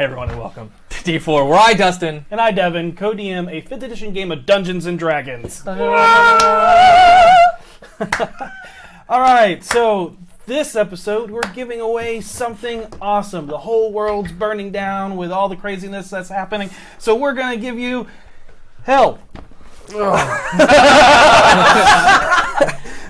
Hey everyone and welcome to D4, where I, Dustin, and I, Devin, co-DM a 5th edition game of Dungeons & Dragons. Alright, so this episode we're giving away something awesome. The whole world's burning down with all the craziness that's happening, so we're going to give you hell.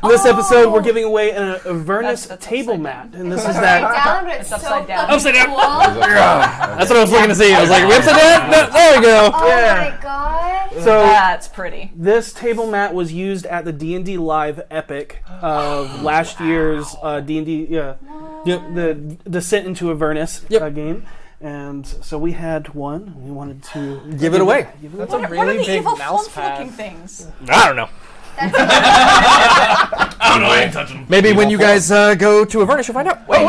This episode, we're giving away an Avernus table mat, and this is that. It's upside down. Upside down. Cool. That's what I was looking to see. I was like, we upside down? No, there we go. Oh Yeah. my god. So That's pretty. this table mat was used at the D&D Live Epic of last year's D&D, the Descent into Avernus game. And so we had one. We wanted to Give it away. What are the evil flump-looking things? I don't know. I don't know. I ain't touching them. Maybe when you guys go to Avernus, you'll find out. Wait.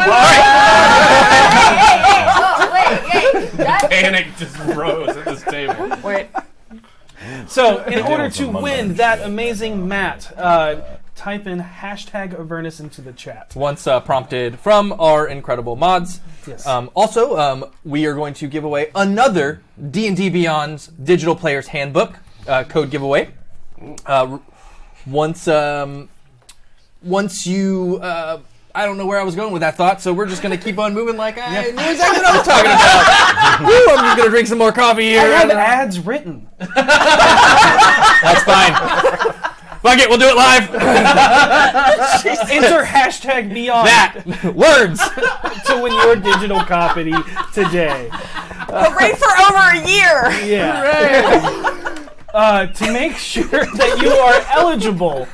Panic just rose at this table. Wait. So, in order to win that amazing mat, type in hashtag Avernus into the chat. Once prompted from our incredible mods. Yes. Also, we are going to give away another D&D Beyond's Digital Player's Handbook code giveaway. Once you, I don't know where I was going with that thought, so we're just going to keep on moving like I knew exactly what I was talking about. Woo, I'm just going to drink some more coffee here. I have ads written. That's fine. Fuck it, we'll do it live. Enter hashtag Beyond That. Words. to win your digital copy today. But read for over a year. Yeah. To make sure that you are eligible,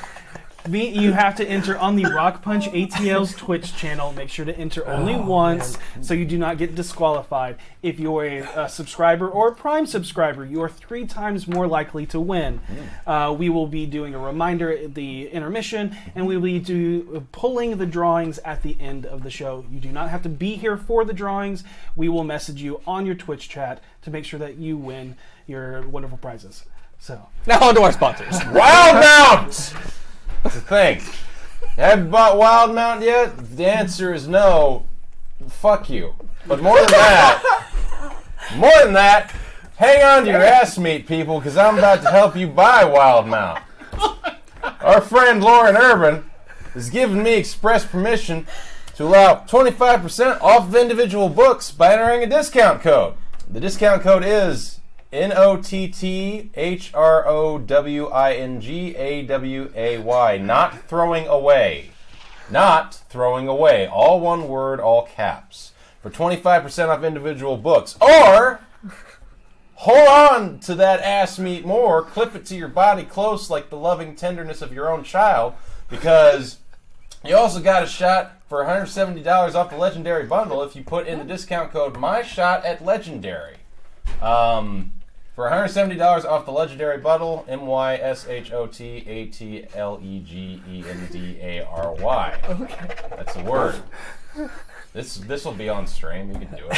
you have to enter on the RockPunch ATL's Twitch channel. Make sure to enter only once so you do not get disqualified. If you're a subscriber or a Prime subscriber, you are 3 times more likely to win. We will be doing a reminder at the intermission, and we will be pulling the drawings at the end of the show. You do not have to be here for the drawings. We will message you on your Twitch chat to make sure that you win your wonderful prizes. So Now on to our sponsors. Wildmount! That's the thing. Have you bought Wildmount yet? If the answer is no, fuck you. But more than that, hang on to your ass meat, people, because I'm about to help you buy Wildmount. Our friend Lauren Urban has given me express permission to allow 25% off of individual books by entering a discount code. The discount code is NOTTHROWINGAWAY. Not throwing away. Not throwing away. All one word, all caps. For 25% off individual books. Or hold on to that ass meat more. Clip it to your body close like the loving tenderness of your own child. Because you also got a shot for $170 off the Legendary Bundle if you put in the discount code MyShot at Legendary. For $170 off the Legendary Bundle, MyShotatLegendary. Okay. That's a word. This will be on stream. You can do it.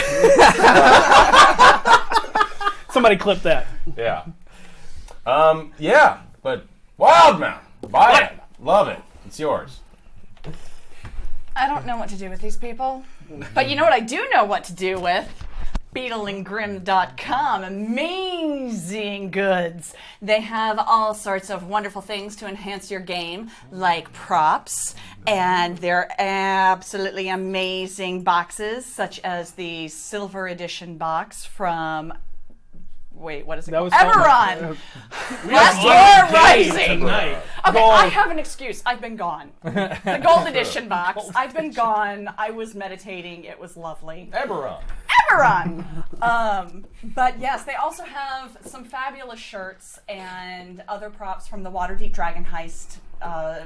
somebody clip that. Yeah. But Wildmount. Buy it. Love it. It's yours. I don't know what to do with these people. But you know what I do know what to do with? BeetleandGrim.com. Amazing goods. They have all sorts of wonderful things to enhance your game, like props, and they're absolutely amazing boxes, such as the Silver Edition box from... Wait, what is it called? Eberron! Last War Rising! Okay, I have an excuse. I've been gone. The Gold Edition box. I've been gone. I was meditating. It was lovely. Eberron. But yes, they also have some fabulous shirts and other props from the Waterdeep Dragon Heist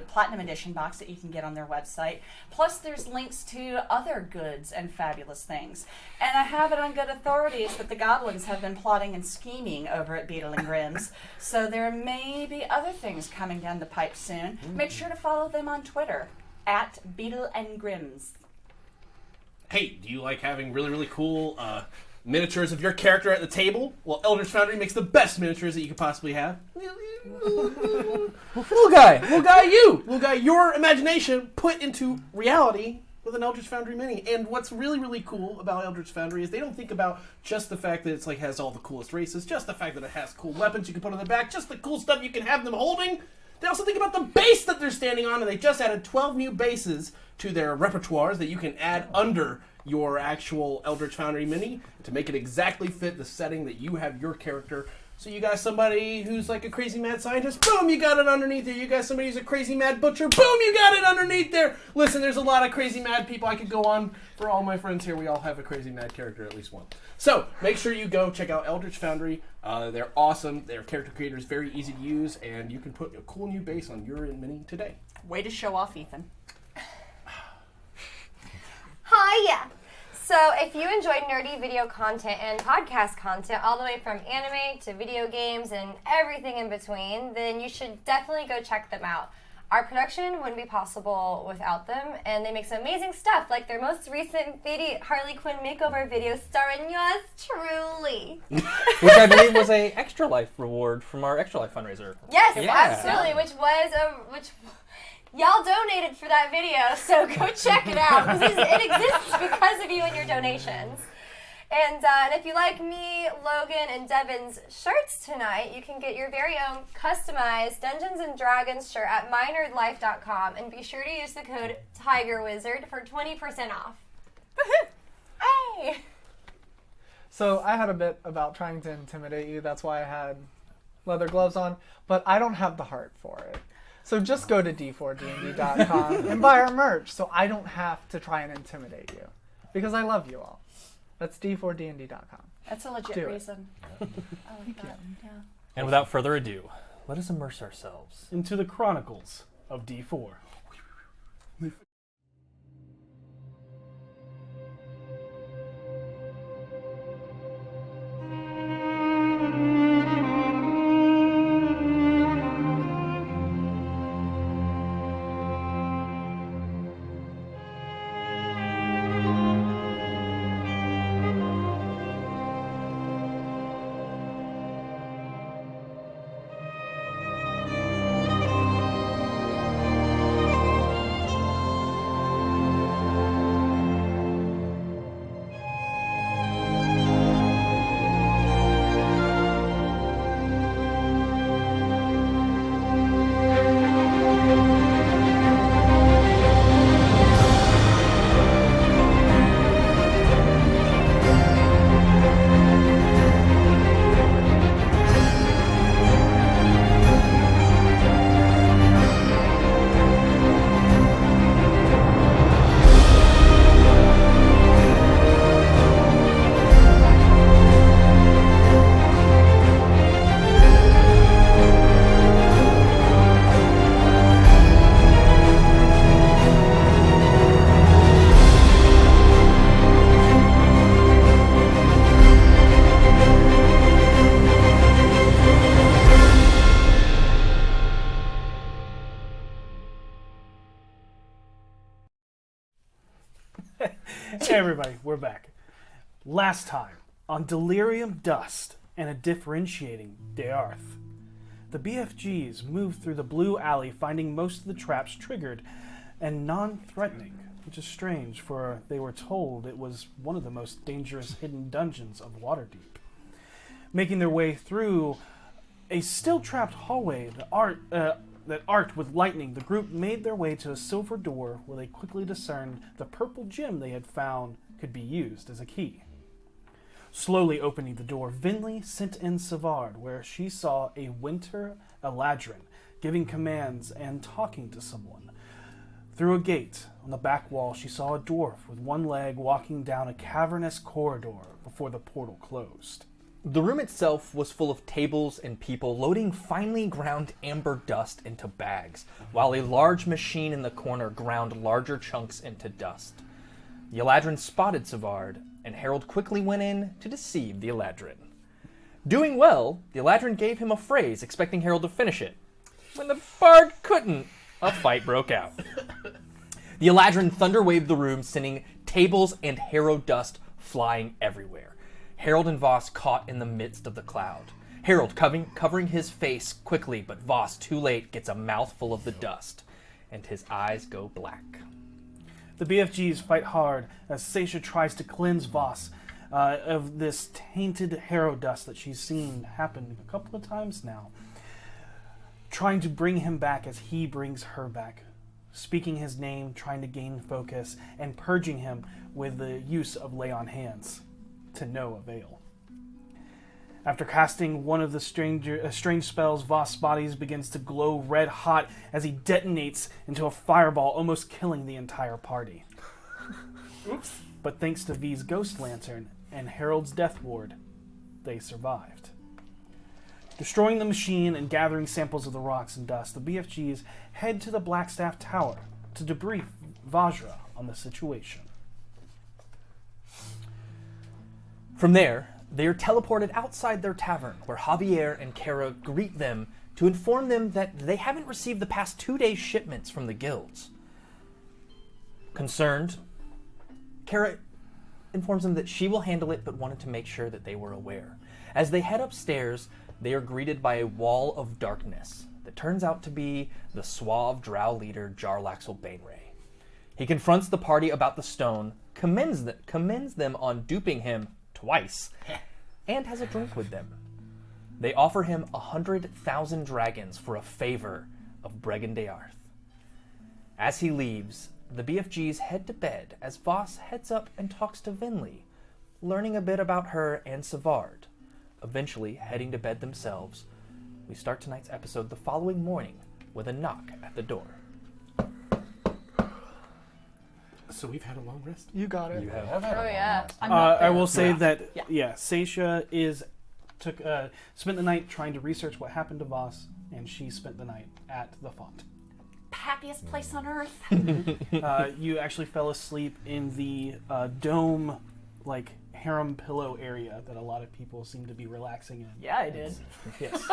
Platinum Edition box that you can get on their website. Plus, there's links to other goods and fabulous things. And I have it on good authorities that the goblins have been plotting and scheming over at Beetle and Grimm's. So there may be other things coming down the pipe soon. Make sure to follow them on Twitter at Beetle and Grimm's. Hey, do you like having really, really cool miniatures of your character at the table? Well, Eldritch Foundry makes the best miniatures that you could possibly have. Little guy, your imagination put into reality with an Eldritch Foundry Mini. And what's really, really cool about Eldritch Foundry is they don't think about just the fact that it's like has all the coolest races, just the fact that it has cool weapons you can put on the back, just the cool stuff you can have them holding. They also think about the base that they're standing on, and they just added 12 new bases to their repertoires that you can add under your actual Eldritch Foundry Mini to make it exactly fit the setting that you have your character. So you got somebody who's like a crazy mad scientist, boom, you got it underneath there. You got somebody who's a crazy mad butcher, boom, you got it underneath there. Listen, there's a lot of crazy mad people. I could go on. For all my friends here, we all have a crazy mad character, at least one. So make sure you go check out Eldritch Foundry. They're awesome. Their character creator is very easy to use, and you can put a cool new base on your mini today. Way to show off, Ethan. Hi! So if you enjoyed nerdy video content and podcast content all the way from anime to video games and everything in between, then you should definitely go check them out. Our production wouldn't be possible without them, and they make some amazing stuff, like their most recent Harley Quinn makeover video starring yours truly. Which I believe was a Extra Life reward from our Extra Life fundraiser. Yes, Yeah. absolutely, which y'all donated for that video, so go check it out, because it exists because of you and your donations. And if you like me, Logan, and Devin's shirts tonight, you can get your very own customized Dungeons & Dragons shirt at mynerdlife.com, and be sure to use the code TIGERWIZARD for 20% off. Hey! So I had a bit about trying to intimidate you, that's why I had leather gloves on, but I don't have the heart for it. So just go to d4dnd.com and buy our merch so I don't have to try and intimidate you. Because I love you all. That's d4dnd.com. That's a legit Do it. reason. I like that. Yeah. And without further ado, let us immerse ourselves. Into the Chronicles of D4. Hey everybody, we're back. Last time, on Delirium Dust and a differentiating Dearth, the BFGs moved through the blue alley, finding most of the traps triggered and non-threatening, which is strange, for they were told it was one of the most dangerous hidden dungeons of Waterdeep. Making their way through a still-trapped hallway that arced with lightning, the group made their way to a silver door where they quickly discerned the purple gem they had found could be used as a key. Slowly opening the door, Vinley sent in Savard, where she saw a winter Eladrin giving commands and talking to someone. Through a gate on the back wall, she saw a dwarf with one leg walking down a cavernous corridor before the portal closed. The room itself was full of tables and people loading finely ground amber dust into bags, while a large machine in the corner ground larger chunks into dust. The Eladrin spotted Savard, and Harold quickly went in to deceive the Eladrin. Doing well, the Eladrin gave him a phrase, expecting Harold to finish it. When the bard couldn't, a fight broke out. The Eladrin thunderwaved the room, sending tables and harrow dust flying everywhere. Harold and Voss caught in the midst of the cloud. Harold covering his face quickly, but Voss, too late, gets a mouthful of the dust, and his eyes go black. The BFGs fight hard as Seisha tries to cleanse Voss of this tainted harrow dust that she's seen happen a couple of times now. Trying to bring him back as he brings her back. Speaking his name, trying to gain focus, and purging him with the use of lay on hands. To no avail. After casting one of the strange spells, Voss' body begins to glow red hot as he detonates into a fireball, almost killing the entire party. Oops. But thanks to V's ghost lantern and Harold's death ward, they survived. Destroying the machine and gathering samples of the rocks and dust, the BFGs head to the Blackstaff Tower to debrief Vajra on the situation. From there, they are teleported outside their tavern, where Javier and Kara greet them to inform them that they haven't received the past 2 days' shipments from the guilds. Concerned, Kara informs them that she will handle it, but wanted to make sure that they were aware. As they head upstairs, they are greeted by a wall of darkness that turns out to be the suave drow leader Jarlaxle Bainray. He confronts the party about the stone, commends them on duping him twice, and has a drink with them. They offer him 100,000 dragons for a favor of Bregan de Arth. As he leaves, the BFGs head to bed as Voss heads up and talks to Vinley, learning a bit about her and Savard. Eventually heading to bed themselves, we start tonight's episode the following morning with a knock at the door. So we've had a long rest. You got it. You have had Oh, a yeah. long I'm not I there. will say that, Yeah. Seisha spent the night trying to research what happened to Voss, and she spent the night at the font. Happiest place on earth. You actually fell asleep in the dome, harem pillow area that a lot of people seem to be relaxing in. Yeah, I did. Yes.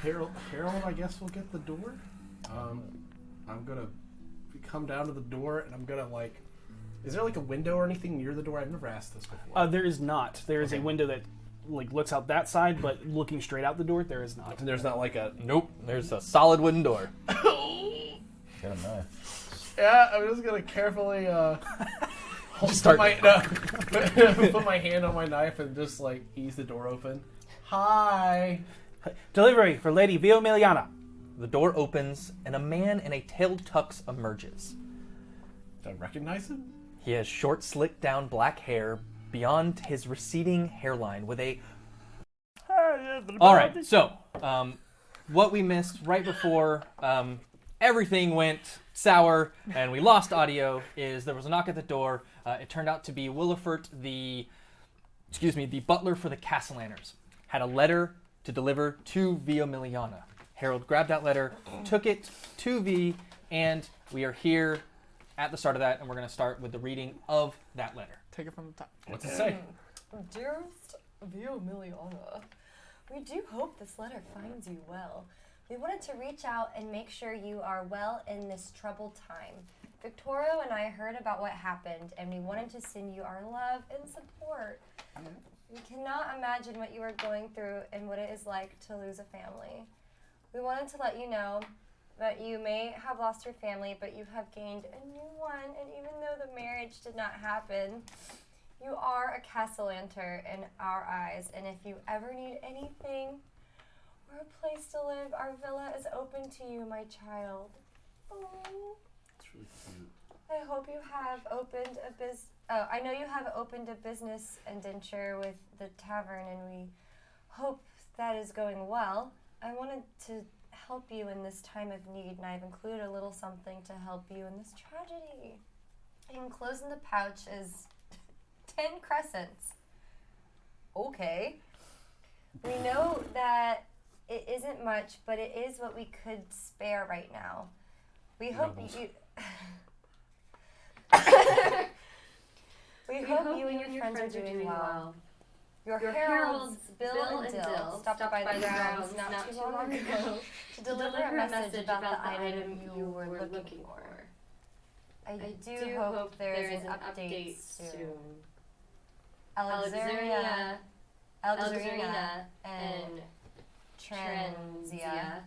Harold, I guess will get the door. I'm gonna come down to the door and I'm gonna is there a window or anything near the door? I've never asked this before. There is not. There is a window that looks out that side, but looking straight out the door, there is not. And there's not a... Nope, there's a solid wooden door. Get a knife. Yeah, I'm just gonna carefully Start- put my hand on my knife and just ease the door open. Hi. Delivery for Lady Viomiliana. The door opens and a man in a tailed tux emerges. Do I recognize him? He has short, slicked down black hair beyond his receding hairline with a... All right, so what we missed right before everything went sour and we lost audio is there was a knock at the door. It turned out to be Willifert, the butler for the Castellaners, had a letter to deliver to Viomiliana. Harold grabbed that letter, took it to V, and we are here at the start of that, and we're going to start with the reading of that letter. Take it from the top. What's it say? Dearest Viomiliana, we do hope this letter finds you well. We wanted to reach out and make sure you are well in this troubled time. Victorio and I heard about what happened, and we wanted to send you our love and support. We cannot imagine what you are going through and what it is like to lose a family. We wanted to let you know that you may have lost your family, but you have gained a new one, and even though the marriage did not happen, you are a Castellanter in our eyes, and if you ever need anything or a place to live, our villa is open to you, my child. Oh. It's really cute. I hope you have opened I know you have opened a business indenture with the tavern, and we hope that is going well. I wanted to help you in this time of need, and I've included a little something to help you in this tragedy. Enclosed in the pouch is 10 crescents. Okay. We know that it isn't much, but it is what we could spare right now. We hope you... We hope you and your friends are doing well. Your heralds, Bill and Dill, stopped by the grounds not too long ago to deliver a message about the item you were looking for. I do hope there is an update soon. Alexandria, and Trenzio.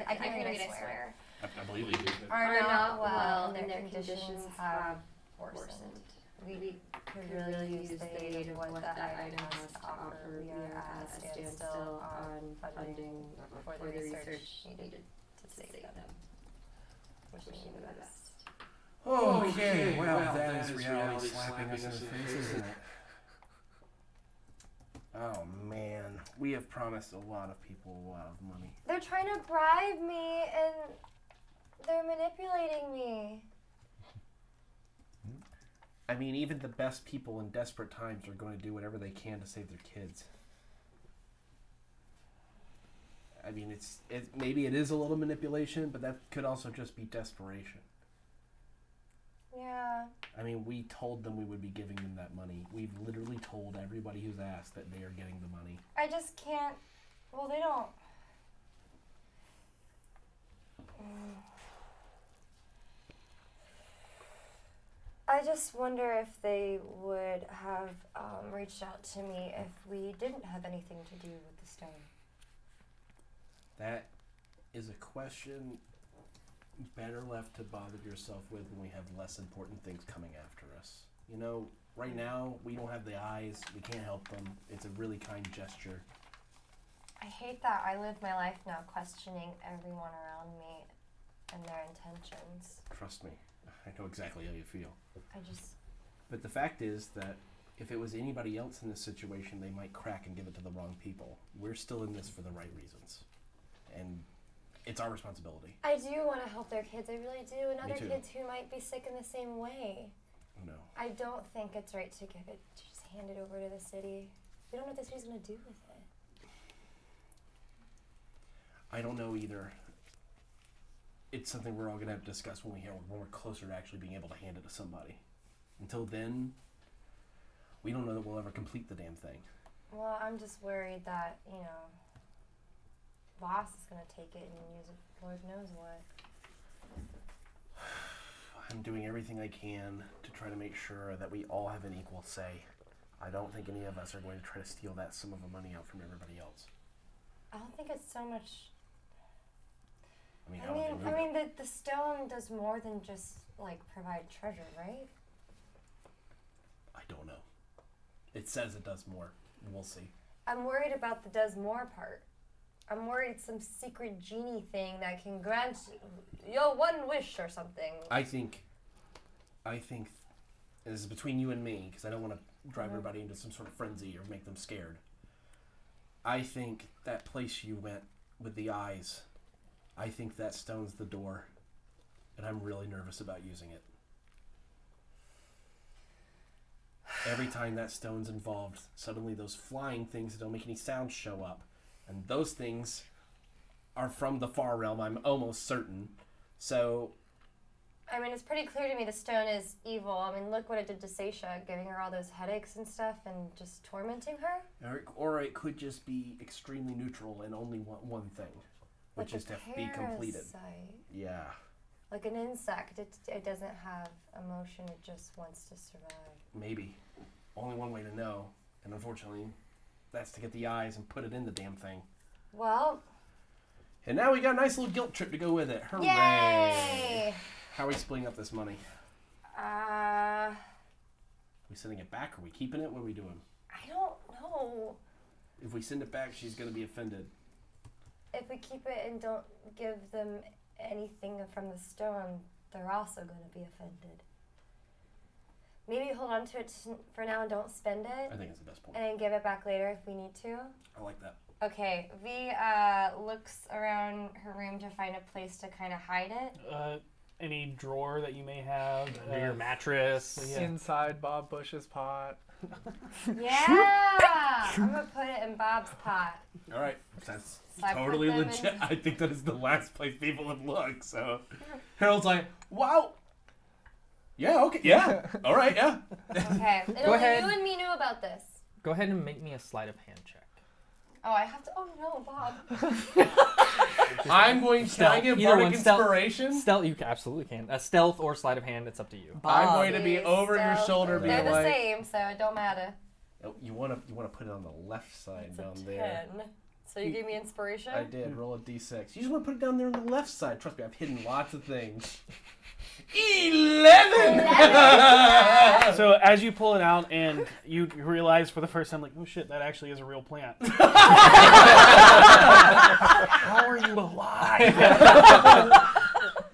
I can't read it, I swear. I believe you do. are not well and their conditions have worsened. We could really use the aid of what that item has to offer. We are at a standstill on funding for the research needed to save them. Wishing you the best. Okay, well, that is reality slapping us in the face, isn't it? Oh man, we have promised a lot of people a lot of money. They're trying to bribe me and they're manipulating me. I mean, even the best people in desperate times are going to do whatever they can to save their kids. I mean, maybe it is a little manipulation, but that could also just be desperation. Yeah. I mean, we told them we would be giving them that money. We've literally told everybody who's asked that they are getting the money. I just can't. Well, they don't. I just wonder if they would have reached out to me if we didn't have anything to do with the stone. That is a question better left to bother yourself with when we have less important things coming after us. You know, right now, we don't have the eyes. We can't help them. It's a really kind gesture. I hate that I live my life now questioning everyone around me and their intentions. Trust me. I know exactly how you feel. But the fact is that if it was anybody else in this situation, they might crack and give it to the wrong people. We're still in this for the right reasons. And it's our responsibility. I do want to help their kids. I really do. And Me other too. kids who might be sick in the same way. No. I don't think it's right to give it, to just hand it over to the city. We don't know what the city's going to do with it. I don't know either. It's something we're all going to have to discuss when we're closer to actually being able to hand it to somebody. Until then, we don't know that we'll ever complete the damn thing. Well, I'm just worried that, Boss is going to take it and use it, Lord knows what. I'm doing everything I can to try to make sure that we all have an equal say. I don't think any of us are going to try to steal that sum of the money out from everybody else. I don't think it's so much. I mean, how would they move I mean, it? the stone does more than just provide treasure, right? I don't know. It says it does more. We'll see. I'm worried about the does more part. I'm worried it's some secret genie thing that can grant your one wish or something. I think this is between you and me, because I don't want to drive everybody into some sort of frenzy or make them scared. I think that place you went with the eyes, I think that stone's the door, and I'm really nervous about using it. Every time that stone's involved, suddenly those flying things that don't make any sound show up. And those things are from the far realm, I'm almost certain. So... I mean, it's pretty clear to me the stone is evil. I mean, look what it did to Seisha, giving her all those headaches and stuff and just tormenting her. Or it could just be extremely neutral and only want one thing, which is to be completed. Parasite. Yeah. Like an insect, it doesn't have emotion, it just wants to survive. Maybe. Only one way to know. And unfortunately, that's to get the eyes and put it in the damn thing. Well. And now we got a nice little guilt trip to go with it. Hooray! Yay! How are we splitting up this money? Are we sending it back? Are we keeping it? What are we doing? I don't know. If we send it back, she's going to be offended. If we keep it and don't give them anything from the stone, they're also going to be offended. Maybe hold on to it for now and don't spend it. I think it's the best point. And then give it back later if we need to. I like that. Okay, V looks around her room to find a place to kind of hide it. Any drawer that you may have. Under your mattress. Inside Bob Bush's pot. Yeah! I'm going to put it in Bob's pot. All right. That's So I totally put them legit. in- I think that is the last place people would look. So Harold's like, wow. Yeah, okay. Yeah. All right, yeah. Okay. And Go only ahead. you and me knew about this. Go ahead and make me a sleight of hand check. Oh, I have to. Oh, no, Bob. I'm going to. Can I give Either bardic one, stealth. inspiration? Stealth, you absolutely can. Stealth or sleight of hand, it's up to you. I'm going to be Please, over your stealth. shoulder, They're being the like, same, so it don't matter. oh, you want to put it on the left side It's down a there. 10. So you gave me inspiration? I did. Roll a d6. You just want to put it down there on the left side. Trust me, I've hidden lots of things. 11! So as you pull it out and you realize for the first time, like, oh shit, that actually is a real plant. How are you alive?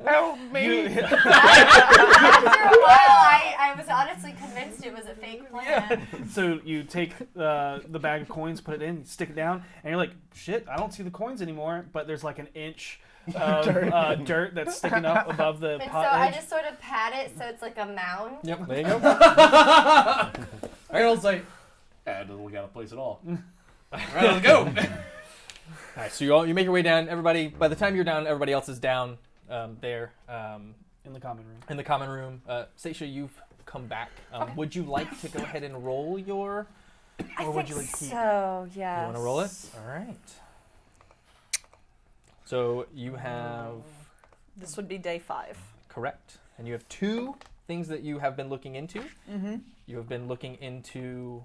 Help me! After a while, I was honestly convinced it was a fake plant. So you take the bag of coins, put it in, you stick it down, and you're like, shit, I don't see the coins anymore, but there's like an inch of dirt that's sticking up above the And so pot I edge. just sort of pat it so it's like a mound. Yep, there you go. Arnold's like, it doesn't look out of place at all. All right, let's go. All right, so you make your way down. Everybody, by the time you're down, everybody else is down there In the common room. in the common room. Seisha, you've come back. Would you like to go ahead and roll your... I Or would think you like to keep- so, yes. You want to roll it? All right. So you have... This would be day 5. Correct. And you have 2 things that you have been looking into. Mm-hmm. You have been looking into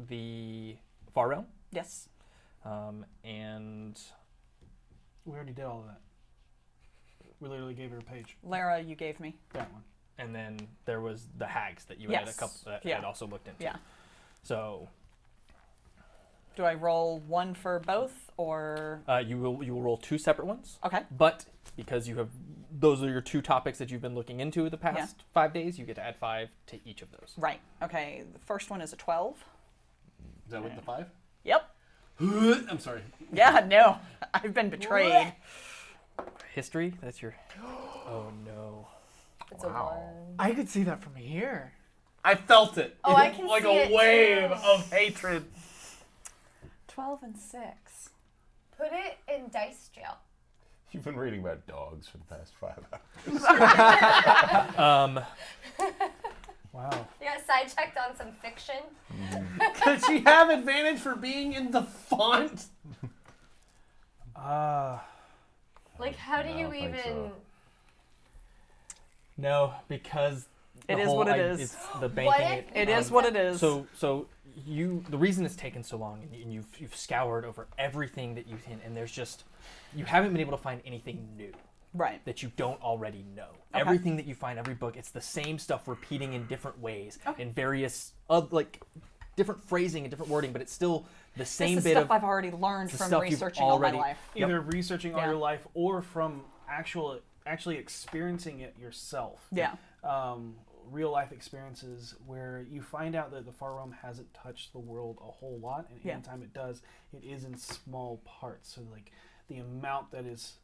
the Far Realm. Yes. And... We already did all of that. We literally gave her a page. Lara, you gave me. That one. And then there was the hags that you had a Yes. couple that Yeah. had also looked into. Yeah. So Do I roll one for both, or... you will roll 2 separate ones. Okay. But because you have those are your 2 topics that you've been looking into the past 5 days, you get to add 5 to each of those. Right. Okay. The first one is a 12. Is that with the 5? Yep. I'm sorry. Yeah, no. I've been betrayed. History, that's your... Oh no. It's a 1. I could see that from here. I felt it. Oh, I can like see a it wave too. of hatred. 12 and 6. Put it in dice jail. You've been reading about dogs for the past 5 hours. Wow. You got sidechecked on some fiction. Could she have advantage for being in the font? Like, how do I you don't think even... so. No, because It is what it is. It's the banking. What? It is what it is. So the reason it's taken so long, and you've scoured over everything that you've seen, and there's just you haven't been able to find anything new Right. that you don't already know. Okay. Everything that you find, every book, it's the same stuff repeating in different ways, Okay. in various like different phrasing and different wording, but it's still the same This is bit stuff of I've already learned the from stuff you've researching all my already- life. Either researching all Yeah. your life or from actually experiencing it yourself. Yeah. Real life experiences where you find out that the Far Realm hasn't touched the world a whole lot, and Yeah. anytime it does, it is in small parts. So like the amount that is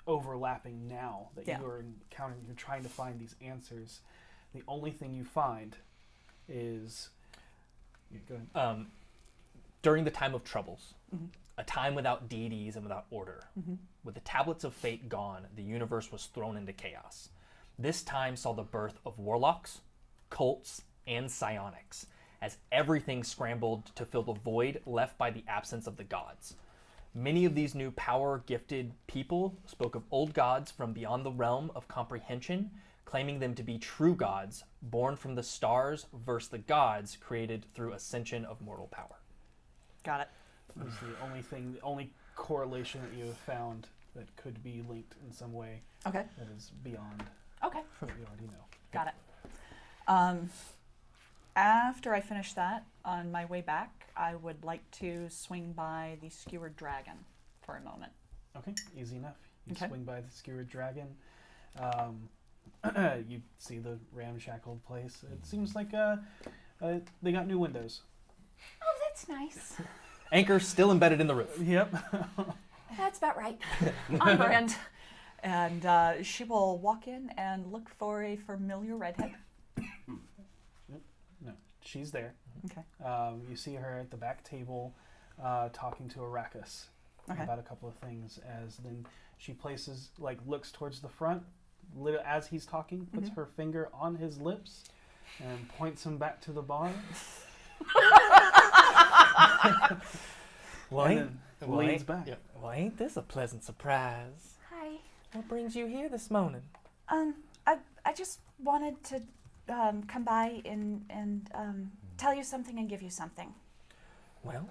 overlapping now that Yeah. you are encountering, you're trying to find these answers. The only thing you find is go ahead. during the time of troubles, Mhm. a time without deities and without order. Mhm. With the tablets of fate gone, the universe was thrown into chaos. This time saw the birth of warlocks, cults, and psionics, as everything scrambled to fill the void left by the absence of the gods. Many of these new power-gifted people spoke of old gods from beyond the realm of comprehension, claiming them to be true gods, born from the stars versus the gods created through ascension of mortal power. Got it. Is the only correlation that you have found that could be linked in some way Okay. that is beyond Okay. what you already know. Got it. After I finish that, on my way back, I would like to swing by the skewered dragon for a moment. Okay, easy enough. You Okay. swing by the skewered dragon. You see the ramshackled place. It seems like they got new windows. Oh, that's nice. Anchor still embedded in the roof. Yep. That's about right. On brand. And she will walk in and look for a familiar redhead. No, she's there. Okay. You see her at the back table talking to Arrakis Okay. about a couple of things. As then she places, looks towards the front as he's talking, puts her finger on his lips, and points him back to the bar. Well, and ain't- then well, leans ain't- back. yeah. Well, ain't this a pleasant surprise? Hi. What brings you here this morning? I just wanted to come by and tell you something and give you something. Well,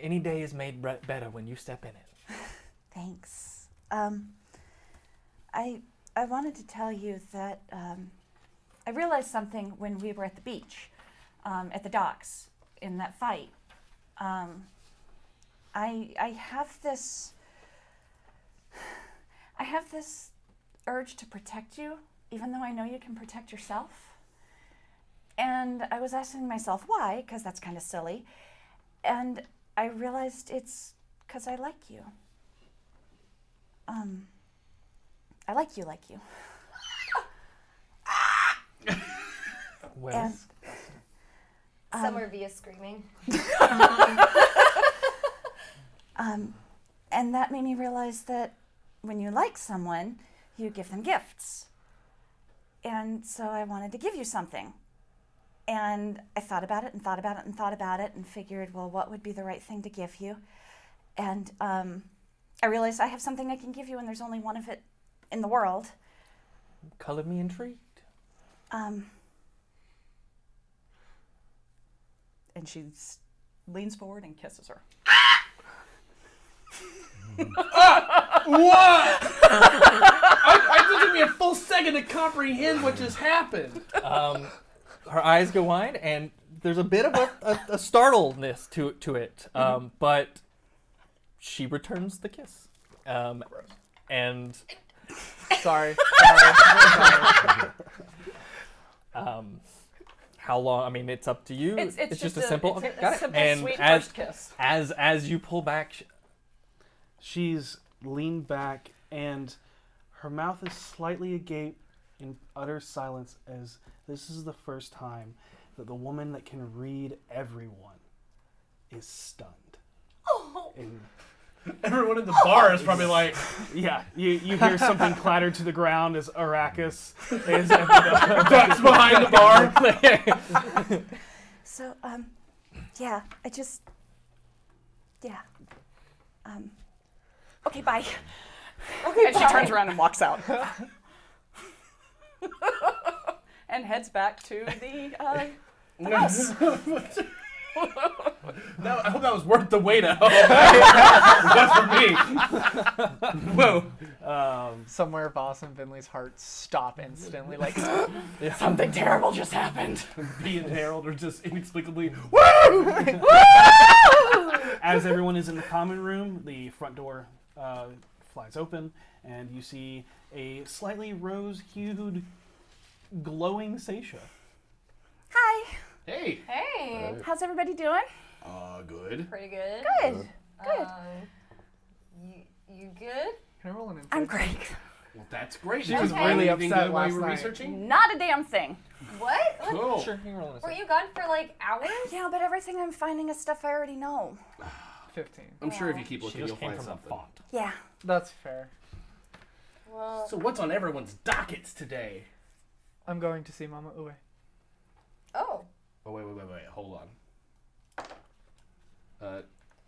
Any day is made better when you step in it. Thanks. I wanted to tell you that I realized something when we were at the beach, at the docks, in that fight. I have this urge to protect you, even though I know you can protect yourself. And I was asking myself why, because that's kind of silly. And I realized it's because I like you. I like you. Well, And, Summer via screaming. and that made me realize that when you like someone, you give them gifts. And so I wanted to give you something. And I thought about it and figured, well, what would be the right thing to give you? And I realized I have something I can give you, and there's only one of it in the world. color me intrigued. And she leans forward and kisses her. What? It took me a full second to comprehend what just happened. Her eyes go wide, and there's a bit of a startledness to it. But she returns the kiss. And Sorry. how long? I mean, it's up to you. It's just a simple. It's got a it. simple, And sweet as first kiss. as you pull back, She's leaned back, and her mouth is slightly agape in utter silence, as this is the first time that the woman that can read everyone is stunned. Oh. And Everyone in the bar is probably like, yeah, you hear something clatter to the ground as Arrakis is at the ducks behind the bar. So, yeah, okay, bye. Okay, And she turns around and walks out. And heads back to the house. No, I hope that was worth the wait at home. That's for me. Whoa. Somewhere Voss and Vinley's hearts stop instantly, like Something terrible just happened. B and Harold are just inexplicably, As everyone is in the common room, the front door flies open, and you see a slightly rose-hued, glowing Seisha. Hi. hey. Hey. How's everybody doing? Good. Pretty good. Good. Good. You good? Can I roll an insight? I'm great. Well, that's great. She was Okay. really Anything upset good while last you were night. researching? Not a damn thing. What? Cool. sure, you can roll Were you gone for like hours? Yeah, but everything I'm finding is stuff I already know. 15. I'm sure if you keep She looking, just you'll came find from something. a font. Yeah. That's fair. Well, So what's on everyone's dockets today? I'm going to see Mama Uwe. oh. Oh, wait. Hold on.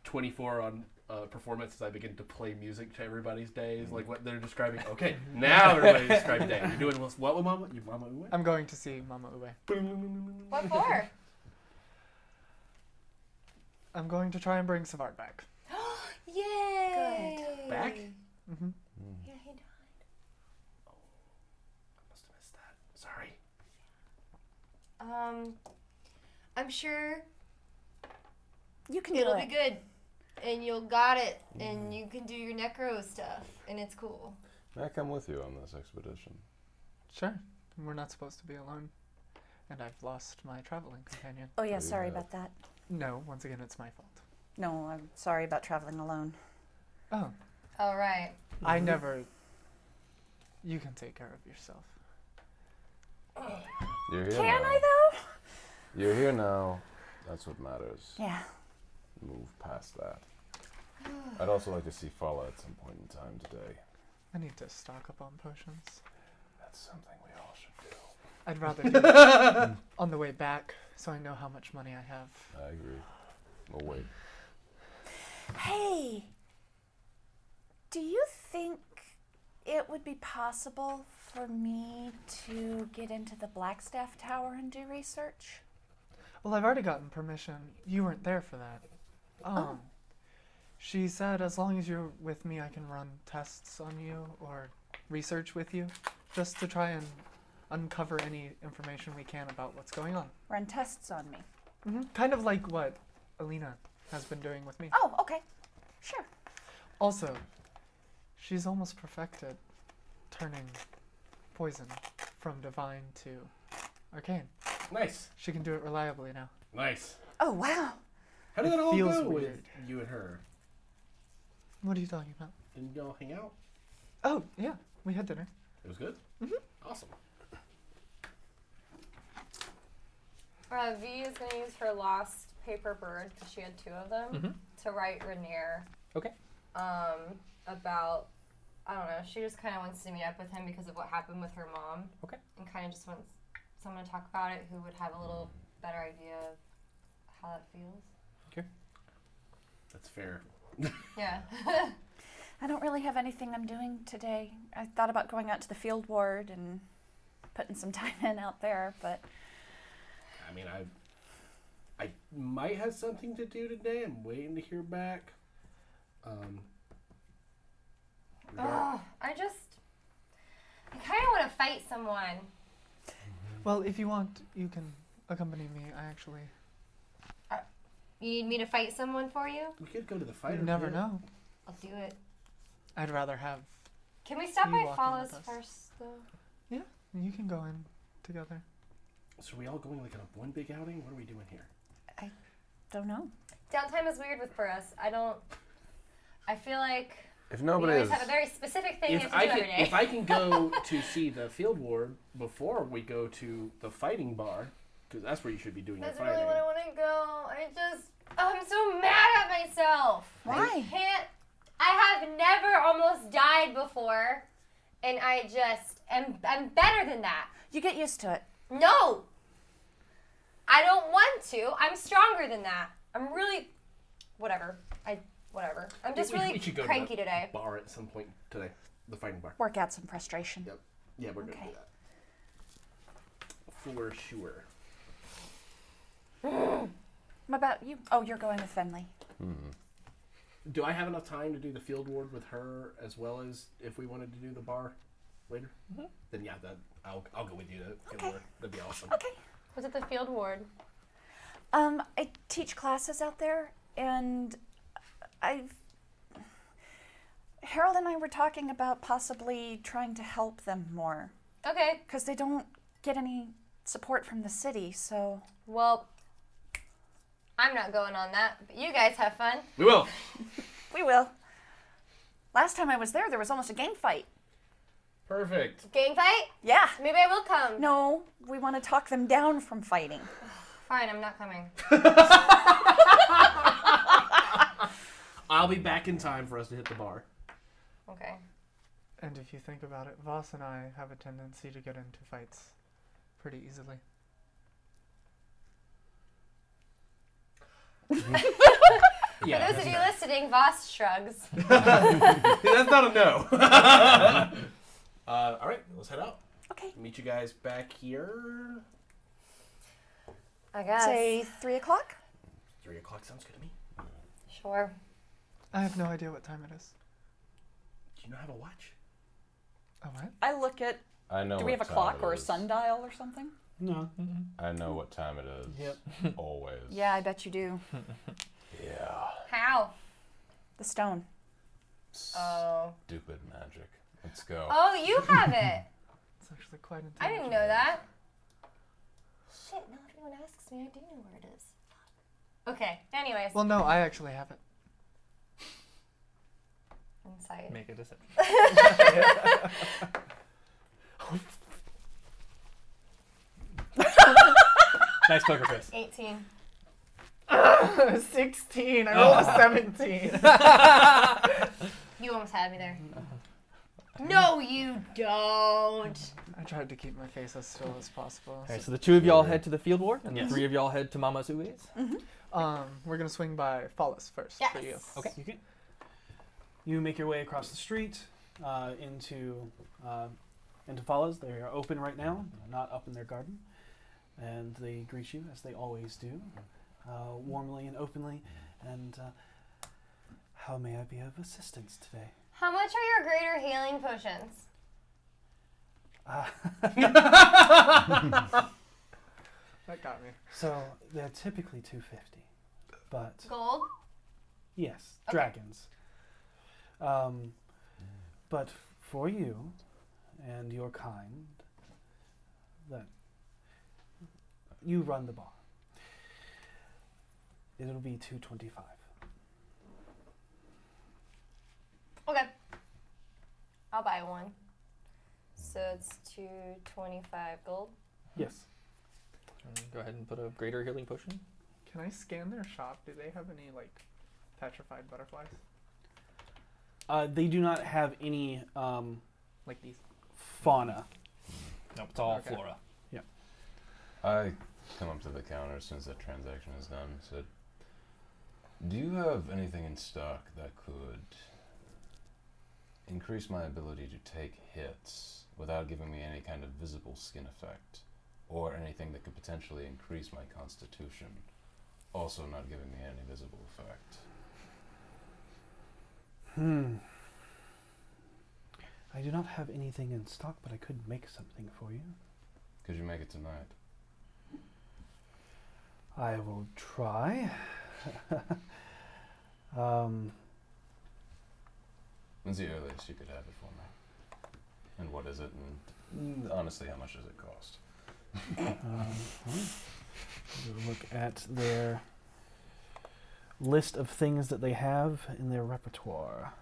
24 on performance as I begin to play music to everybody's days, like what they're describing. Okay, now everybody's describing day. You're doing what with Mama? Your Mama Uwe? I'm going to see Mama Uwe. What for? I'm going to try and bring Savard back. Yay! Back? Mm-hmm. Yeah, he died. I must have missed that. Sorry. I'm sure You can it'll do be it. good. And you'll got it. And you can do your necro stuff. And it's cool. May I come with you on this expedition? Sure. We're not supposed to be alone. And I've lost my traveling companion. Oh, yeah, you sorry have. about that. No, once again, it's my fault. No, I'm sorry about traveling alone. Oh, All right. I never. You can take care of yourself. You're here Can now. I, though? You're here now. That's what matters. Yeah. Move past that. I'd also like to see Fala at some point in time today. I need to stock up on potions. That's something we all should do. I'd rather do it on the way back so I know how much money I have. I agree. We'll wait. Hey, do you think it would be possible for me to get into the Blackstaff Tower and do research? Well, I've already gotten permission. You weren't there for that. She said as long as you're with me, I can run tests on you or research with you, just to try and uncover any information we can about what's going on. Run tests on me. Kind of like what Alina has been doing with me. Oh, okay. Sure. Also, she's almost perfected turning poison from divine to arcane. Nice. She can do it reliably now. Nice. Oh, wow. How did It that all feels go with weird. you and her? What are you talking about? Didn't y'all hang out? Oh, yeah, we had dinner. It was good? Awesome. V is going to use her lost paper bird, because she had 2 of them, to write Rainier Okay. about, I don't know, she just kind of wants to meet up with him because of what happened with her mom. Okay. And kind of just wants someone to talk about it who would have a little better idea of how that feels. That's fair. Yeah. I don't really have anything I'm doing today. I thought about going out to the field ward and putting some time in out there, but I mean, I might have something to do today. I'm waiting to hear back. I kind of want to fight someone. Well, if you want, you can accompany me. I actually... You need me to fight someone for you? We could go to the fighter. You never pit. know. I'll do it. I'd rather have... Can we stop You by walk in Follows with us. first, though? Yeah, you can go in together. So are we all going like on a one big outing? What are we doing here? don't know. Downtime is weird for us. I feel like If we nobody always is, have a very specific thing you If have to do I every can, day. if I can go to see the field ward before we go to the fighting bar, because that's where you should be doing your That's fighting. really what I want to go. I'm so mad at myself. Why? I have never almost died before, and I'm better than that. You get used to it. No! I don't want to. I'm stronger than that. I'm really... Whatever. I'm just We really should go cranky to the today. bar at some point today. The fighting bar. Work out some frustration. Yep. Yeah, we're gonna Okay. do that. For sure. What about you? Oh, you're going with Fenley. Do I have enough time to do the field ward with her as well as if we wanted to do the bar later? Then yeah, I'll go with you to field ward. That'd be awesome. Okay. Was it the field ward? I teach classes out there, and Harold and I were talking about possibly trying to help them more, Okay. because they don't get any support from the city, so... Well, I'm not going on that, but you guys have fun. We will. We will. Last time I was there was almost a gang fight. Perfect. Gang fight? Yeah. Maybe I will come. No, we want to talk them down from fighting. Fine, I'm not coming. I'll be back in time for us to hit the bar. Okay. And if you think about it, Voss and I have a tendency to get into fights pretty easily. Yeah. For those of you listening, Voss shrugs. That's not a no. All right, let's head out. Okay. Meet you guys back here. I guess. Say 3 o'clock? 3 o'clock sounds good to me. Sure. I have no idea what time it is. Do you not have a watch? Oh, what? I look at... I know. Do we have a what time clock it or a is. sundial or something? No. I know what time it is. Yep. Always. Yeah, I bet you do. Yeah. How? The stone. Oh. Stupid magic. Let's go. Oh, you have it. It's actually quite intelligent. I didn't know that. Shit, now everyone asks me, I do know where it is. Okay, anyways. Well, no, I actually have it. Insight. Make a deception. Nice poker face. 18. 16. I rolled a 17. You almost had me there. No, you don't. I tried to keep my face as still as possible. All right, so the 2 of y'all head to the field ward, and the 3 of y'all head to Mama's Ue's. We're gonna swing by Follis first for you. Yes. Okay. You make your way across the street into Follows. They are open right now, not up in their garden. And they greet you, as they always do, warmly and openly. And How may I be of assistance today? How much are your greater healing potions? That got me. So they're typically $250, but Gold? yes, Okay. dragons. But for you and your kind, that you run the bar. It'll be $225. Okay. I'll buy one. So it's 225 gold. Yes. Go ahead and put a greater healing potion. Can I scan their shop? Do they have any like petrified butterflies? They do not have any Like these? fauna. Nope, it's all Okay. flora. I come up to the counter as soon as that transaction is done. Said, "Do you have anything in stock that could increase my ability to take hits without giving me any kind of visible skin effect, or anything that could potentially increase my constitution, also not giving me any visible effect?" I do not have anything in stock, but I could make something for you. Could you make it tonight? I will try. When's the earliest you could have it for me? And what is it? And honestly, how much does it cost? We'll look at their list of things that they have in their repertoire.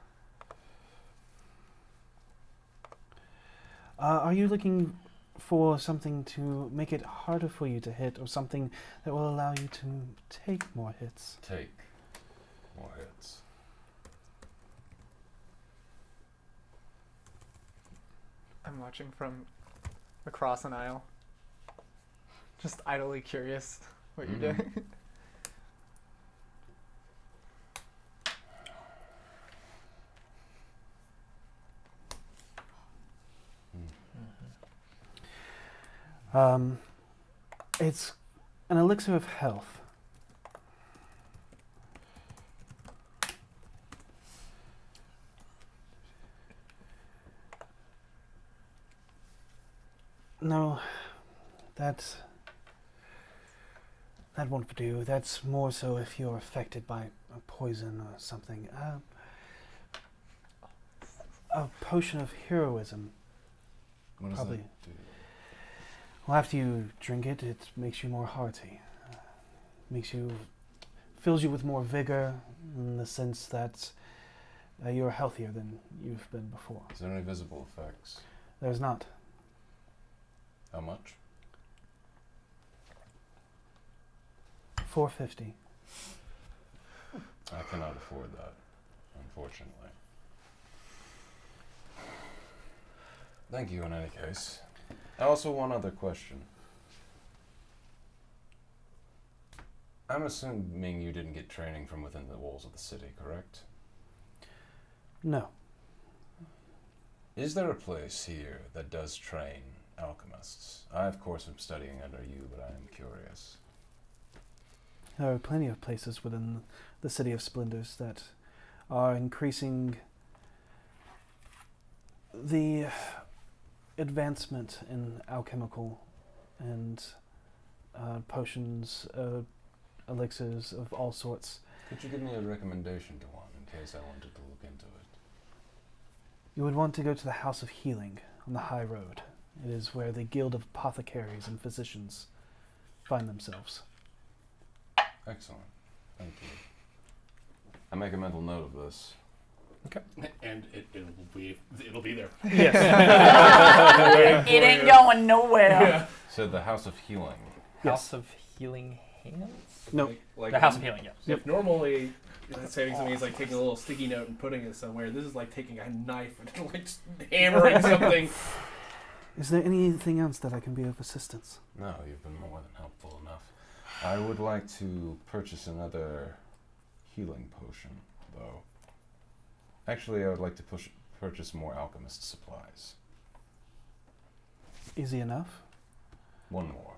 Are you looking for something to make it harder for you to hit, or something that will allow you to take more hits? Take more hits. I'm watching from across an aisle. Just idly curious what you're doing. It's an elixir of health. No, that won't do. That's more so if you're affected by a poison or something. A potion of heroism. What does Probably. that do? Well, after you drink it, it makes you more hearty. Fills you with more vigor in the sense that you're healthier than you've been before. Is there any visible effects? There's not. How much? $450. I cannot afford that, unfortunately. Thank you in any case. Also, one other question. I'm assuming you didn't get training from within the walls of the city, correct? No. Is there a place here that does train alchemists? I, of course, am studying under you, but I am curious. There are plenty of places within the City of Splendors that are increasing the advancement in alchemical and potions, elixirs of all sorts. Could you give me a recommendation to one in case I wanted to look into it? You would want to go to the House of Healing on the High Road. It is where the Guild of Apothecaries and Physicians find themselves. Excellent. Thank you. I make a mental note of this. And it'll be there. It ain't going nowhere. So the House of Healing. House of Healing Hands? No. Like The House of Healing, yes. If normally saving something is like taking a little sticky note and putting it somewhere, this is like taking a knife and like hammering something. Is there anything else that I can be of assistance? No, you've been more than helpful enough. I would like to purchase another healing potion, though. Actually, I would like to purchase more alchemist supplies. Easy enough. One more.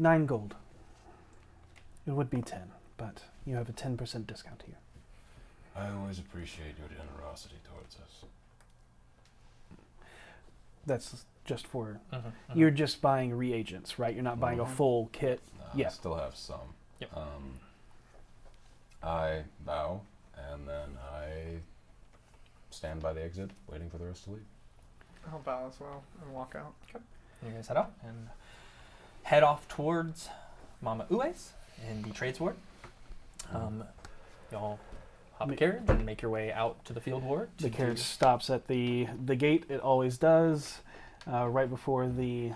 9 gold. It would be 10, but you have a 10% discount here. I always appreciate your generosity towards us. That's just for... You're just buying reagents, right? You're not buying a full kit. I still have some. Yep. I bow, and then I stand by the exit, waiting for the rest to leave. I'll bow as well and walk out. You guys head out and head off towards Mama Ue's in the Trades Ward. Y'all hop a carriage and make your way out to the Field Ward. The carriage stops at the gate. It always does, right before the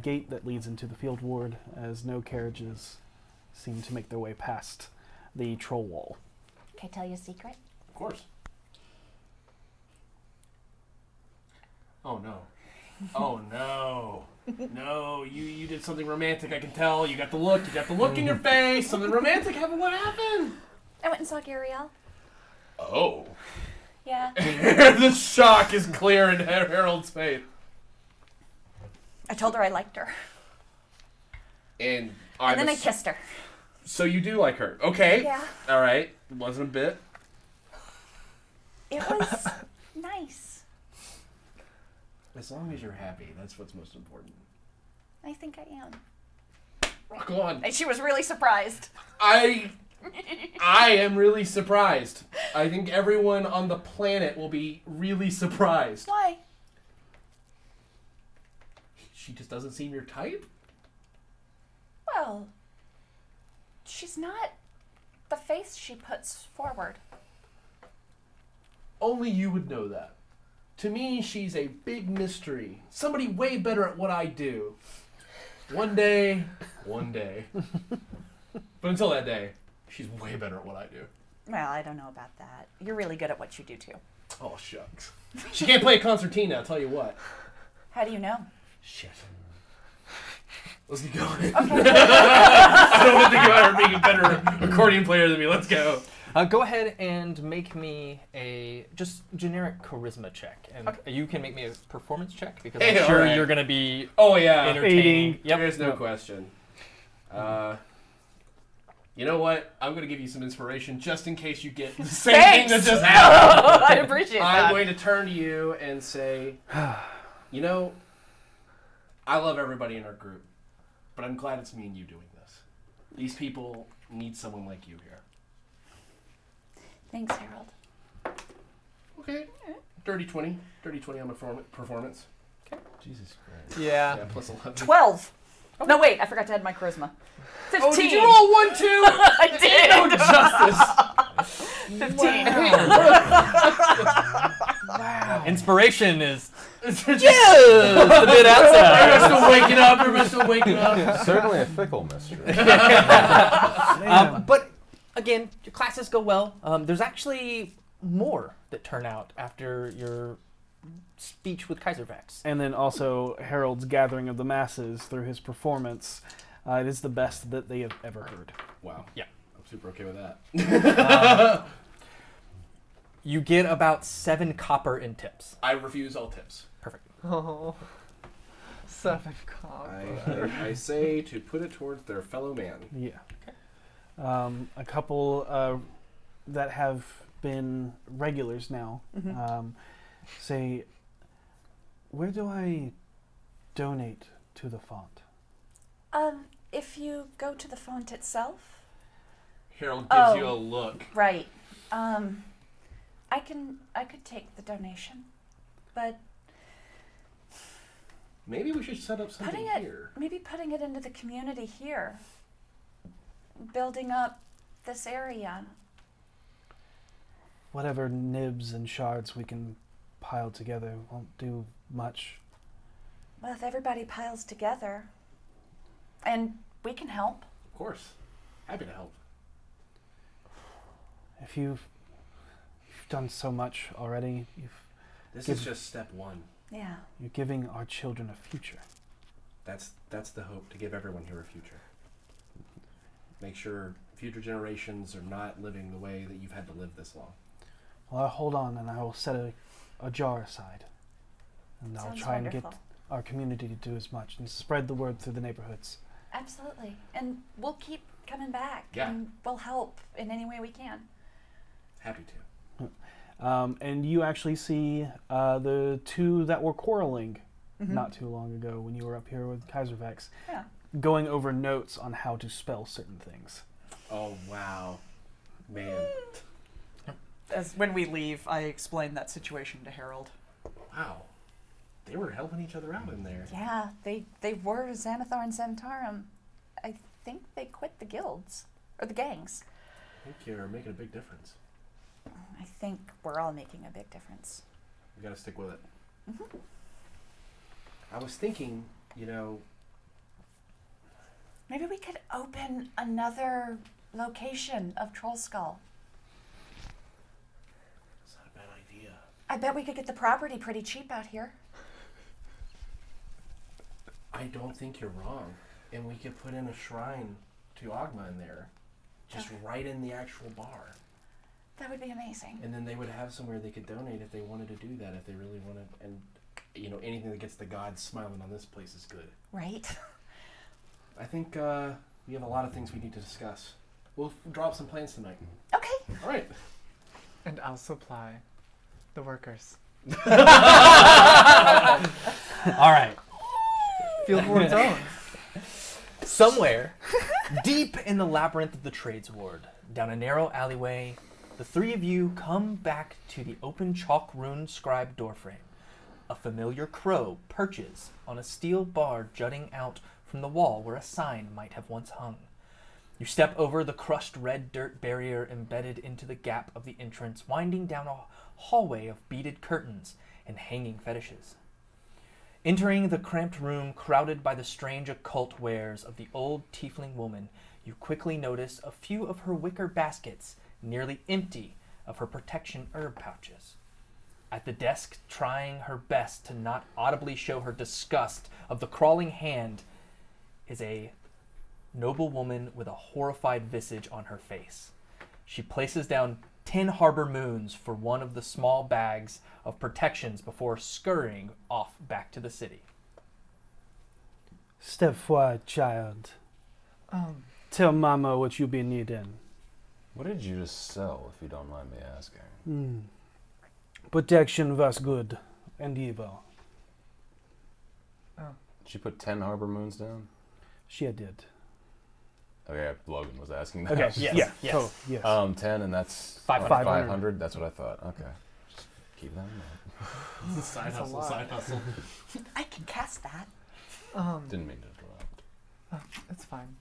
gate that leads into the Field Ward, as no carriages seem to make their way past the troll wall. Can I tell you a secret? Of course. Oh no. Oh no. No, you did something romantic, I can tell. You got the look in your face. Something romantic happened. What happened? I went and saw Gariel. Oh. Yeah. The shock is clear in Harold's face. I told her I liked her. And then I kissed her. So you do like her. Okay. Yeah. All right. Wasn't a bit. It was nice. As long as you're happy, that's what's most important. I think I am. Rock on. And she was really surprised. I am really surprised. I think everyone on the planet will be really surprised. Why? She just doesn't seem your type? Well, she's not the face she puts forward. Only you would know that. To me, she's a big mystery. Somebody way better at what I do. One day. But until that day, she's way better at what I do. Well, I don't know about that. You're really good at what you do, too. Oh, shucks. She can't play a concertina, I'll tell you what. How do you know? Shit. Let's get going. Okay. I don't want to think about her being a better accordion player than me. Let's go. Go ahead and make me a just generic charisma check, and you can make me a performance check because I'm sure you're going to be entertaining. Yep. There's no question. You know what? I'm going to give you some inspiration just in case you get the same thing that just happened. I appreciate that. I'm going to turn to you and say, you know, I love everybody in our group, but I'm glad it's me and you doing this. These people need someone like you here. Thanks, Harold. Okay. Dirty 20 on performance. Jesus Christ. Yeah. Yeah, plus 11. 12. No, wait, I forgot to add my charisma. 15. Oh, did you roll 1, 2? I did. No justice. 15. Wow. Inspiration is It's a bit outside. Everybody's still waking up. Certainly a fickle mystery. But again, your classes go well. There's actually more that turn out after your speech with Kaiservax. And then also Harold's gathering of the masses through his performance. It is the best that they have ever heard. Wow. Yeah. I'm super okay with that. You get about 7 copper in tips. I refuse all tips. Perfect. Oh. 7 copper. I say to put it towards their fellow man. Yeah. A couple that have been regulars now say, where do I donate to the font? If you go to the font itself. Harold gives you a look. Right. I could take the donation, but Maybe we should set up something here. maybe putting it into the community here, building up this area. Whatever nibs and shards we can pile together won't do much. Well, if everybody piles together, and we can help. Of course. Happy to help. If you've done so much already, This is just step 1. Yeah. you're giving our children a future. That's the hope, to give everyone here a future. Make sure future generations are not living the way that you've had to live this long. Well, I'll hold on and I will set a jar aside. And I'll Sounds try and wonderful. get our community to do as much and spread the word through the neighborhoods. Absolutely. And we'll keep coming back. Yeah. And we'll help in any way we can. Happy to. And you actually see the two that were quarreling not too long ago when you were up here with Kaiservex, Yeah. going over notes on how to spell certain things. Oh, wow. Man. As when we leave, I explained that situation to Harold. Wow. They were helping each other out in there. Yeah, they were Xanathar and Xantarum. I think they quit the guilds. Or the gangs. I think you're making a big difference. I think we're all making a big difference. We gotta stick with it. I was thinking, Maybe we could open another location of Troll Skull. it's not a bad idea. I bet we could get the property pretty cheap out here. I don't think you're wrong. And we could put in a shrine to Ogma in there. Just right in the actual bar. That would be amazing. And then they would have somewhere they could donate if they wanted to do that, if they really wanted. And, anything that gets the gods smiling on this place is good. Right? I think we have a lot of things we need to discuss. We'll draw up some plans tonight. Okay. All right. And I'll supply the workers. All right. Field for its own. Somewhere, deep in the labyrinth of the Trades Ward, down a narrow alleyway, the three of you come back to the open chalk rune scribe doorframe. A familiar crow perches on a steel bar jutting out from the wall where a sign might have once hung. You step over the crushed red dirt barrier embedded into the gap of the entrance, winding down a hallway of beaded curtains and hanging fetishes. Entering the cramped room crowded by the strange occult wares of the old tiefling woman, you quickly notice a few of her wicker baskets nearly empty of her protection herb pouches. At the desk, trying her best to not audibly show her disgust of the crawling hand, is a noble woman with a horrified visage on her face. She places down 10 harbor moons for one of the small bags of protections before scurrying off back to the city. Step forward, child. Tell Mama what you be needing. What did you just sell, if you don't mind me asking? Protection was good and evil. Did she put 10 harbor moons down? She did. Okay, Logan was asking that. Okay, Yes, yes. Oh, yes. 10, and that's 500. 500. That's what I thought. Okay. Just keep that in mind. Side a hustle, lot. side hustle. I can cast that. Didn't mean to interrupt. It's fine.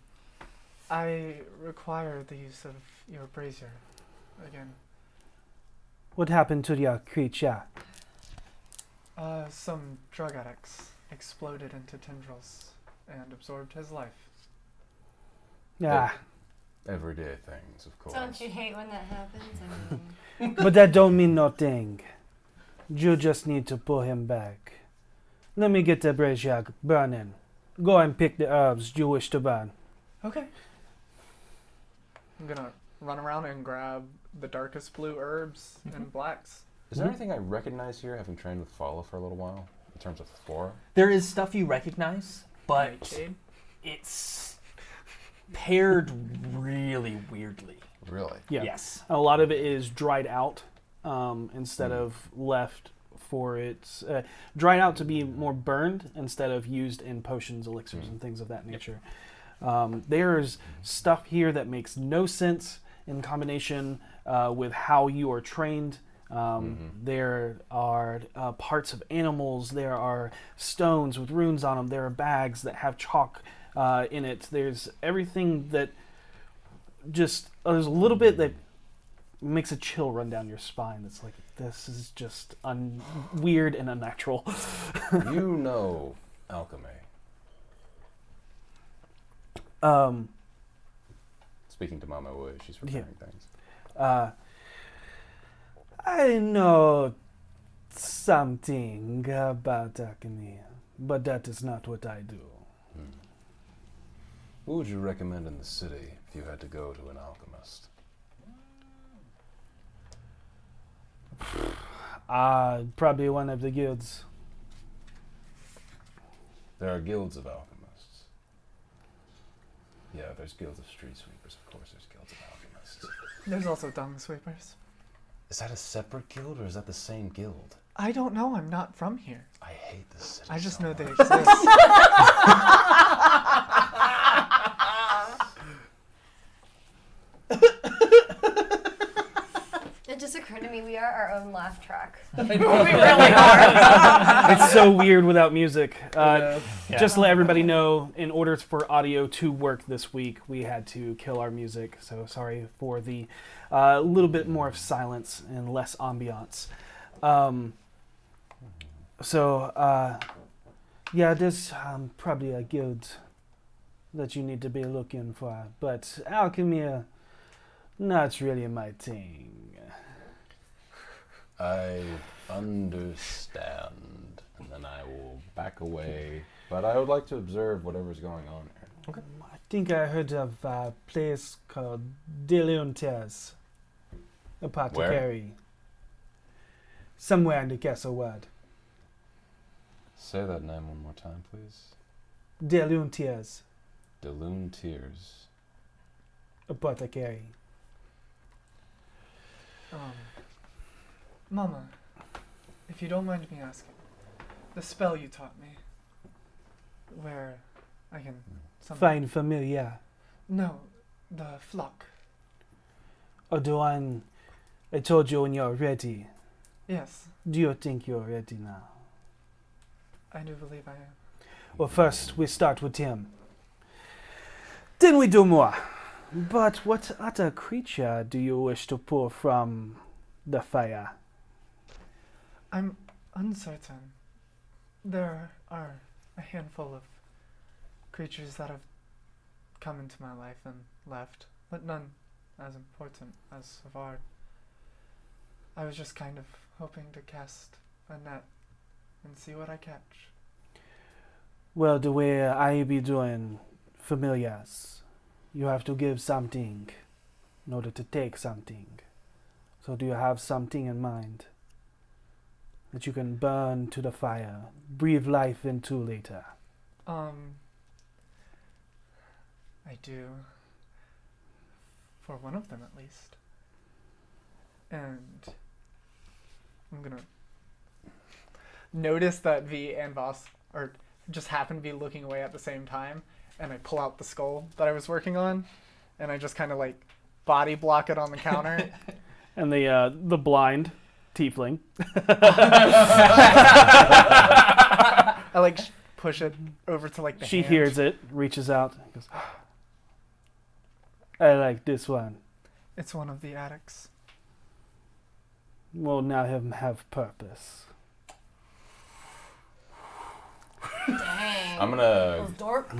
I require the use of your brazier again. What happened to your creature? Some drug addicts exploded into tendrils and absorbed his life. Ah, Everyday things, of course. Don't you hate when that happens? I mean, but that don't mean nothing. You just need to pull him back. Let me get the brazier burning. Go and pick the herbs you wish to burn. Okay. I'm gonna run around and grab the darkest blue herbs and blacks. Is there anything I recognize here, having trained with Follow for a little while, in terms of flora? There is stuff you recognize, but Nightshade. it's paired really weirdly. Really? Yeah. Yes. A lot of it is dried out instead of left for its dried out to be more burned instead of used in potions, elixirs, and things of that nature. There's stuff here that makes no sense in combination with how you are trained. There are parts of animals. There are stones with runes on them. There are bags that have chalk in it. There's everything that just there's a little bit that makes a chill run down your spine. That's like, this is just weird and unnatural. You know alchemy. Speaking to Mama Wood, she's preparing things. I know something about alchemy, but that is not what I do. What would you recommend in the city if you had to go to an alchemist? Probably one of the guilds. There are guilds of alchemists. Yeah, there's guilds of street sweepers. Of course, there's guilds of alchemists. There's also dung sweepers. Is that a separate guild or is that the same guild? I don't know. I'm not from here. I hate this city. I just so know they much. exist. It just occurred to me we are our own laugh track. We really are. It's so weird without music. Just to let everybody know, in order for audio to work this week, we had to kill our music. So sorry for the little bit more of silence and less ambiance. Yeah, there's probably a guild that you need to be looking for, but alchemy, not really my thing. I understand, and then I will back away. But I would like to observe whatever's going on here. I think I heard of a place called Duplicitous, apothecary. Somewhere in the Castle Ward. Say that name one more time, please. Duplicitous, Deloon Tears. apothecary. Mama, if you don't mind me asking, the spell you taught me, where I can... Find familiar. No, the flock. Or the one I told you when you're ready. Yes, Do you think you're ready now? I do believe I am. Well, first we start with him. Then we do more. But what other creature do you wish to pull from the fire? I'm uncertain. There are a handful of creatures that have come into my life and left, but none as important as Savard. I was just kind of hoping to cast a net and see what I catch. Well, the way I be doing familiars, you have to give something in order to take something. So do you have something in mind that you can burn to the fire, breathe life into later? I do. For one of them, at least. And I'm gonna notice that V and Voss are just happen to be looking away at the same time, and I pull out the skull that I was working on, and I just kind of like body block it on the counter. And the blind tiefling. I like push it over to like the She hand. hears it, reaches out, and goes, I like this one. It's one of the addicts. We'll now have purpose. Dang. I'm gonna. Those dork.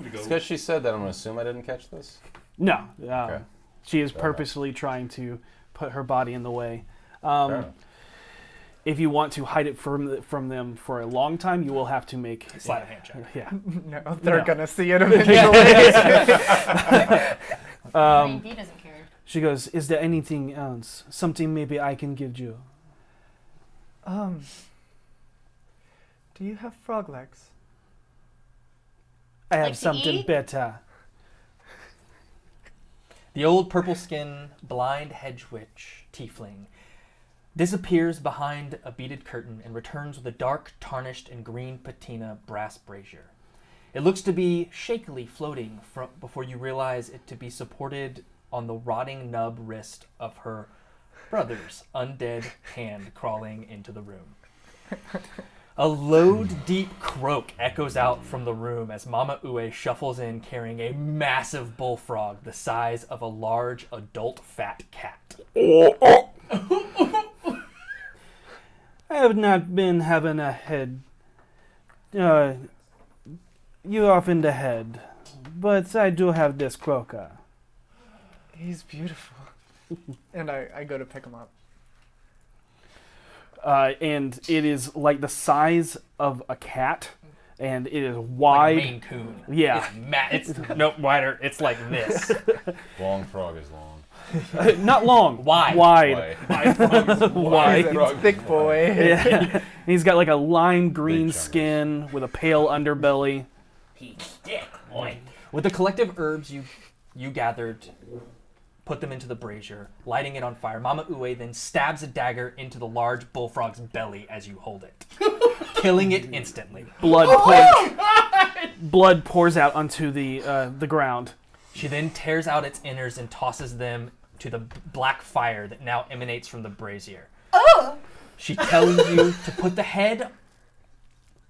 Because she said that, I'm gonna assume I didn't catch this. No, Okay. she is Fair purposely trying to put her body in the way. Fair enough. If you want to hide it from them for a long time, you will have to make Sleight of hand check. Yeah. No, they're No. gonna see it eventually. I mean, B doesn't care. She goes, is there anything else? Something maybe I can give you? Do you have frog legs? I have Like to something eat? better. The old purple skin, blind hedge witch, tiefling, disappears behind a beaded curtain and returns with a dark, tarnished, and green patina brass brazier. It looks to be shakily floating before you realize it to be supported on the rotting nub wrist of her brother's undead hand crawling into the room. A low, deep croak echoes out from the room as Mama Ue shuffles in carrying a massive bullfrog the size of a large adult fat cat. I have not been having a head. You off in the head. But I do have this croaker. He's beautiful. And I go to pick him up. And it is like the size of a cat. And it is Like a wide. Maine Coon. Yeah. It's no wider. It's like this. Long frog is long. Not long. Wide. Wide. Wide. He's a Frog. thick boy. Yeah. He's got like a lime green Big chungus. skin with a pale underbelly. He's thick, boy. With the collective herbs you gathered, put them into the brazier, lighting it on fire. Mama Ue then stabs a dagger into the large bullfrog's belly as you hold it, killing it instantly. Blood pours out onto the ground. She then tears out its innards and tosses them to the black fire that now emanates from the brazier. Oh! She tells you to put the head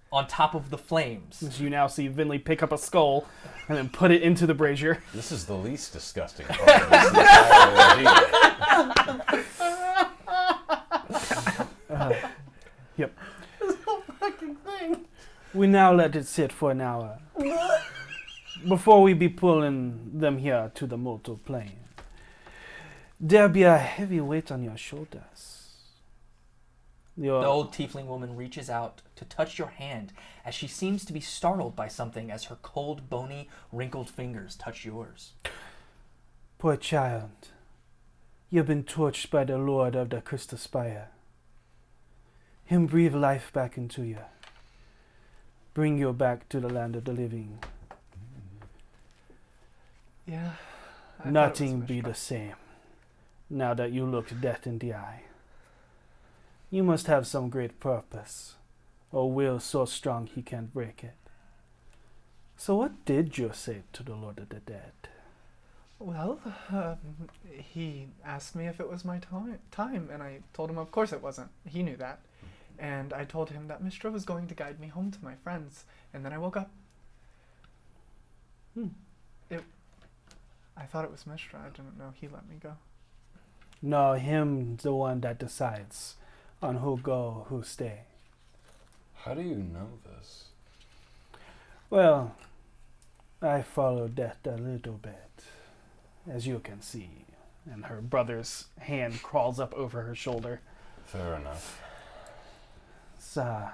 on top of the flames. As you now see Vinley pick up a skull and then put it into the brazier. This is the least disgusting part of this entire ordeal. Yep. We now let it sit for an hour before we be pulling them here to the mortal plane. There be a heavy weight on your shoulders. The old tiefling woman reaches out to touch your hand as she seems to be startled by something as her cold, bony, wrinkled fingers touch yours. Poor child, you've been tortured by the Lord of the Crystal Spire. Him breathe life back into you. Bring you back to the land of the living. Yeah. Nothing be the same now that you look death in the eye. You must have some great purpose, or will so strong he can't break it. So what did you say to the Lord of the Dead? Well, he asked me if it was my time, and I told him of course it wasn't. He knew that. And I told him that Mistra was going to guide me home to my friends, and then I woke up. I thought it was Mistra. I didn't know he let me go. No, him's the one that decides on who go, who stay. How do you know this? Well, I follow death a little bit, as you can see. And her brother's hand crawls up over her shoulder. Fair enough. So,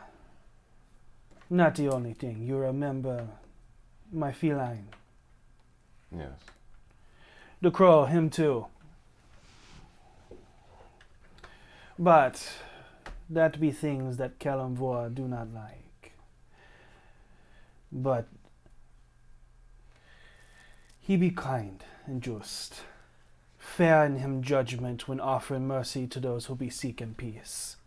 not the only thing. You remember my feline. Yes. The crow, him too. But that be things that Kalimvor do not like. But he be kind and just, fair in him judgment when offering mercy to those who be seeking peace.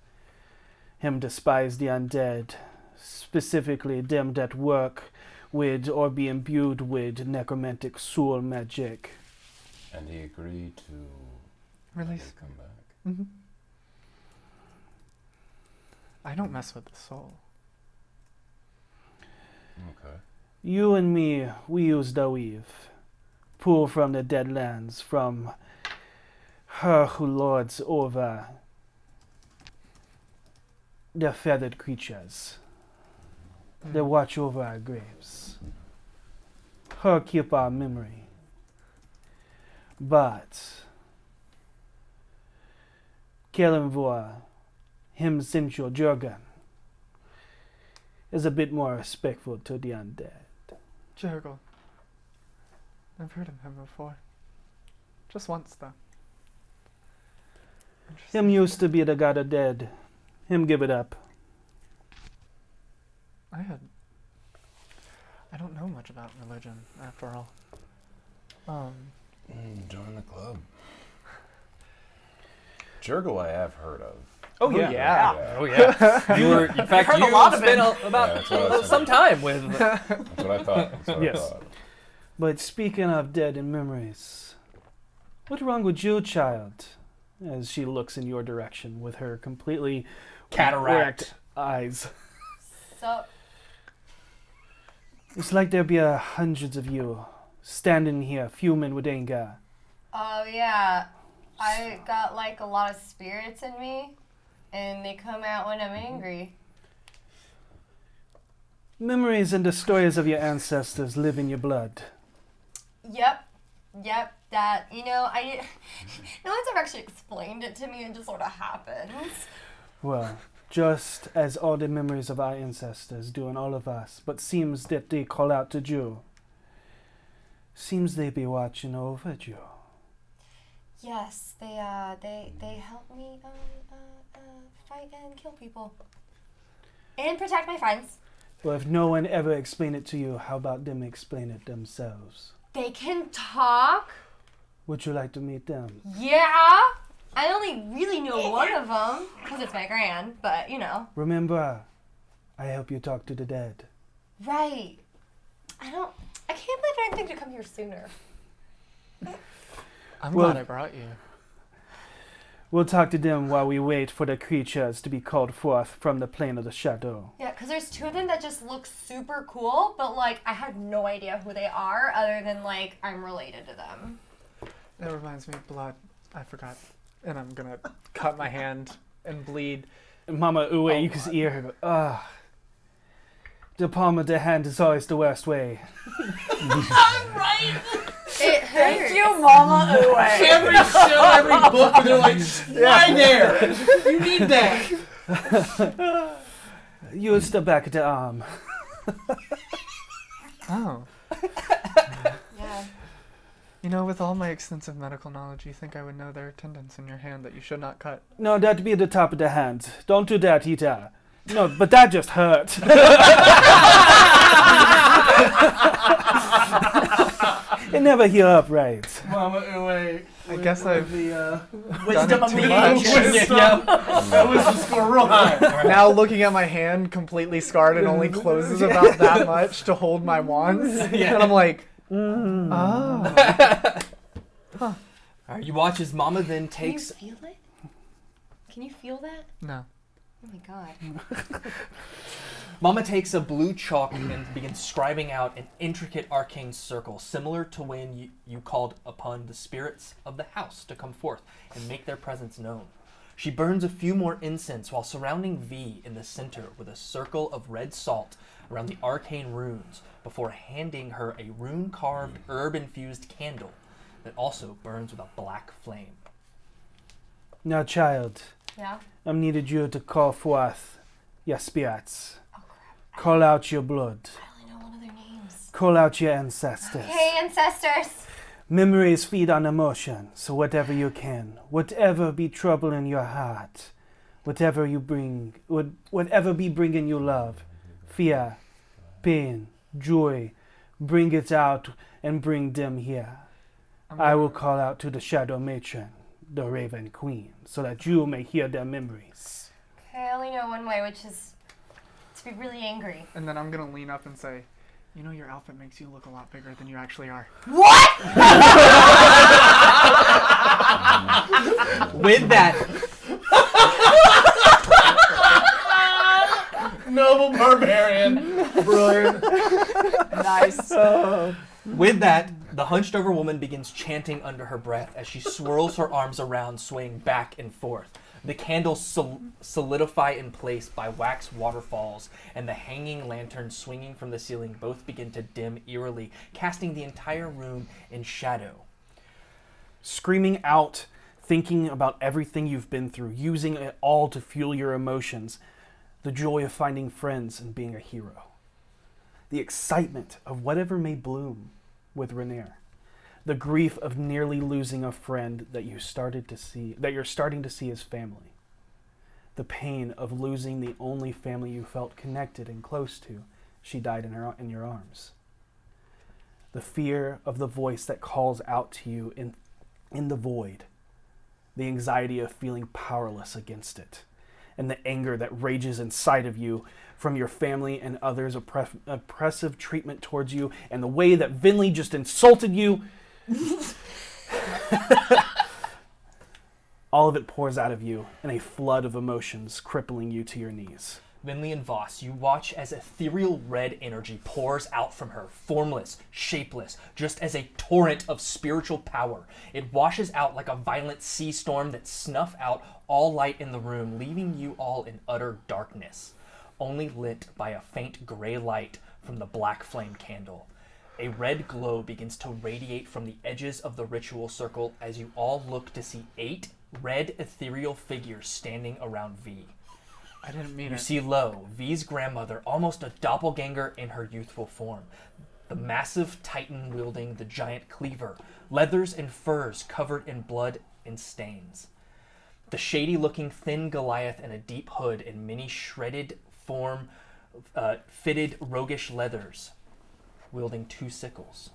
Him despise the undead, specifically them that work with or be imbued with necromantic soul magic. And he agreed to Release. come back. Mm-hmm. I don't mess with the soul. Okay. You and me, we use the weave. Pull from the dead lands, from her who lords over the feathered creatures. They watch over our graves. Her keep our memory. But Kalimvor, him Sincho Jurgen, is a bit more respectful to the undead. Jurgle. I've heard of him before. Just once, though. Him used to be the god of dead. Him give it up. I don't know much about religion, after all. Join the club. Jurgle I have heard of. Oh yeah. Oh yeah. You were, in fact, Heard a you lot of spent it. that's what I was some time with. That's what I thought. That's what Yes. I thought. But speaking of dead and memories, what's wrong with you, child? As she looks in your direction with her completely Cataract. wrecked eyes. So, It's like there be hundreds of you standing here fuming with anger. oh yeah, I got like a lot of spirits in me, and they come out when I'm angry. Memories and the stories of your ancestors live in your blood. Yep, that, no one's ever actually explained it to me, it just sort of happens. Well, just as all the memories of our ancestors do in all of us, but seems that they call out to Jew. Seems they be watching over you. Yes, they help me, fight and kill people. And protect my friends. Well, if no one ever explained it to you, how about them explain it themselves? They can talk? Would you like to meet them? Yeah. I only really know one of them, because it's my gran, but you know. Remember, I help you talk to the dead. Right. I can't believe I didn't think to come here sooner. I'm Well- glad I brought you. We'll talk to them while we wait for the creatures to be called forth from the plane of the shadow. Yeah, because there's two of them that just look super cool, but like I have no idea who they are other than like I'm related to them. That reminds me of blood. I forgot. And I'm gonna cut my hand and bleed. Mama Uwe, you can hear her go, ah. The palm of the hand is always the worst way. It hurts. Thank you, Mama Uwe. Every show, every book, where they're like, why there? You need that. You step back at the arm. Oh. Yeah. You know, with all my extensive medical knowledge, you think I would know there are tendons in your hand that you should not cut. No, that'd be at the top of the hand. Don't do that, Ita. No, but that just hurt. It never heal up right. Mama Uwe. I guess I've the Wisdom of too the much. ages. That was the score real high. now looking at my hand completely scarred and only closes about that much to hold my wands. And I'm like, oh. All right, you watch as Mama then Can you takes. feel it? Can you feel that? No. Oh my god. Mama takes a blue chalk and begins scribing out an intricate arcane circle, similar to when you called upon the spirits of the house to come forth and make their presence known. She burns a few more incense while surrounding V in the center with a circle of red salt around the arcane runes before handing her a rune-carved, herb-infused candle that also burns with a black flame. Now, child, Yeah? I needed you to call forth your spirits. Call out your blood. I only know one of their names. Call out your ancestors. Hey, ancestors! Memories feed on emotion, so whatever you can, whatever be trouble in your heart, whatever be bringing you love, fear, pain, joy, bring it out and bring them here. I will call out to the Shadow Matron, the Raven Queen, so that you may hear their memories. Okay, I only know one way, which is to be really angry. And then I'm gonna lean up and say, you know, your outfit makes you look a lot bigger than you actually are. What? With that, Noble barbarian. Brilliant. Nice. With that, the hunched-over woman begins chanting under her breath as she swirls her arms around, swaying back and forth. The candles solidify in place by wax waterfalls, and the hanging lanterns swinging from the ceiling both begin to dim eerily, casting the entire room in shadow. Screaming out, thinking about everything you've been through, using it all to fuel your emotions, the joy of finding friends and being a hero. The excitement of whatever may bloom with Rainier. The grief of nearly losing a friend that you're starting to see as family. The pain of losing the only family you felt connected and close to. She died in your arms. The fear of the voice that calls out to you in the void. The anxiety of feeling powerless against it. And the anger that rages inside of you from your family and others' oppressive treatment towards you, and the way that Vinley just insulted you. All of it pours out of you in a flood of emotions, crippling you to your knees. Vinley and Voss, you watch as ethereal red energy pours out from her, formless, shapeless, just as a torrent of spiritual power. It washes out like a violent sea storm that snuffs out all light in the room, leaving you all in utter darkness, only lit by a faint gray light from the black flame candle. A red glow begins to radiate from the edges of the ritual circle as you all look to see 8 red ethereal figures standing around V. I didn't mean You it. see Lo, V's grandmother, almost a doppelganger in her youthful form. The massive titan wielding the giant cleaver, leathers and furs covered in blood and stains. The shady-looking thin Goliath in a deep hood and many shredded form fitted roguish leathers, wielding 2 sickles.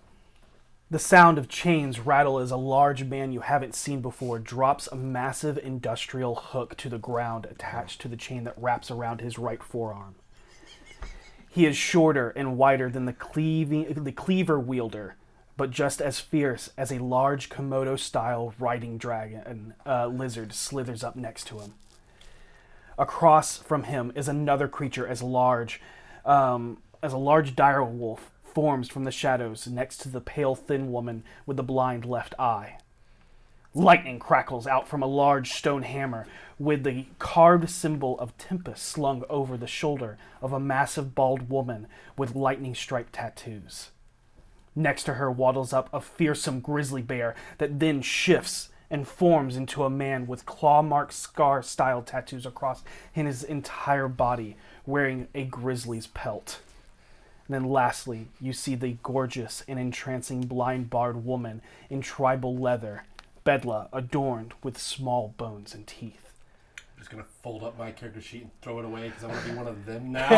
The sound of chains rattle as a large man you haven't seen before drops a massive industrial hook to the ground attached to the chain that wraps around his right forearm. He is shorter and wider than the cleaver wielder, but just as fierce as a large Komodo-style riding dragon lizard slithers up next to him. Across from him is another creature as large as a large dire wolf forms from the shadows next to the pale, thin woman with the blind left eye. Lightning crackles out from a large stone hammer with the carved symbol of Tempest slung over the shoulder of a massive bald woman with lightning-striped tattoos. Next to her waddles up a fearsome grizzly bear that then shifts and forms into a man with claw-marked scar-style tattoos across his entire body, wearing a grizzly's pelt. And then lastly, you see the gorgeous and entrancing blind-barred woman in tribal leather, Bedla, adorned with small bones and teeth. I'm just going to fold up my character sheet and throw it away because I want to be one of them now.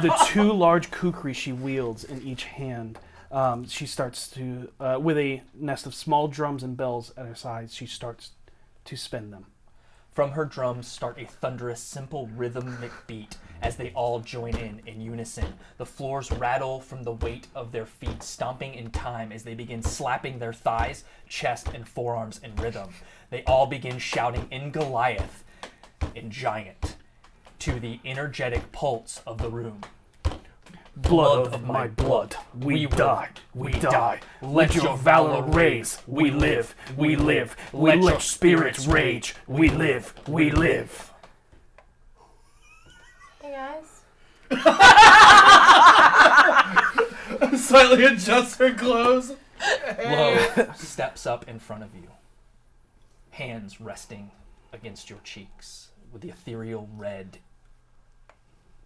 The 2 large kukri she wields in each hand, she starts to, with a nest of small drums and bells at her sides, she starts to spin them. From her drums start a thunderous, simple rhythmic beat as they all join in unison. The floors rattle from the weight of their feet, stomping in time as they begin slapping their thighs, chest, and forearms in rhythm. They all begin shouting in Goliath, in Giant, to the energetic pulse of the room. Blood of my blood, we die, we die. Let your valor raise, we live, we live. Let your spirits rage, we live, we live. Hey guys. Slightly adjust her clothes. Lo steps up in front of you, hands resting against your cheeks with the ethereal red,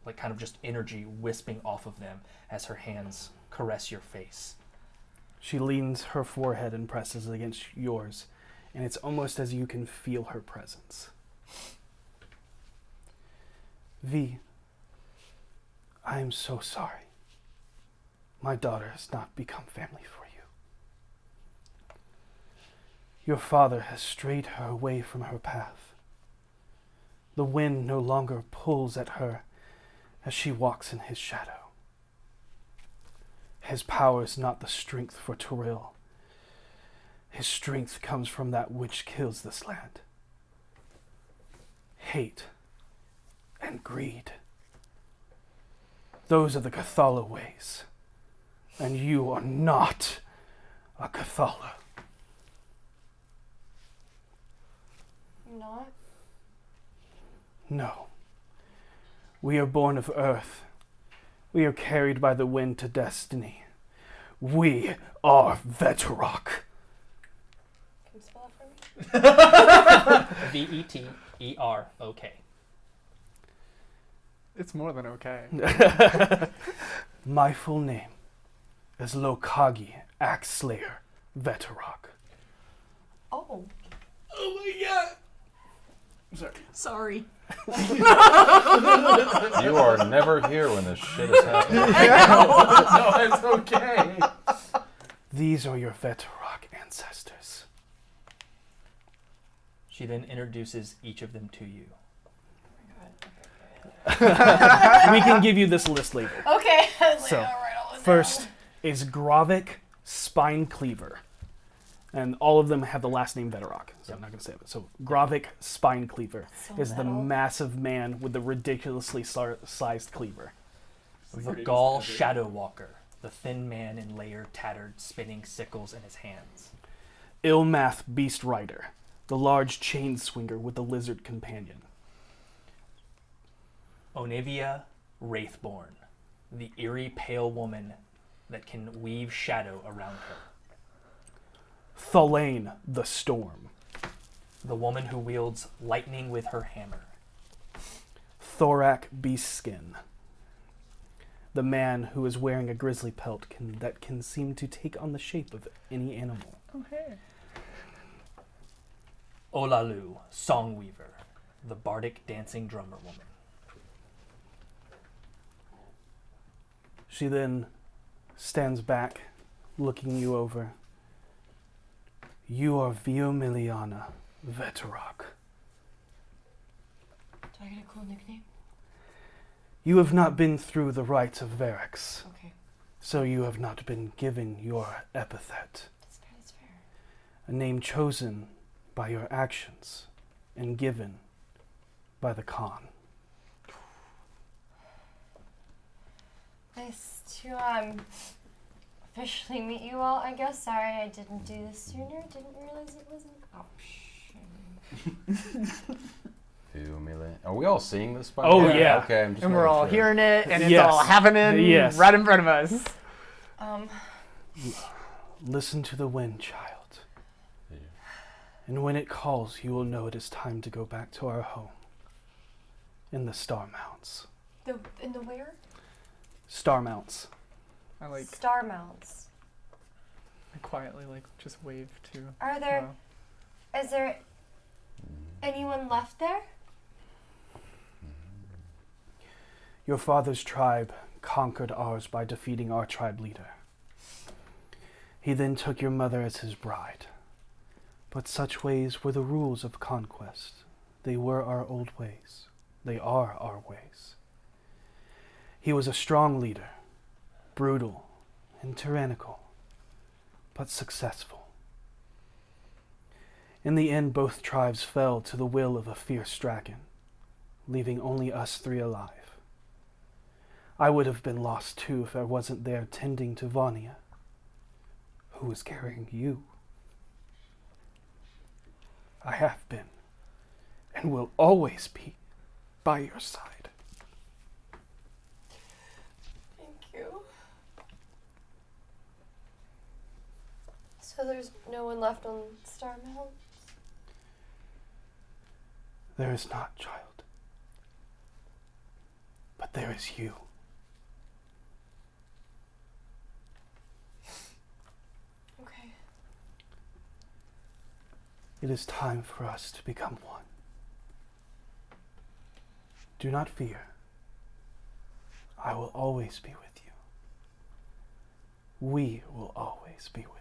like kind of just energy wisping off of them as her hands caress your face. She leans her forehead and presses against yours, and it's almost as you can feel her presence. V, I am so sorry. My daughter has not become family for you. Your father has strayed her away from her path. The wind no longer pulls at her as she walks in his shadow. His power is not the strength for Toril. His strength comes from that which kills this land. Hate and greed. Those are the Cathala ways. And you are not a Cathala. You're not? No. We are born of earth. We are carried by the wind to destiny. We are Veterok. Can you spell it for me? Veterok. It's more than okay. My full name is Lokagi Axe Slayer Veterok. Oh. Oh my god. Sorry. You are never here when this shit is happening. No, it's okay. These are your Veterok ancestors. She then introduces each of them to you. We can give you this list later. Okay. So, first is Gravik Spine Cleaver. And all of them have the last name Veterok, so I'm not going to say it. So, Gravik Spine Cleaver is the massive man with the ridiculously sized cleaver. Vagal Shadow Walker, the thin man in layered, tattered, spinning sickles in his hands. Ilmath Beast Rider, the large chain swinger with the lizard companion. Onivia Wraithborn, the eerie pale woman that can weave shadow around her. Thalain the Storm. The woman who wields lightning with her hammer. Thorak Beastskin. The man who is wearing a grizzly pelt that can seem to take on the shape of any animal. Okay. Olalu Songweaver, the bardic dancing drummer woman. She then stands back, looking you over. You are Viomiliana Veterok. Do I get a cool nickname? You have not been through the rites of Verex, Okay. so you have not been given your epithet. That's fair. A name chosen by your actions and given by the Khan. Nice to officially meet you all, I guess. Sorry I didn't do this sooner. Didn't realize it was an option. Are we all seeing this? By Oh, now? yeah. Okay, I'm just And we're making all sure. hearing it, and it's Yes. all happening Yes. right in front of us. Listen to the wind, child. Yeah. And when it calls, you will know it is time to go back to our home. In the Star Mounts. In the where? Star Mounts. I like Star mounts. I quietly just wave to. Are there? Is there anyone left there? Your father's tribe conquered ours by defeating our tribe leader. He then took your mother as his bride. But such ways were the rules of conquest. They were our old ways. They are our ways. He was a strong leader, brutal and tyrannical, but successful. In the end, both tribes fell to the will of a fierce dragon, leaving only us three alive. I would have been lost too if I wasn't there tending to Vania, who was carrying you. I have been, and will always be, by your side. Thank you. So there's no one left on Star Mounts? There is not, child. But there is you. Okay. It is time for us to become one. Do not fear. I will always be with you. We will always be with you.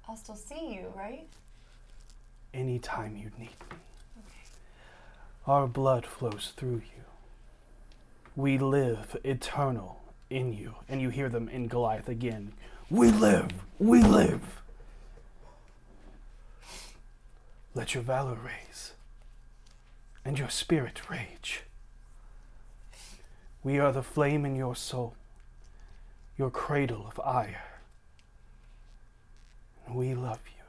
I'll still see you, right? Anytime you need me. Okay. Our blood flows through you. We live eternal in you. And you hear them in Goliath again. We live! We live! Let your valor raise, and your spirit rage. We are the flame in your soul, your cradle of ire. And we love you,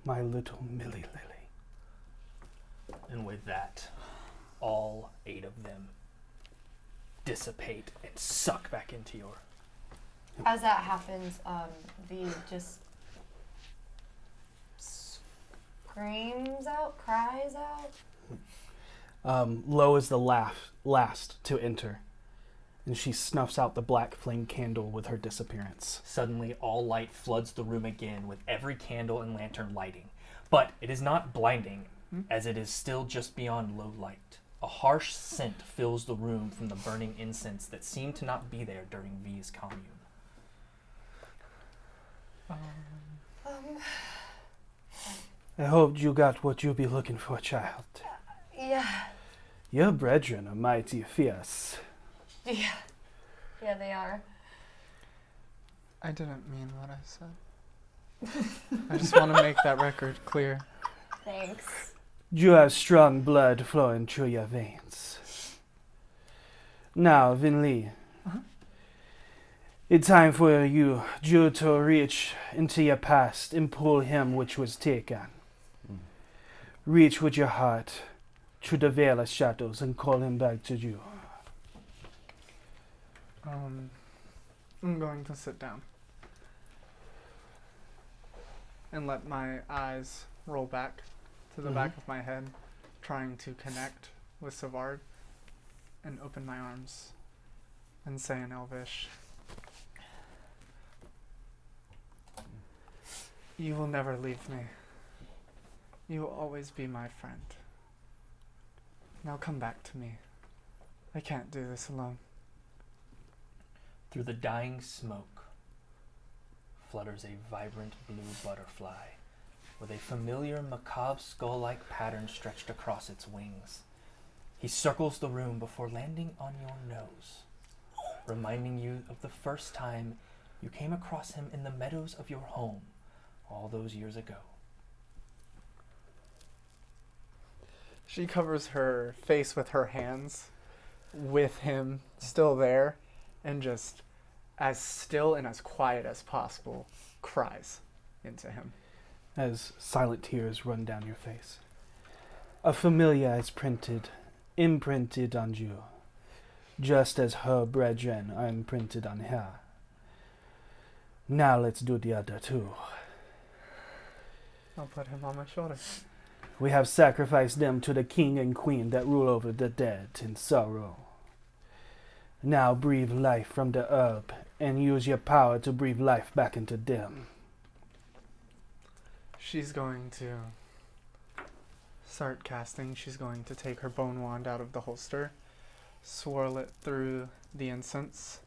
my little Millie Lily. And with that, all 8 of them dissipate and suck back into your... As that happens, V just screams out, cries out. Lo is the last to enter, and she snuffs out the black flame candle with her disappearance. Suddenly, all light floods the room again with every candle and lantern lighting. But it is not blinding, as it is still just beyond low light. A harsh scent fills the room from the burning incense that seemed to not be there during V's commune. I hope you got what you be looking for, child. Yeah. Your brethren are mighty fierce. Yeah. Yeah, they are. I didn't mean what I said. I just want to make that record clear. Thanks. You have strong blood flowing through your veins. Now, Vinli, it's time for you to reach into your past and pull him which was taken. Reach with your heart to the veil of shadows and call him back to you. I'm going to sit down and let my eyes roll back to the back of my head, trying to connect with Savard, and open my arms and say in Elvish, "You will never leave me. You will always be my friend." Now come back to me. I can't do this alone. Through the dying smoke flutters a vibrant blue butterfly with a familiar macabre skull-like pattern stretched across its wings. He circles the room before landing on your nose, reminding you of the first time you came across him in the meadows of your home all those years ago. She covers her face with her hands, with him still there, and just, as still and as quiet as possible, cries into him. As silent tears run down your face. A familiar is imprinted on you, just as her brethren are imprinted on her. Now let's do the other two. I'll put him on my shoulder. We have sacrificed them to the king and queen that rule over the dead in sorrow. Now breathe life from the herb and use your power to breathe life back into them. She's going to start casting. She's going to take her bone wand out of the holster, swirl it through the incense,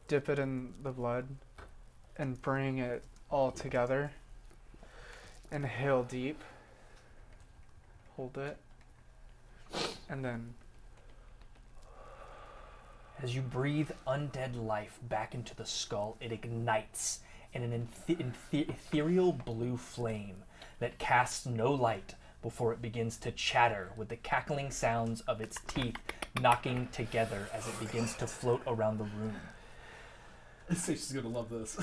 dip it in the blood, and bring it all together. Inhale deep. Hold it. And then As you breathe undead life back into the skull, it ignites in an ethereal blue flame that casts no light before it begins to chatter with the cackling sounds of its teeth knocking together as it begins to float around the room. I say she's gonna love this.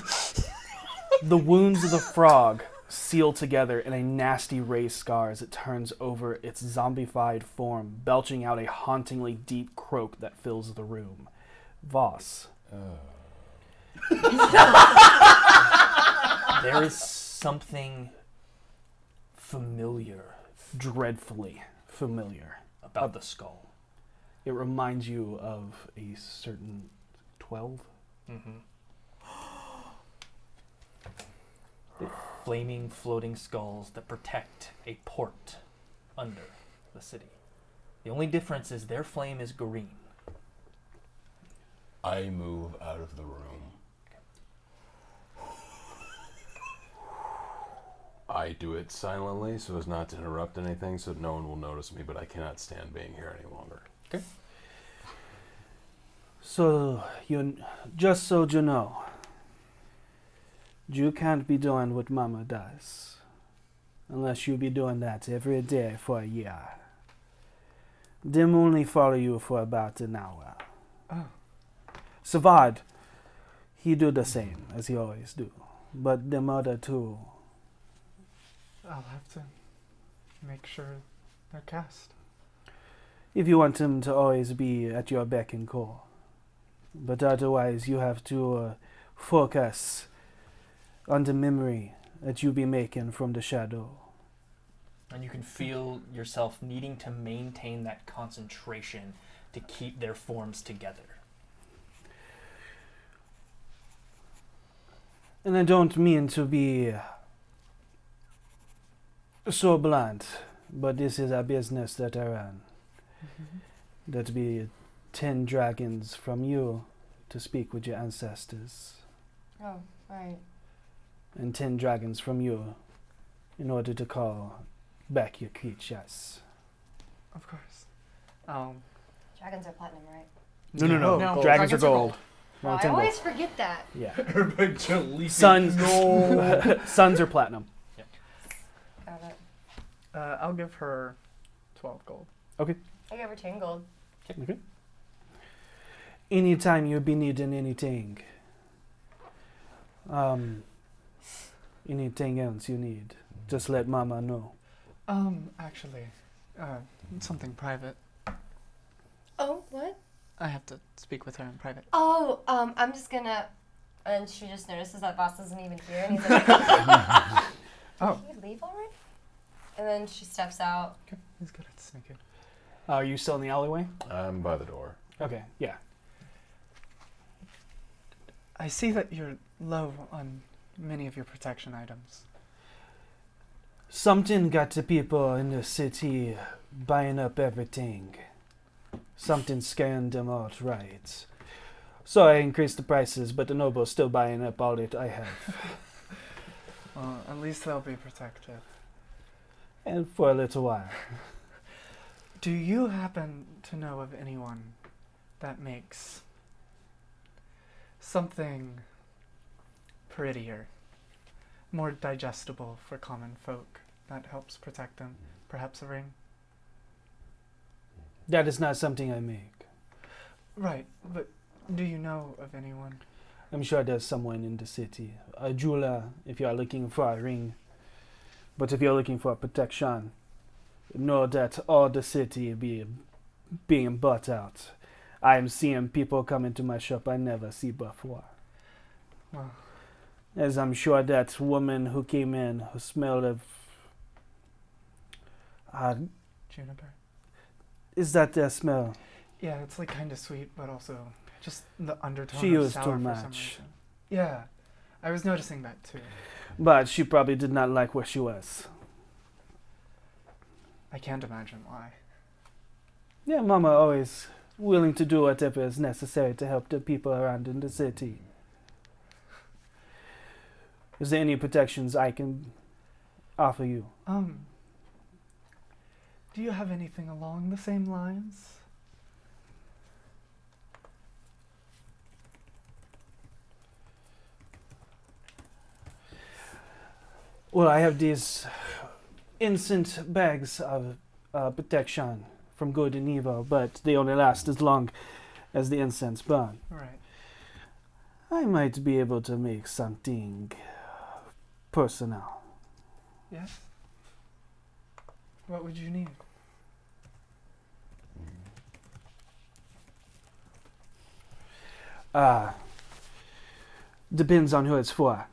The wounds of the frog seal together in a nasty raised scar as it turns over its zombified form, belching out a hauntingly deep croak that fills the room. Voss. There is something familiar Dreadfully familiar. about the skull. It reminds you of a certain 12. Flaming, floating skulls that protect a port under the city. The only difference is their flame is green. I move out of the room. I do it silently so as not to interrupt anything so no one will notice me, but I cannot stand being here any longer. Okay. So, just so you know, you can't be doing what Mama does. Unless you be doing that every day for a year. Them only follow you for about an hour. Oh. Savad, he do the same as he always do. But them other two, I'll have to make sure they're cast. if you want them to always be at your beck and call. But otherwise, you have to focus on the memory that you be making from the shadow. And you can feel yourself needing to maintain that concentration to keep their forms together. And I don't mean to be so blunt, but this is a business that I run. That be 10 dragons from you to speak with your ancestors, Oh, right. and 10 dragons from you in order to call back your creatures. Of course. Dragons are platinum, right? No. No, Dragons are gold. Oh, I 10 gold. always forget that. Yeah. Everybody just leaping. Sons are platinum. Got it. I'll give her 12 gold. I gave her 10 gold. Okay. Anytime you be needing anything, anything else you need, just let Mama know. Actually, something private. Oh, what? I have to speak with her in private. Oh, I'm just gonna. And she just notices that Voss isn't even here, and he's like, Oh. "Did he leave already?" And then she steps out. He's good at sneaking. Are you still in the alleyway? I'm by the door. Okay, yeah. I see that you're low on many of your protection items. Something got the people in the city buying up everything. Something scaring them outright. So I increased the prices, but the nobles still buying up all that I have. Well, at least they'll be protected. And for a little while. Do you happen to know of anyone that makes something prettier, more digestible for common folk that helps protect them? Perhaps a ring? That is not something I make. Right, but do you know of anyone? I'm sure there's someone in the city. A jeweler, if you are looking for a ring. But if you're looking for protection, know that all the city being bought out. I'm seeing people come into my shop I never see before. Well, As I'm sure that woman who came in, who smelled of... juniper? is that their smell? Yeah, it's like kind of sweet, but also just the undertone She of used sour too for some much. reason. Yeah, I was noticing that too. But she probably did not like where she was. I can't imagine why. Yeah, Mama always willing to do whatever is necessary to help the people around in the city. Is there any protections I can offer you? Do you have anything along the same lines? Well, I have these incense bags of protection from good and evil, but they only last as long as the incense burn. Right. I might be able to make something personal. Yes? What would you need? Depends on who it's for.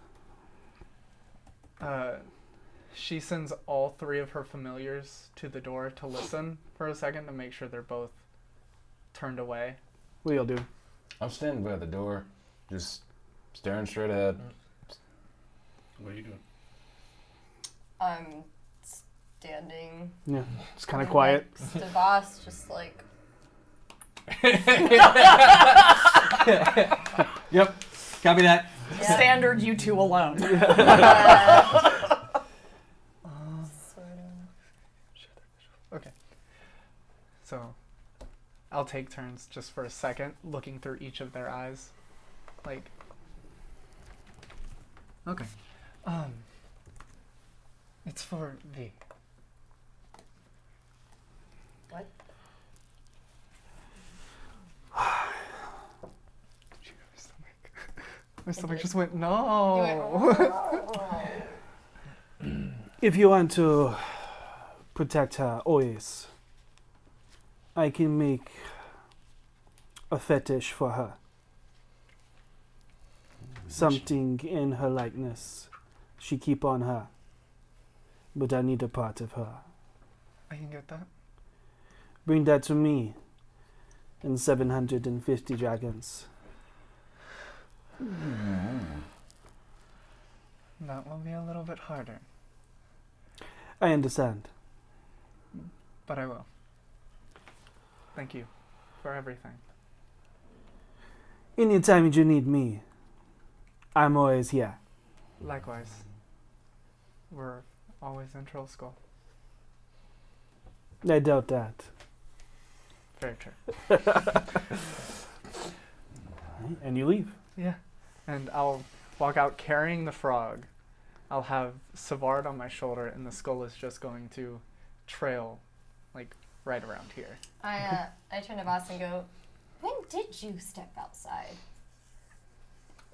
She sends all three of her familiars to the door to listen for a second to make sure they're both turned away. What you'll do? I'm standing by the door, just staring straight ahead. What are you doing? I'm standing Yeah, it's kind of quiet. next to boss, just like Yep. Copy that. yeah. Standard you two alone. Sort of. Okay. So, I'll take turns just for a second looking through each of their eyes. Like, okay. It's for V. What? My stomach did. just went, You no. went, "Oh." If you want to protect her always, I can make a fetish for her. Something in her likeness she keep on her. But I need a part of her. I can get that. Bring that to me in 750 dragons. That will be a little bit harder, I understand. but I will. Thank you for everything. Anytime you need me, I'm always here. Likewise. We're always in Troll Skull. I doubt that. Very true. And you leave. Yeah. And I'll walk out carrying the frog. I'll have Savard on my shoulder, and the skull is just going to trail, like, right around here. I turn to boss and go, when did you step outside?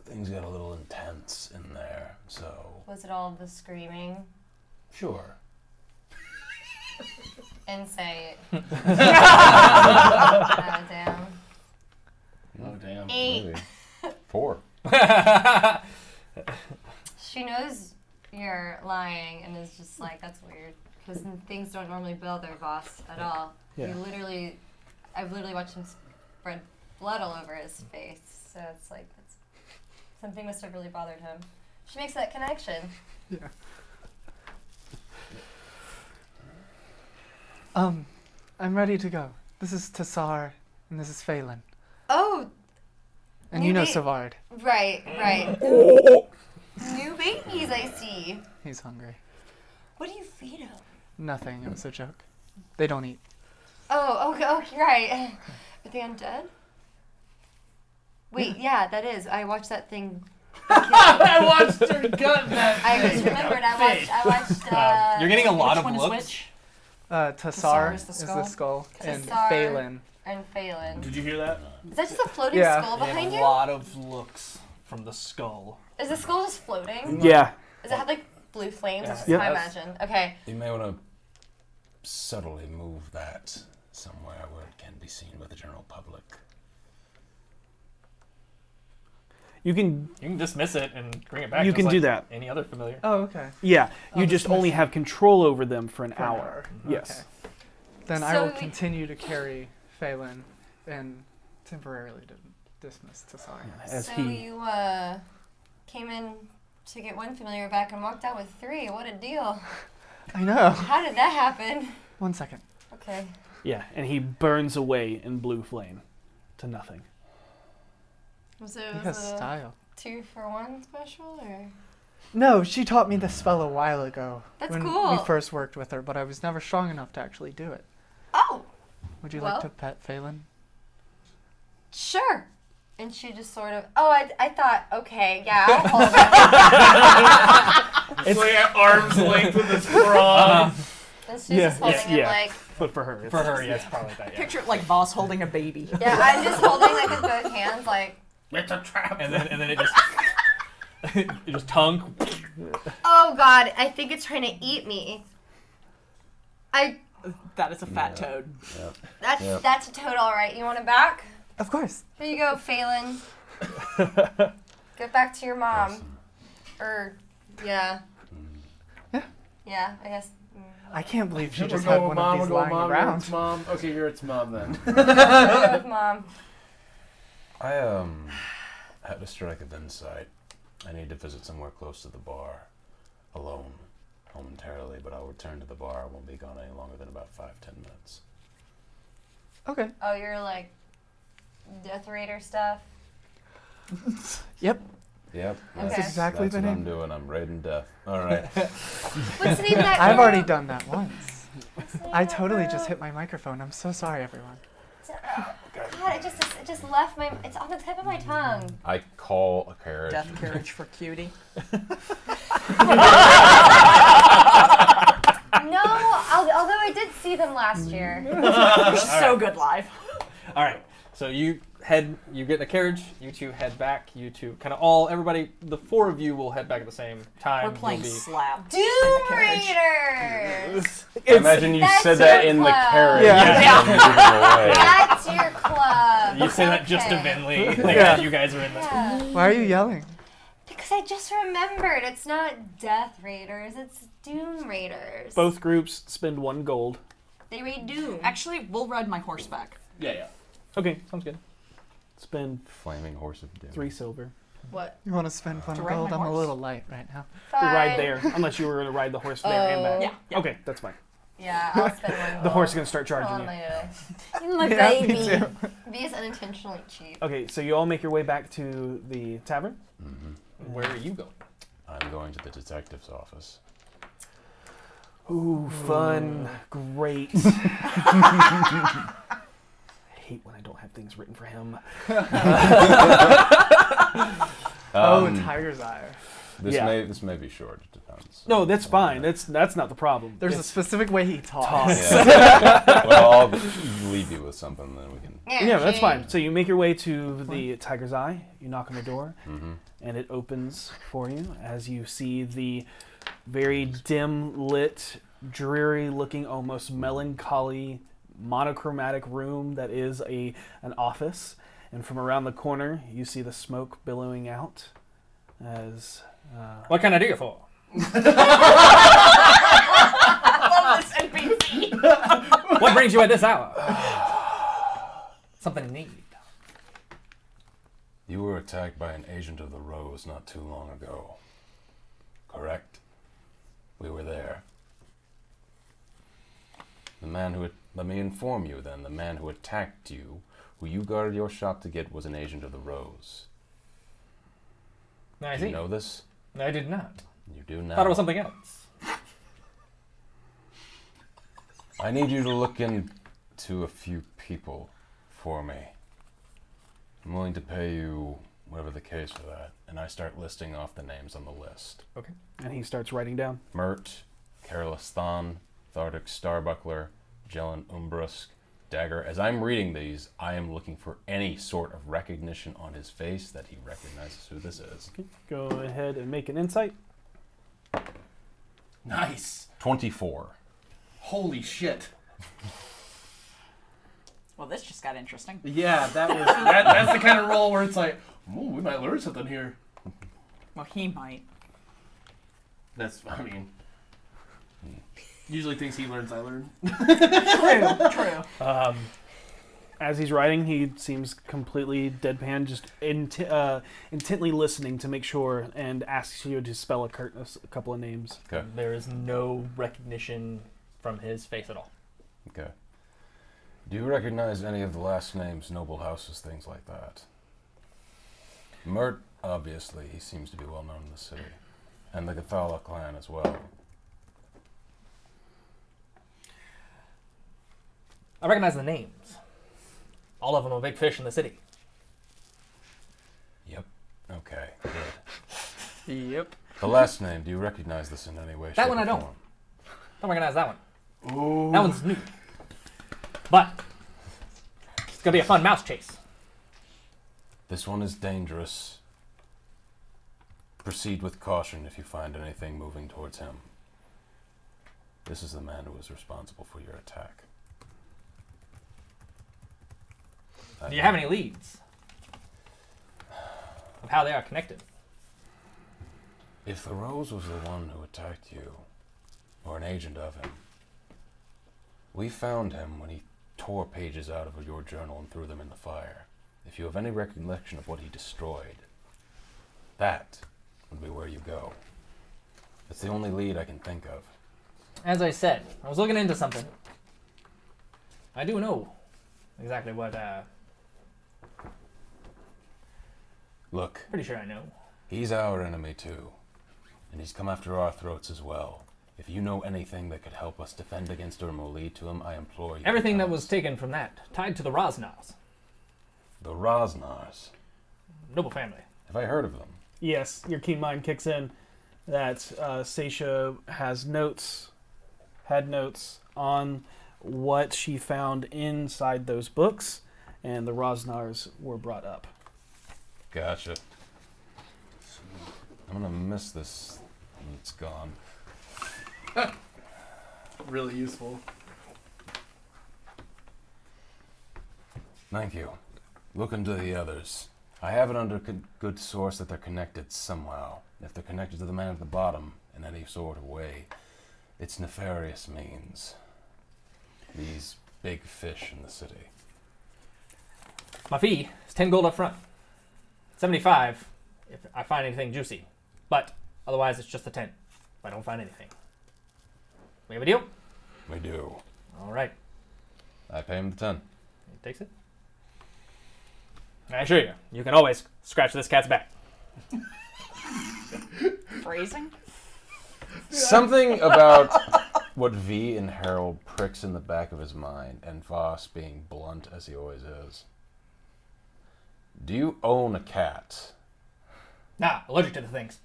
Things got a little intense in there, so Was it all the screaming? sure. Insight. Oh, damn. Oh damn. 8. Maybe. 4. She knows you're lying and is just like, that's weird. Because things don't normally bother boss at all. Yeah. I've literally watched him spread blood all over his face. So it's like, something must have really bothered him. She makes that connection. Yeah. I'm ready to go. This is Tassar, and this is Phelan. Oh, And New you know ba- Savard. right. New babies, I see. He's hungry. What do you feed him? Nothing. It was a joke. They don't eat. Oh, okay, right. Are they undead? Wait, yeah, that is. I watched that thing. I watched her gut that. I just remembered. I watched. You're getting a lot Which of one is looks. which? Tassar is the is the skull. skull, and Tassar. Phelan. And Phelan. Did you hear that? Is that just a floating Yeah. skull Getting behind a you? lot of looks from the skull. Is the skull just floating? Yeah. Does it have like blue flames? That's Yep. what I imagine. Okay. You may want to subtly move that somewhere where it can be seen by the general public. You can. You can dismiss it and bring it back. You just can like do that. Any other familiar. Oh, okay. Yeah. You I'll just dismiss only it. have control over them for an For an hour. hour. Yes. Okay. Then I So will we- continue to carry Phelan and temporarily dismiss Tassar. As So he. you came in to get one familiar back and walked out with 3. What a deal. I know. How did that happen? 1 second. Okay. Yeah, and he burns away in blue flame to nothing. Was it, He has style. 2 for 1 special or? No, she taught me the spell a while ago. That's when cool. we first worked with her, but I was never strong enough to actually do it. Oh, Would you Well. like to pet Phelan? sure. And she just sort of, I thought, okay, yeah, I'll hold it. It's like at arm's length with this frog. And she's Yeah, just holding him yeah. like, But for her, it's For her, yeah, it's probably that. Yeah. Picture it like Voss holding a baby. yeah, I'm just holding like with both hands, like, It's a trap. And then it just it just tongue. oh God, I think it's trying to eat me. That is a fat toad. That's a toad, all right. You want it back? Of course. Here you go, Phelan. Get back to your mom. Or, yeah. Yeah. Yeah, I guess. I can't believe she We're just had going one mom, of we're these going lying mom, around. It's mom. Okay, you're its mom then. Go with mom. I had a strike of insight. I need to visit somewhere close to the bar, alone, momentarily. But I'll return to the bar. I won't be gone any longer than about 5-10 minutes. Okay. Oh, you're like Death Raider stuff? Yep. Yep, That's exactly that's the what name. I'm doing. I'm raiding death. All right. What's the name of that I've girl? already done that once. What's the name I of that totally girl? just hit my microphone. I'm so sorry, everyone. God, it just left my. It's on the tip of my tongue. I call a carriage. Death carriage for cutie. No, although I did see them last year. You're so good live. All right. So you get in a carriage. You two head back. You two everybody. The 4 of you will head back at the same time. We're playing You'll be- slap. Doom carriage. Raiders. I imagine you That's said that your in the club. carriage. Yeah. and you gave it away. That's your club. You say that just to Okay. Vinley. Like, Yeah. you guys are in this. Yeah. Why are you yelling? Because I just remembered, it's not Death Raiders, it's Doom Raiders. Both groups spend 1 gold. They raid Doom. Actually, we'll ride my horseback. Yeah. Okay, sounds good. Spend Flaming horse of doom. 3 silver. What? You want to spend To 1 ride gold? my I'm a horse. little light right now. to ride Fine. there, unless you were going to ride the horse there and back. Yeah. Okay, that's fine. Yeah, I'll spend one. The horse is going to start Hold charging on you. later. Even my Yeah, me baby. too. B is unintentionally cheap. Okay, so you all make your way back to the tavern. Mm-hmm. Where are you going? I'm going to the detective's office. Ooh, fun. Great. I hate when I don't have things written for him. Tiger's Eye. This may be short. It depends. No, that's fine. That's not the problem. There's a It's- specific way he talks. Yeah. Well, I'll leave you with something, then we can. Yeah, that's fine. So you make your way to the Tiger's Eye. You knock on the door, Mm-hmm. and it opens for you as you see the very dim lit, dreary looking, almost melancholy, monochromatic room that is an office. And from around the corner, you see the smoke billowing out as... What can I do you for? I love this NPC. What brings you at this hour? Something need. You were attacked by an agent of the Rose not too long ago. Correct? We were there. Let me inform you then. The man who attacked you, who you guarded your shop to get, was an agent of the Rose. I Do see. you know this? I did not. You do now. Thought it was something else. I need you to look into a few people for me. I'm willing to pay you whatever the case for that. And I start listing off the names on the list. Okay. And he starts writing down. Mert, Carolus Thon, Thardic Starbuckler, Jelen Umbrusk, Dagger. As I'm reading these, I am looking for any sort of recognition on his face that he recognizes who this is. Okay. Go ahead and make an insight. Nice. 24. Holy shit. Well, this just got interesting. Yeah, that's the kind of roll where it's like, ooh, we might learn something here. Well, he might. Usually things he learns, I learn. True. As he's writing, he seems completely deadpan, just intently listening to make sure, and asks you to spell a couple of names. Okay. There is no recognition from his face at all. Okay. Do you recognize any of the last names, noble houses, things like that? Mert, obviously, he seems to be well known in the city. And the Gathala clan as well. I recognize the names. All of them are big fish in the city. Yep. Okay, good. Yep. The last name, do you recognize this in any way, That shape, one or I don't. form? Don't recognize that one. Ooh. That one's new. But it's gonna be a fun mouse chase. This one is dangerous. Proceed with caution if you find anything moving towards him. This is the man who was responsible for your attack. Do you have any leads of how they are connected? If the Rose was the one who attacked you, or an agent of him, we found him when he tore pages out of your journal and threw them in the fire. If you have any recollection of what he destroyed, that would be where you go. It's the only lead I can think of. As I said, I was looking into something. I do know exactly what, Look, pretty sure I know. he's our enemy too, and he's come after our throats as well. If you know anything that could help us defend against him or lead to him, I implore you. Everything to that tell was us. taken from that, tied to the Rosnars. The Rosnars. Noble family. Have I heard of them? Yes, your keen mind kicks in that Seisha had notes on what she found inside those books, and the Rosnars were brought up. Gotcha. I'm gonna miss this when it's gone. Really useful. Thank you. Look into the others. I have it under good source that they're connected somehow. If they're connected to the man at the bottom in any sort of way, it's nefarious means. These big fish in the city. My fee is 10 gold up front. 75 if I find anything juicy. But otherwise it's just a 10 if I don't find anything. We have a deal? We do. All right. I pay him the 10. He takes it. I assure you, you can always scratch this cat's back. Phrasing? Something about what V and Harold pricks in the back of his mind, and Voss being blunt as he always is. Do you own a cat? Nah, allergic to the things.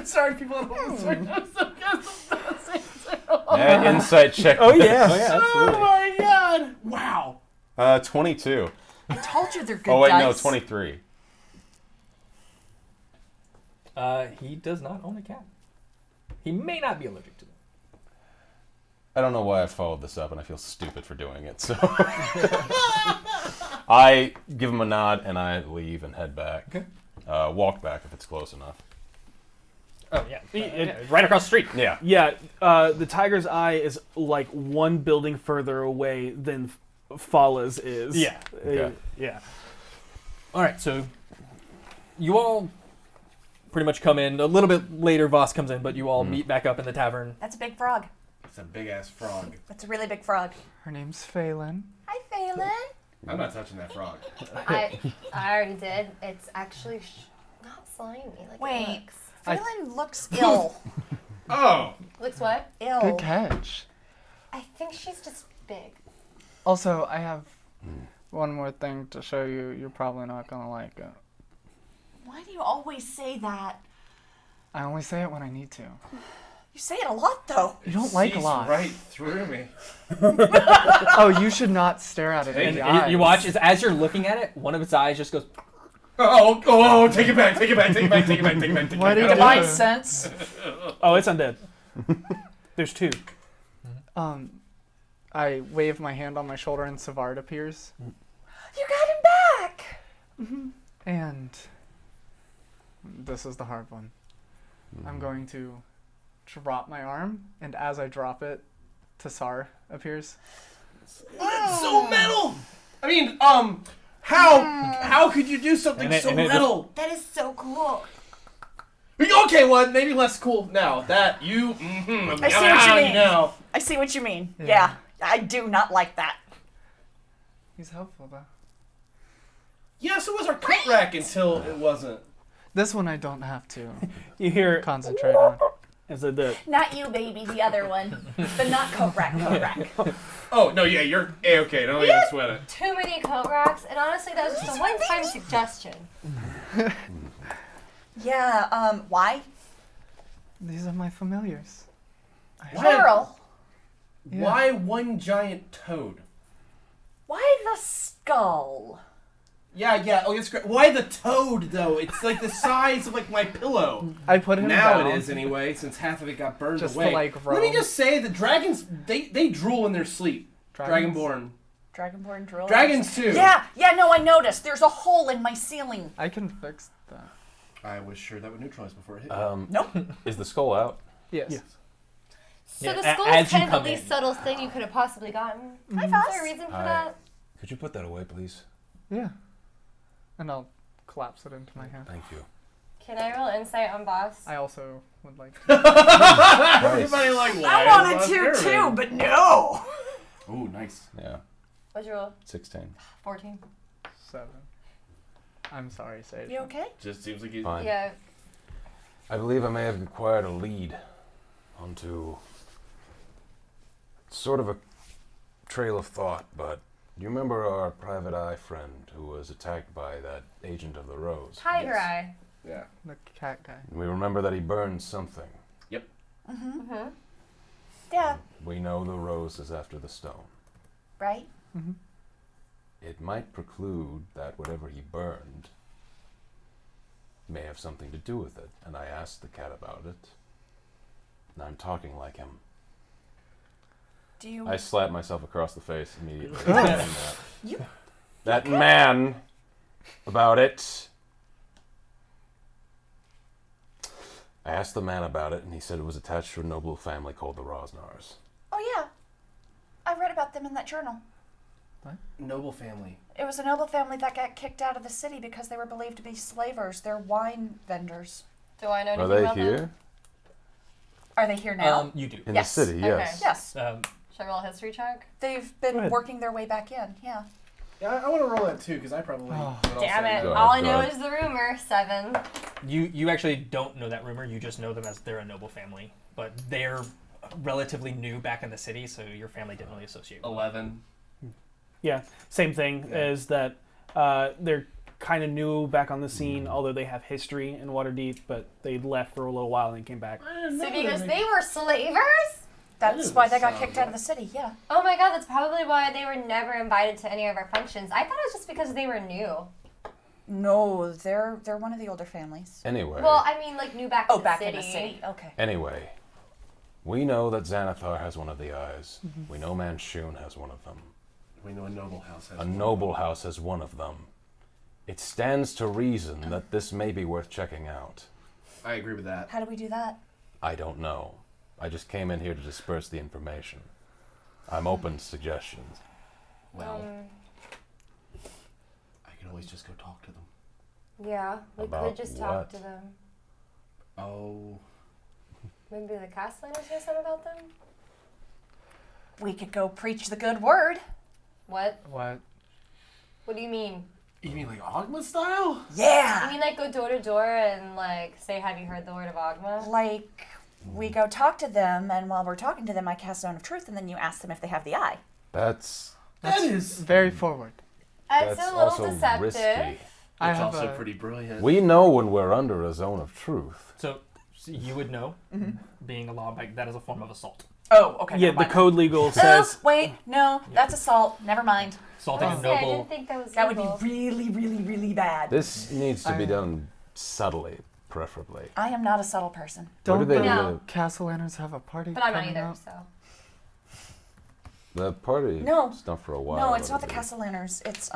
Sorry, people at home. Insight check. Oh yeah, Oh my god! Wow. 22. I told you they're good Oh wait, dice. no, 23. He does not own a cat. He may not be allergic to them. I don't know why I followed this up, and I feel stupid for doing it. So I give him a nod, and I leave and head back. Okay. Walk back if it's close enough. Oh, yeah. Right across the street. Yeah. Yeah, the Tiger's Eye is like one building further away than Fala's is. Yeah. Okay. Yeah. All right, so you all pretty much come in. A little bit later, Voss comes in, but you all meet back up in the tavern. That's a big frog. It's a big ass frog. That's a really big frog. Her name's Phelan. Hi, Phelan. I'm not touching that frog. I already did. It's actually not slimy like it Wait, looks. Phelan looks ill. Oh! Looks what? Ill. Good catch. I think she's just big. Also, I have one more thing to show you. You're probably not gonna like it. Why do you always say that? I only say it when I need to. You say it a lot, though. You don't like a Sees lot. right through me. Oh, you should not stare at it in And the eyes. you watch as you're looking at it, one of its eyes just goes. Oh, take it back, take it back, take it back, take it back, take it back, take it Why back. do you Divine do? sense. Oh, it's undead. There's 2. I wave my hand on my shoulder and Savard appears. You got him back. And this is the hard one. I'm going to drop my arm, and as I drop it, Tassar appears. That's so metal! I mean, how could you do something so metal? That is so cool. Okay, well, maybe less cool now. That, you, I see what you mean. Now. I see what you mean. Yeah. Yeah, I do not like that. He's helpful, though. Yeah, so was our coat rack until it wasn't. This one I don't have to You hear concentrate on. as the Not you, baby, the other one. But not coat rack, coat rack. Oh, no, yeah, you're A-okay. Don't even sweat it. Too many coat racks, and honestly, that was just a one-time suggestion. Yeah, why? These are my familiars. Plural. Yeah. Why one giant toad? Why the skull? Yeah, oh, that's great. Why the toad, though? It's like the size of, like, my pillow. I put him Now down. it is, anyway, since half of it got burned Just to, away. like, Let me roam. just say, the dragons, they drool in their sleep. Dragons? Dragonborn. Dragonborn drill. Dragons, too. Yeah, no, I noticed. There's a hole in my ceiling. I can fix that. I was sure that would neutralize before it hit me. Nope. Is the skull out? Yes. Yeah. So Yeah, the skull's as you kind of the come least in. subtle thing you could have possibly gotten. Hi, Is Foss. there a reason for Hi. that? Could you put that away, please? Yeah. And I'll collapse it into my hand. Thank you. Can I roll insight on boss? I also would like to. Everybody like, why I is wanted Boss to German? too, but no. Ooh, nice. Yeah. What'd you roll? 16. 14. 7. I'm sorry, Sage. You okay? Just seems like he's... Fine. Yeah. I believe I may have acquired a lead onto sort of a trail of thought, but do you remember our private eye friend who was attacked by that agent of the Rose? Tiger Yes. eye. Yeah. The cat guy. And we remember that he burned something. Mm-hmm. Yeah, We know the Rose is after the stone. right? It might preclude that whatever he burned may have something to do with it, and I asked the cat about it, and I'm talking like him. Do you? I slapped myself across the face immediately. You- that man about it. I asked the man about it, and he said it was attached to a noble family called the Rosnars. Oh yeah, I read about them in that journal. Noble family. It was a noble family that got kicked out of the city because they were believed to be slavers. They're wine vendors. Do I know Are anything they about here? them? Are they here now? You do. In Yes. the city, yes. Yes, Should I roll a history check? they've Go been ahead. working their way back in. Yeah. Yeah, I want to roll that too, because I probably... Oh. would also Damn it. Go All I ahead, know go ahead. is the rumor. 7. You actually don't know that rumor. You just know them as they're a noble family, but they're relatively new back in the city, so your family didn't really associate with them. 11. yeah, same thing as that. They're kind of new back on the scene, although they have history in Waterdeep, but they left for a little while and then came back. So because they were slavers? That's That why they doesn't got sound kicked out of right. the city. Yeah. Oh my god, that's probably why they were never invited to any of our functions. I thought it was just because they were new. No, they're one of the older families. Anyway, Well, I mean, like, new back in Oh, the back city. in the city. Okay. anyway, we know that Xanathar has one of the eyes. We know Manchun has one of them. We know a noble house has A one. noble house has one of them. It stands to reason that this may be worth checking out. I agree with that. How do we do that? I don't know. I just came in here to disperse the information. I'm open to suggestions. Well, I can always just go talk to them. Yeah, we About could just talk what? to them. Oh. Maybe the Castellaners know something about them? We could go preach the good word. What? What? What do you mean? You mean like Ogma style? You Yeah. mean like go door to door and like say, "Have you heard the word of Ogma"? Like, we go talk to them, and while we're talking to them, I cast Zone of Truth, and then you ask them if they have the eye. That's That is. Very forward. It's that's a little also deceptive. risky. I It's have also a- pretty brilliant. We know when we're under a zone of truth. So you would know, being a lawbreaker, that is a form of assault. Oh, okay. Yeah, never the mind. code legal Oh, says wait, no, that's assault. Never mind. Assaulting a Honestly, I noble. didn't think that was That would legal. be really, really, really bad. This needs to be I- done subtly, preferably. I am not a subtle person. Where do Don't they the No. Castellaners have a party But I'm not coming either, up? so. The party. No. It's not for a while. No, it's not the it'll be. Castellaners. It's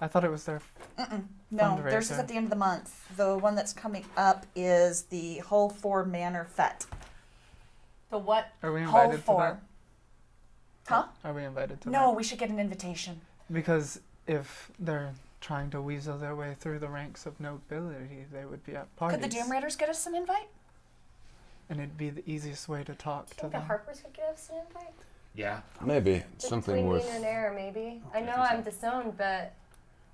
I thought it was their. no. Theirs is Fundraiser. at the end of the month. The one that's coming up is the Hull 4 Manor Fete. The what? Are we Hull invited to 4. Huh? that? Are we invited to No, that? we should get an invitation. Because if they're trying to weasel their way through the ranks of nobility, they would be at parties. Could the Doom Raiders get us an invite? And it'd be the easiest way to talk I to think the them. Harpers could give us an invite. Yeah. Maybe something Between worth. me and Renair, maybe. I know think so. I'm disowned, but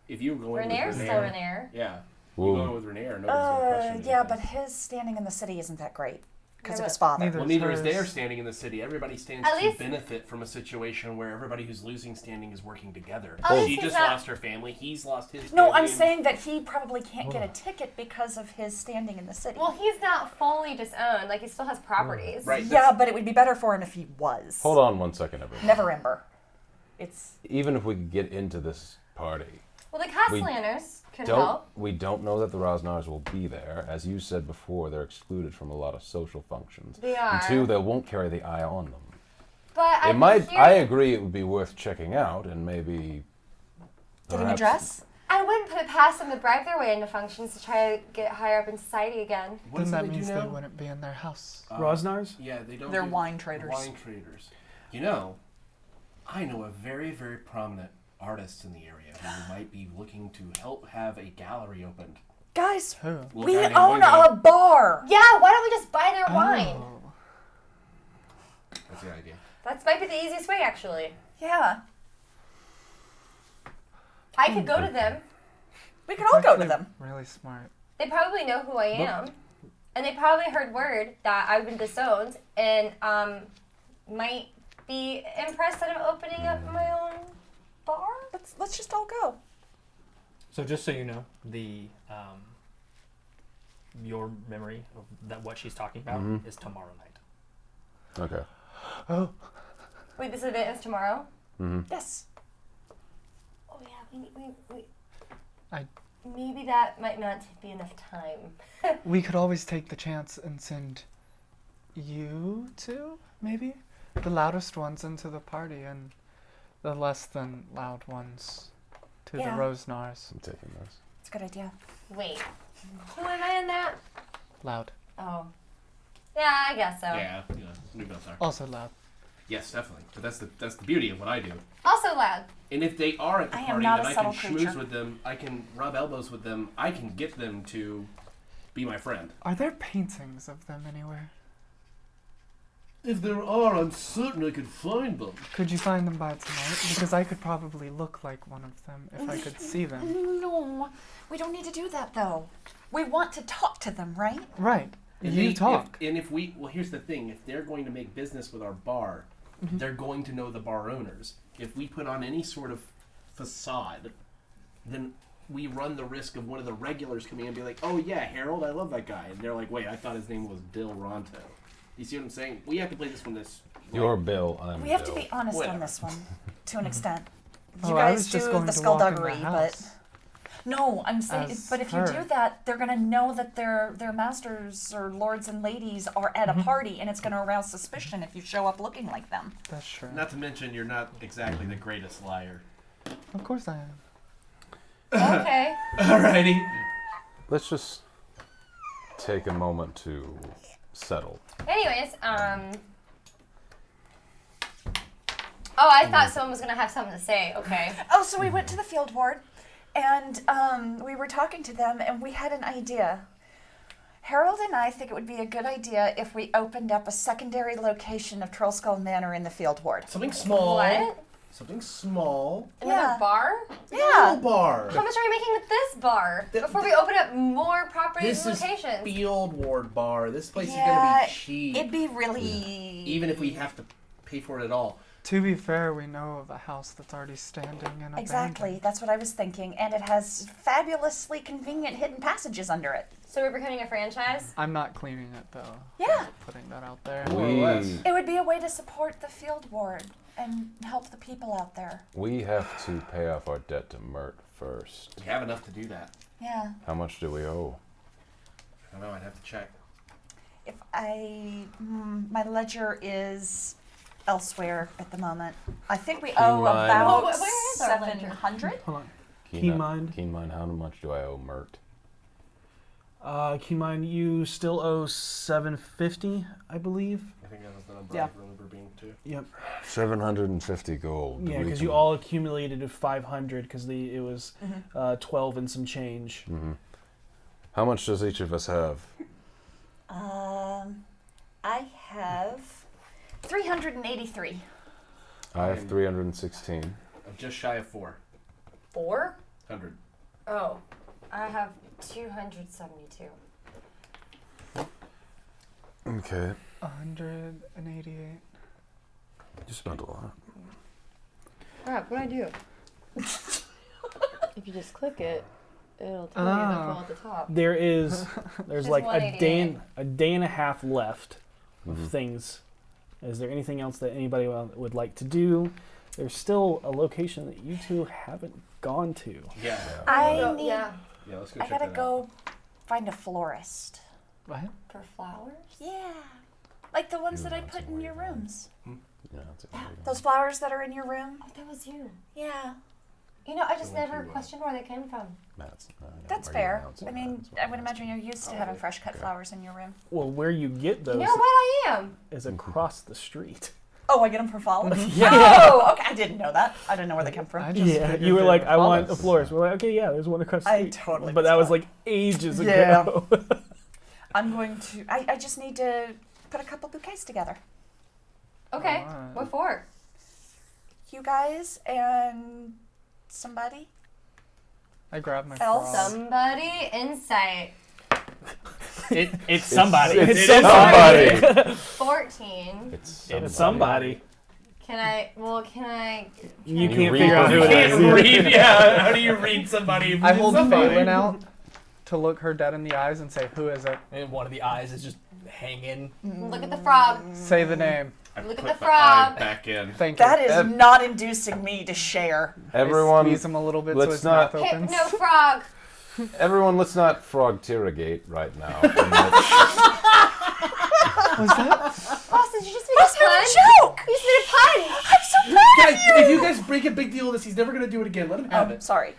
If you were going Renair's with still Renair. Renair. Yeah. Well, You going with Renair, nobody's gonna question Yeah, anything. but his standing in the city isn't that great because Yeah, of his but- father. Neither Well, is neither is hers. their standing in the city. Everybody stands At to least- benefit from a situation where everybody who's losing standing is working together. At least She he's just not- lost her family. He's lost his. No, family, I'm and- saying that he probably can't get a ticket because of his standing in the city. Well, he's not fully disowned. Like, he still has properties. Right. yeah, but it would be better for him if he was. Hold on 1 second, everyone. Never Ember. It's Even if we could get into this party, Well, the Castellaners could don't help. we don't know that the Rosnars will be there. As you said before, they're excluded from a lot of social functions. They are. And two, they won't carry the eye on them. But It might. I agree. It would be worth checking out, and maybe. getting a perhaps- dress. I wouldn't put it past them to bribe their way into functions to try to get higher up in society again. What Then is it that they do means they now? wouldn't be in their house. Rosnars. Yeah, they don't. They're do- wine traders. Wine traders. You know, I know a very, very prominent artist in the area who might be looking to help have a gallery opened. Guys, Who? Little we guy named own Boingo. a bar. Yeah, why don't we just buy their wine? Oh. That's the idea. That might be the easiest way, actually. Yeah, I could go to them. we could all go to Actually them. Really smart. They probably know who I am. And they probably heard word that I've been disowned and might be impressed that I'm opening up my own bar. Let's just all go. So just so you know, the your memory of that what she's talking about is tomorrow night. Okay. Oh, Wait, this event is tomorrow? Yes. Oh, yeah, we I- maybe that might not be enough time. we could always take the chance and send you two, maybe? The loudest ones into the party and the less than loud ones to Yeah. the Rosnars. I'm taking this. It's a good idea. Wait, who am I in that? Loud. Oh. Yeah, I guess so. Yeah, new bells are. Also loud. Yes, definitely. But that's the beauty of what I do. Also loud. And if they are at the I am party, not then a I can subtle schmooze creature. with them. I can rub elbows with them. I can get them to be my friend. Are there paintings of them anywhere? If there are, I'm certain I could find them. Could you find them by tonight? Because I could probably look like one of them if I could see them. No, we don't need to do that though. We want to talk to them, right? Right. And You they- talk. If we, well, here's the thing: if they're going to make business with our bar, they're going to know the bar owners. If we put on any sort of facade, then we run the risk of one of the regulars coming in and be like, "Oh yeah, Harold, I love that guy," and they're like, "Wait, I thought his name was Bill Ronto." You see what I'm saying? We have to play this one this. You're Bill. I'm We have Bill. to be honest Whatever. on this one, to an extent. You Oh, I guys was just do going the to walk in the skullduggery, but house. no, I'm saying. As But if you her. do that, they're gonna know that their masters or lords and ladies are at a party, and it's gonna arouse suspicion if you show up looking like them. That's true. Not to mention, you're not exactly the greatest liar. Of course I am. Okay. Alrighty. Let's just take a moment to settle. Anyways, Oh, I thought someone was gonna have something to say. Okay. Oh, so we went to the field ward, and we were talking to them, and we had an idea. Harold and I think it would be a good idea if we opened up a secondary location of Trollskull Manor in the Field Ward. Something small. What? Something small. Another bar? Yeah. Little bar. How much are we making with this bar? Th- Before we open up more properties and This is locations. Field Ward Bar. This place is Yeah, gonna be cheap. It'd be really... Even if we have to pay for it at all. To be fair, we know of a house that's already standing and Exactly, abandoned. that's what I was thinking. And it has fabulously convenient hidden passages under it. So we're becoming a franchise? I'm not cleaning it though. Yeah. Putting that out there. More or less. It would be a way to support the Field Ward and help the people out there. We have to pay off our debt to Mert first. We have enough to do that. Yeah. How much do we owe? I don't know. I'd have to check. If my ledger is elsewhere at the moment. I think we owe Keen mind. about Well, where is our ledger? 700. Hold on. Keen Keen mind. Keen mind, how much do I owe Mert? Keen mind, you still owe 750, I believe. I think that was the number Yeah. I remember being too. Yep. 750 gold. Yeah, We because can- you all accumulated 500 because it was 12 and some change. Mhm. How much does each of us have? I have 383. I have 316. I'm just shy of 400? 400. Oh, I have 272. Okay. 188. You spent a lot. Crap, what'd I do? If you just click it, it'll tell you the Oh. full at the top. There's It's like a day 188. and a half left of Mhm. things. Is there anything else that anybody would like to do? There's still a location that you two haven't gone to. Yeah. I need. Yeah, Yeah, let's go I check gotta that go find a florist. What? for flowers. Yeah. Like the ones You that I want put some in your weird rooms. Yeah, that's it. Those flowers that are in your room. Oh, that was you. Yeah. You know, I just Thank never you, questioned where they came from. That's, That's are you fair. announcing I that? mean, That's what I would I'm imagine you're used to having fresh cut Okay. flowers in your room. Well, where you get those You know what I am? is across the street. Oh, I get them for flowers? Yeah. Oh, okay. I didn't know that. I didn't know where they come from. I just Yeah, figured you were they like, were I want a flowers. florist. We're like, okay, yeah, there's one across the I street. totally But that was missed like ages Yeah. ago. I'm going to. I just need to put a couple bouquets together. Okay, Alright. what for? You guys and somebody I grabbed my Else? frog. Somebody insight. It's somebody. It's somebody. 14. It's somebody. Can I? You you can't read figure out what who you it can't is. Read, yeah. How do you read somebody? I hold somebody? Phelan out to look her dead in the eyes and say, "Who is it?" And one of the eyes is just hanging. Look at the frog. Say the name. I Look at put the my eye frog. back in. Thank that you. is not inducing me to share. Everyone, Squeeze him a little bit so let's his not- mouth opens. No frog. everyone, let's not frog-tirrigate right now. Boss, did you just make That's a not pun? a joke! You just made a pun. I'm so proud Guys, if you guys break a big deal of this, he's never gonna do it again. Let him have of you! it. Sorry.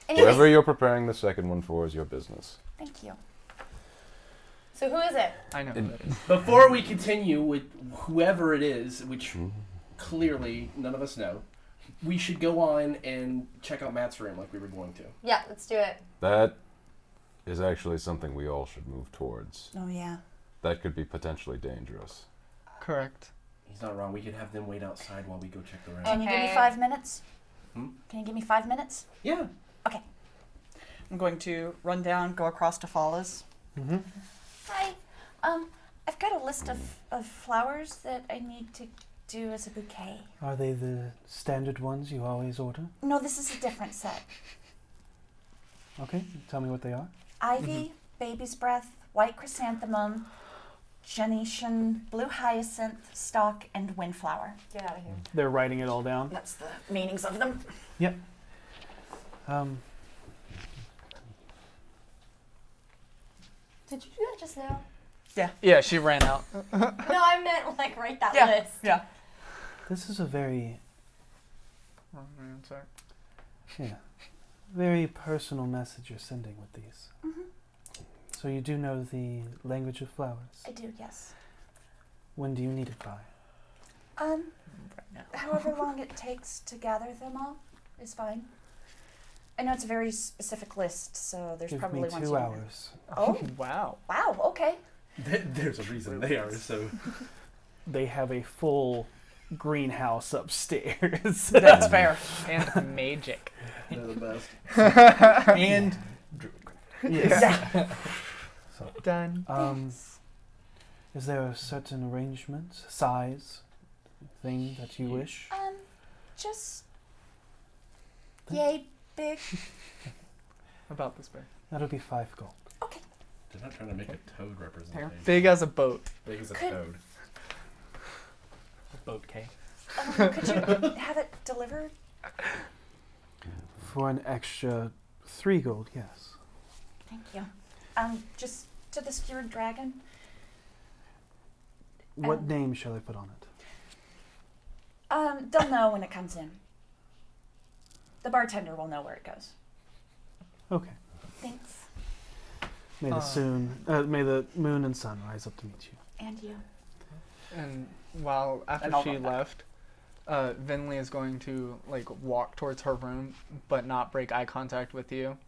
Anyways, Whoever you're preparing the second one for is your business. Thank you. so who is it? I know. who it is. Before we continue with whoever it is, which clearly none of us know, we should go on and check out Matt's room like we were going to. Yeah, let's do it. That is actually something we all should move towards. Oh yeah. That could be potentially dangerous. Correct. He's not wrong. We could have them wait outside while we go check the room. Can you give me Okay. 5 minutes? Hmm? Can you give me 5 minutes? Yeah. Okay. I'm going to run down, go across to Fala's. Hi. I've got a list of flowers that I need to do as a bouquet. Are they the standard ones you always order? No, this is a different set. Okay, tell me what they are. Ivy, baby's breath, white chrysanthemum, gentian, blue hyacinth, stock, and windflower. Get out of here. They're writing it all down. That's the meanings of them. Yep. Um, Did you do that just now? Yeah, she ran out. No, I meant like write that Yeah. list. Yeah. this is a very, Wrong answer. very personal message you're sending with these. So you do know the language of flowers. I do, yes. When do you need it by? However long it takes to gather them all is fine. I know it's a very specific list, so there's Give probably me ones 2 you- hours. Oh, Wow. wow, okay. There's a reason they are so. They have a full greenhouse upstairs. That's fair. And magic. They're the best. And Yes. Done. Is there a certain arrangement, size, thing that you wish? Just yay big. About this big. That'll be 5 gold. Okay. They're not trying to make a toad representation. Big as a boat. Big as a Could- toad. boat cake. Could you have it delivered? For an extra 3 gold, yes. Thank you. Just to the skewered dragon. What name shall I put on it? They'll know when it comes in. The bartender will know where it goes. Okay. Thanks. May the moon and sun rise up to meet you. And you. And while after And I'll she run back. left, Vinley is going to walk towards her room, but not break eye contact with you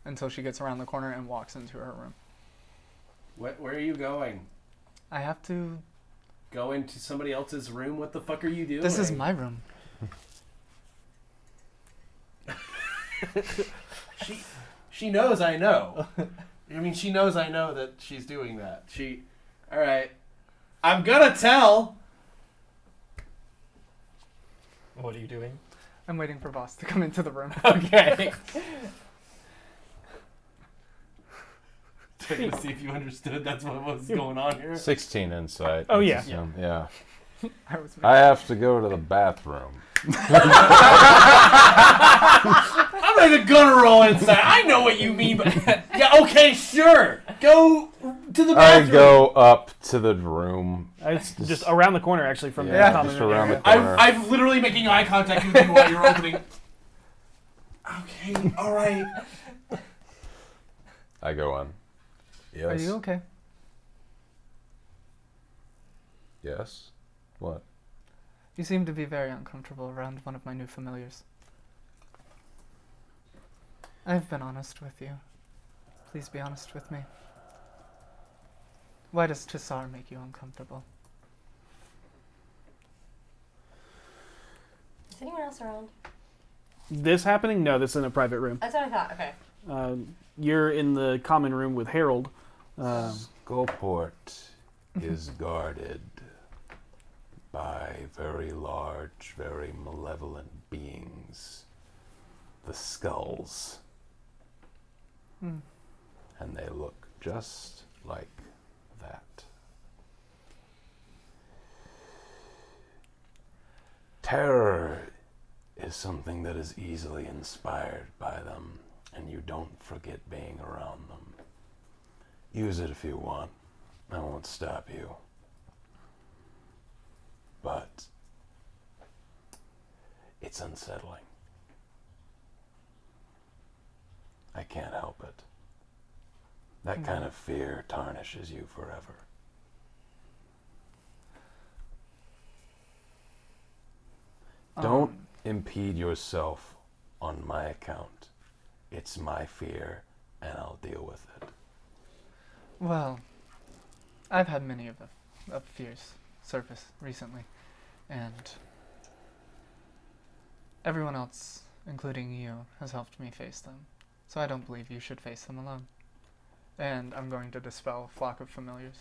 until she gets around the corner and walks into her room. Where are you going? I have to. Go into somebody else's room? What the fuck are you doing? This is my room. She knows I know. I mean, she knows I know that she's doing that. All right. I'm gonna tell. What are you doing? I'm waiting for Voss to come into the room. Okay. Checking to see if you understood that's what was going on here. 16 insight. Oh, Let's yeah. assume. Yeah. I I have to go to the bathroom. I'm like a gunner roll inside. I know what you mean, but yeah, okay, sure. Go to the I bathroom. go up to the room. It's just around the corner, actually, from Yeah, the common just room around area. the corner. I'm literally making eye contact with you while you're opening. Okay, all right. I go on. Yes. Are you okay? Yes. What? You seem to be very uncomfortable around one of my new familiars. I've been honest with you. Please be honest with me. Why does Tissar make you uncomfortable? Is anyone else around? This happening? No, this is in a private room. That's what I thought. Okay. You're in the common room with Harold. Skullport is guarded by very large, very malevolent beings. The skulls. And they look just like that. Terror is something that is easily inspired by them, and you don't forget being around them. Use it if you want. I won't stop you. But it's unsettling. I can't help it. That kind of fear tarnishes you forever. Don't impede yourself on my account. It's my fear, and I'll deal with it. Well, I've had many of fears surface recently, and everyone else, including you, has helped me face them. So I don't believe you should face them alone. And I'm going to dispel Flock of Familiars.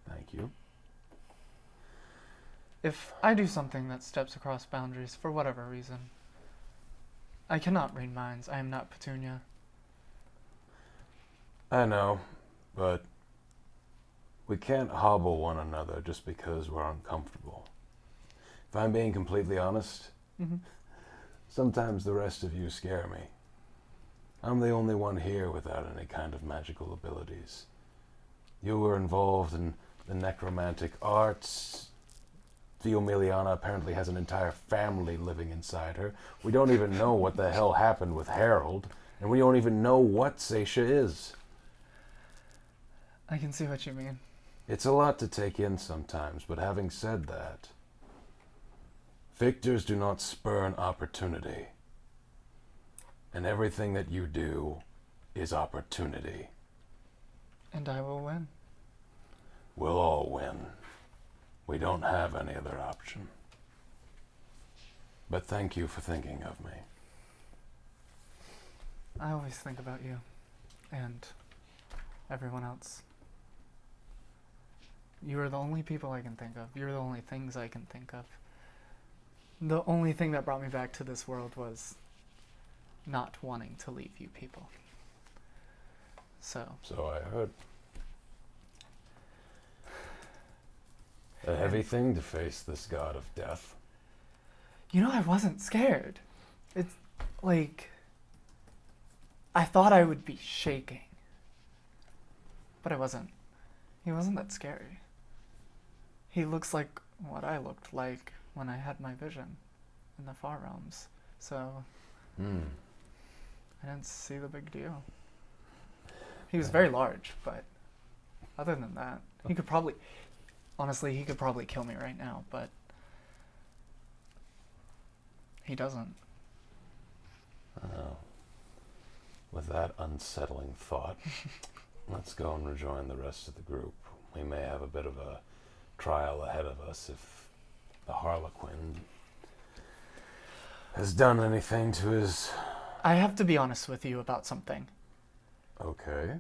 Thank you. If I do something that steps across boundaries for whatever reason, I cannot read minds. I am not Petunia. I know, but we can't hobble one another just because we're uncomfortable. If I'm being completely honest, sometimes the rest of you scare me. I'm the only one here without any kind of magical abilities. You were involved in the necromantic arts. Theomiliana apparently has an entire family living inside her. We don't even know what the hell happened with Harold, and we don't even know what Seisha is. I can see what you mean. It's a lot to take in sometimes, but having said that, victors do not spurn opportunity. And everything that you do is opportunity. And I will win. We'll all win. We don't have any other option. But thank you for thinking of me. I always think about you. And everyone else. You are the only people I can think of. You're the only things I can think of. The only thing that brought me back to this world was not wanting to leave you people. So I heard. A heavy thing to face this god of death. I wasn't scared. It's like I thought I would be shaking. But I wasn't. He wasn't that scary. He looks like what I looked like when I had my vision in the far realms. So I didn't see the big deal. He was very large, but other than that, he could probably kill me right now, but he doesn't. With that unsettling thought, let's go and rejoin the rest of the group. We may have a bit of a trial ahead of us if the Harlequin has done anything to his... I have to be honest with you about something. Okay.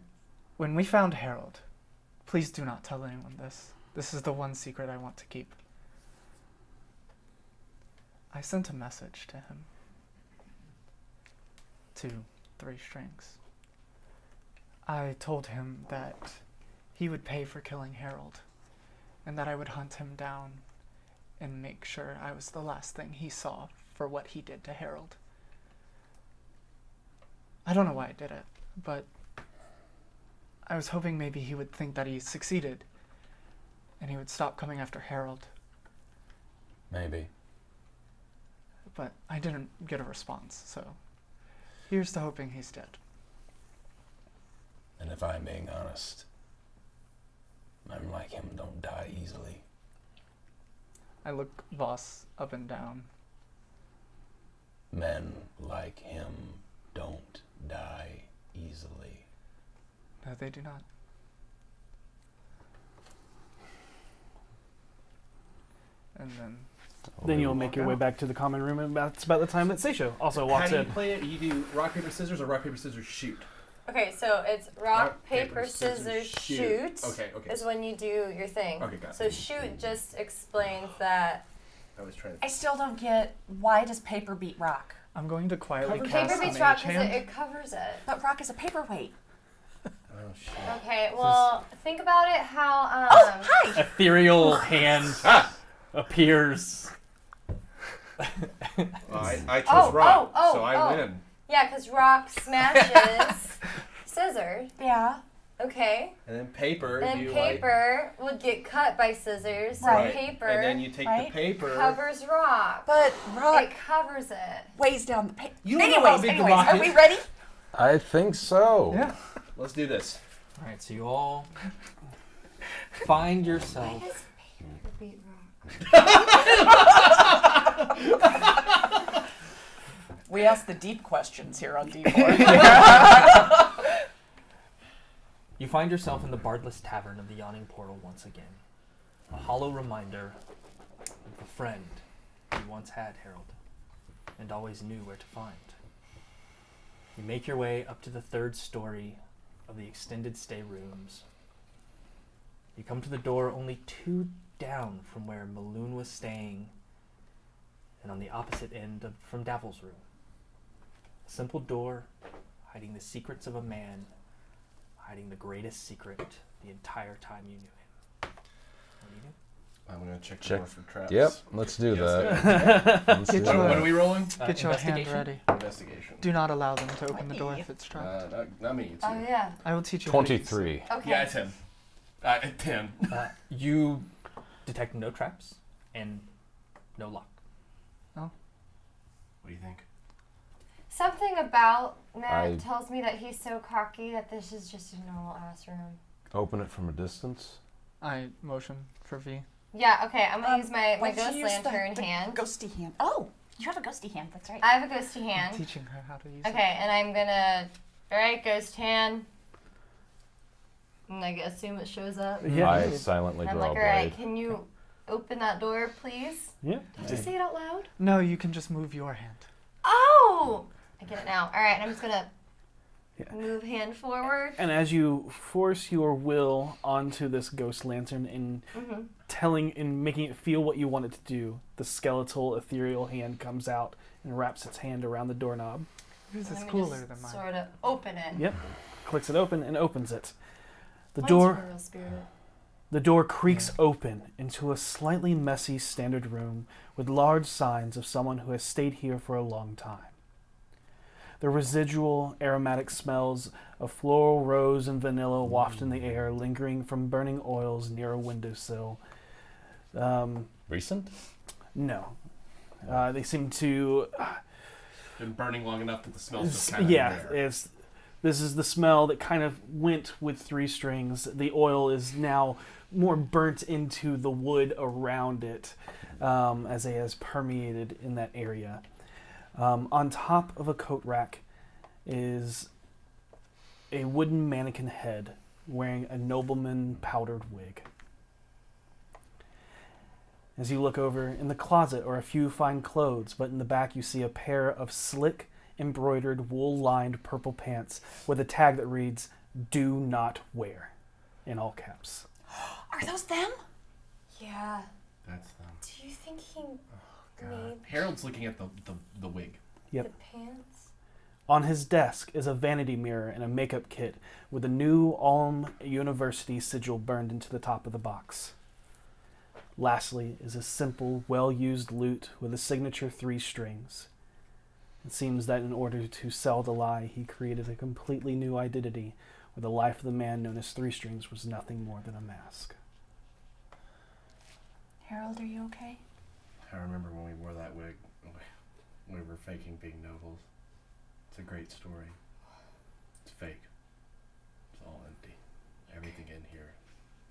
When we found Harold, please do not tell anyone this. This is the one secret I want to keep. I sent a message to him. 2, 3 strings. I told him that he would pay for killing Harold, and that I would hunt him down and make sure I was the last thing he saw for what he did to Harold. I don't know why I did it, but I was hoping maybe he would think that he succeeded, and he would stop coming after Harold. Maybe. But I didn't get a response, so here's to hoping he's dead. And if I'm being honest, men like him don't die easily. I look Voss up and down. Men like him don't die easily. No, they do not. And Then you'll make your way back to the common room, and that's about the time that Seisho also walks How do you in. play it? You do rock, paper, scissors, or rock, paper, scissors, shoot? Okay, so it's rock, paper, scissors, shoot. Okay. Is when you do your thing. Okay, got it. So shoot just explains that. I was trying to... I still don't get, why does paper beat rock? I'm going to quietly Cover- cast Paper a beats rock mage because hand. it covers it. But rock is a paperweight. Oh, shit. Okay, well, think about it how, Oh, hi! Ethereal hand appears. I chose rock, so I win. Yeah, because rock smashes scissors. Yeah. Okay. And then paper, Then you paper would get cut by scissors. So Right. paper And then you take Right. the paper. covers rock. But rock It covers it. weighs down the paper. You don't know how big the rock are is. we ready? I think so. Yeah. Let's do this. All right, so you all find yourself. Paper beat rock. We ask the deep questions here on D4. You find yourself in the Bardless Tavern of the Yawning Portal once again. A hollow reminder of the friend you once had, Harold, and always knew where to find. You make your way up to the 3rd story of the extended stay rooms. You come to the door only 2 down from where Maloon was staying, and on the opposite end from Davil's room. A simple door hiding the secrets of a man, hiding the greatest secret the entire time you knew him. What do you do? I'm going to check the Check. door for traps. Yep, let's do Yes, that. Let's Get do What, your- what are we rolling? Get your hand Investigation? ready. Investigation. Do not allow them to open the door if it's trapped. Not me. It's Oh, you. yeah. I will teach you. how to use it. 23. Okay. Yeah, 10. 10. You detect no traps and no lock. What do you think? Something about Matt I- tells me that he's so cocky that this is just a normal ass room. Open it from a distance. I motion for V. Yeah, okay, I'm gonna use my Why don't ghost you use lantern the hand. Ghosty hand. Oh, You have a ghosty hand, that's right. I have a ghosty hand. Teaching her how to use it. Okay, and I'm gonna. Alright, ghost hand. And I assume it shows up. Yeah. I silently And I'm draw like, a alright, blade. can you open that door, please? Yeah. Did you say it out loud? No, you can just move your hand. Oh! I get it now. Alright, I'm just gonna Yeah. move hand forward. And as you force your will onto this ghost lantern and making it feel what you want it to do, the skeletal, ethereal hand comes out and wraps its hand around the doorknob. Yours And is let me cooler just than mine. sort of open it. Yep. Clicks it open and opens it. The Mine's door for real spirit. The door creaks open into a slightly messy standard room with large signs of someone who has stayed here for a long time. The residual aromatic smells of floral, rose, and vanilla waft in the air, lingering from burning oils near a windowsill. Recent? No. They seem to... Been burning long enough that the smell's just kind of there. This is the smell that kind of went with Three Strings. The oil is now more burnt into the wood around it as it has permeated in that area. On top of a coat rack is a wooden mannequin head wearing a nobleman powdered wig. As you look over, in the closet are a few fine clothes, but in the back you see a pair of slick, embroidered, wool-lined purple pants with a tag that reads, "Do not wear," in all caps. Are those them? Yeah. That's them. Do you think he made Harold's looking at the wig. Yep. the pants? On his desk is a vanity mirror and a makeup kit with a new Ulm University sigil burned into the top of the box. Lastly is a simple, well-used lute with a signature 3 strings. It seems that in order to sell the lie, he created a completely new identity, where the life of the man known as 3 Strings was nothing more than a mask. Harold, are you okay? I remember when we wore that wig. We were faking being nobles. It's a great story. It's fake. It's all empty. Everything in here.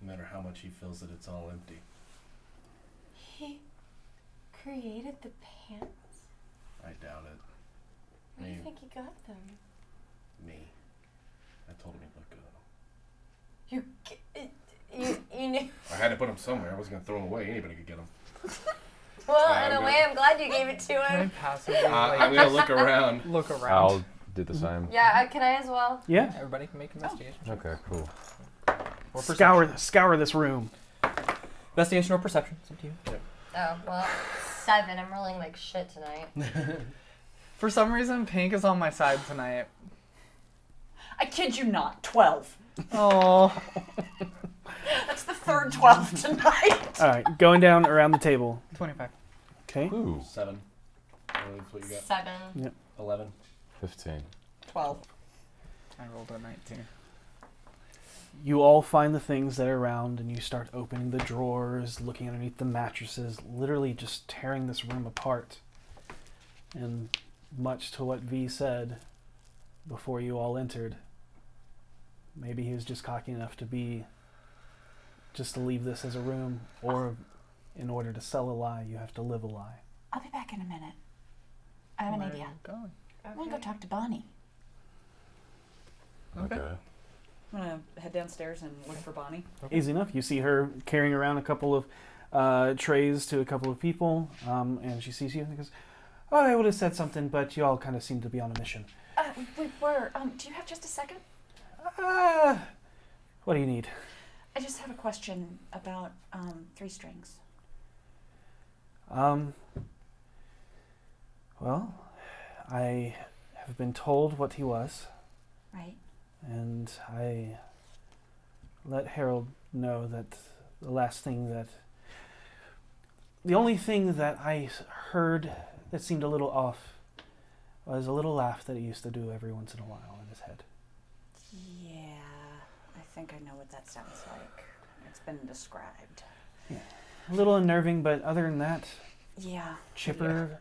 No matter how much he feels that it's all empty. He created the pants? I doubt it. Where do you Me. think he got them? Me. I told him he'd look good. You knew. I had to put them somewhere. I wasn't going to throw them away. Anybody could get them. Well, in a I'm way, I'm glad you gave it to Can I him. passively I'm going to look around. look around? I'll do the same. Yeah, can I as well? Yeah? Everybody can make investigation. Okay, cool. Or Scour this room. Investigation or perception. It's up to you. Oh, well, 7. I'm rolling like shit tonight. For some reason, Pink is on my side tonight. I kid you not, 12. Oh, That's the third 12 tonight. All right, going down around the table. 25. Okay. Ooh, 7. That's what you got. 7. 11. 15. 12. I rolled a 19. You all find the things that are around, and you start opening the drawers, looking underneath the mattresses, literally just tearing this room apart. And much to what V said before you all entered, maybe he was just cocky enough to to leave this as a room, or in order to sell a lie, you have to live a lie. I'll be back in a minute. I have an Where are idea. you going? I want to go talk to Bonnie. Okay. I'm gonna head downstairs and look for Bonnie. Easy enough. You see her carrying around a couple of trays to a couple of people, and she sees you and goes, "Oh, I would have said something, but you all kind of seem to be on a mission." We were. Do you have just a second? What do you need? I just have a question about 3 Strings. Well, I have been told what he was, Right? and I let Harold know that the only thing that I heard that seemed a little off was a little laugh that he used to do every once in a while in his head. Yeah, I think I know what that sounds like. It's been described. A little unnerving, but other than that, Yeah. chipper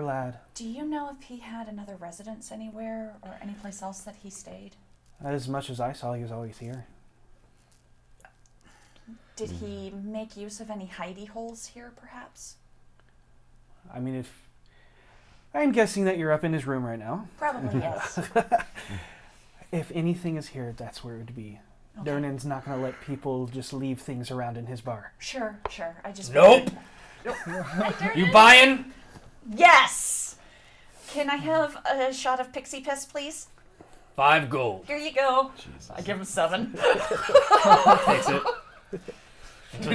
lad. Do you know if he had another residence anywhere or any place else that he stayed? As much as I saw, he was always here. Did he make use of any hidey holes here, perhaps? I mean, I'm guessing that you're up in his room right now. Probably, yes. If anything is here, that's where it would be. Okay. Dernan's not going to let people just leave things around in his bar. Sure. I just... Nope. You buying? Yes! Can I have a shot of pixie piss, please? 5 gold. Here you go. I give him 7. Takes it. She's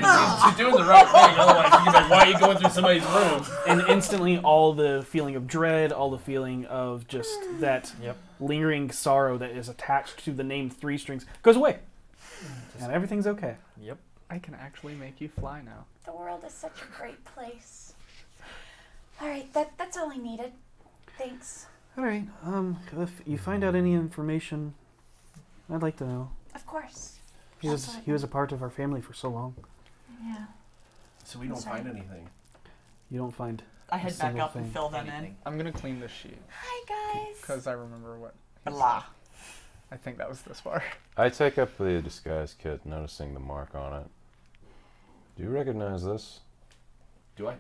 doing the right thing. Otherwise, you'd be like, why are you going through somebody's room? And instantly, all the feeling of dread, all the feeling of just that lingering sorrow that is attached to the name Three Strings goes away. And everything's okay. Yep. I can actually make you fly now. The world is such a great place. All right, that's all I needed. Thanks. All right. If you find out any information, I'd like to know. Of course. He was a part of our family for so long. Yeah. So we don't find anything. You don't find. I head back single up and thing. fill them in. I'm gonna clean this sheet Hi, guys. because I remember what. Blah. I think that was this far. I take up the disguise kit, noticing the mark on it. Do you recognize this? Do I?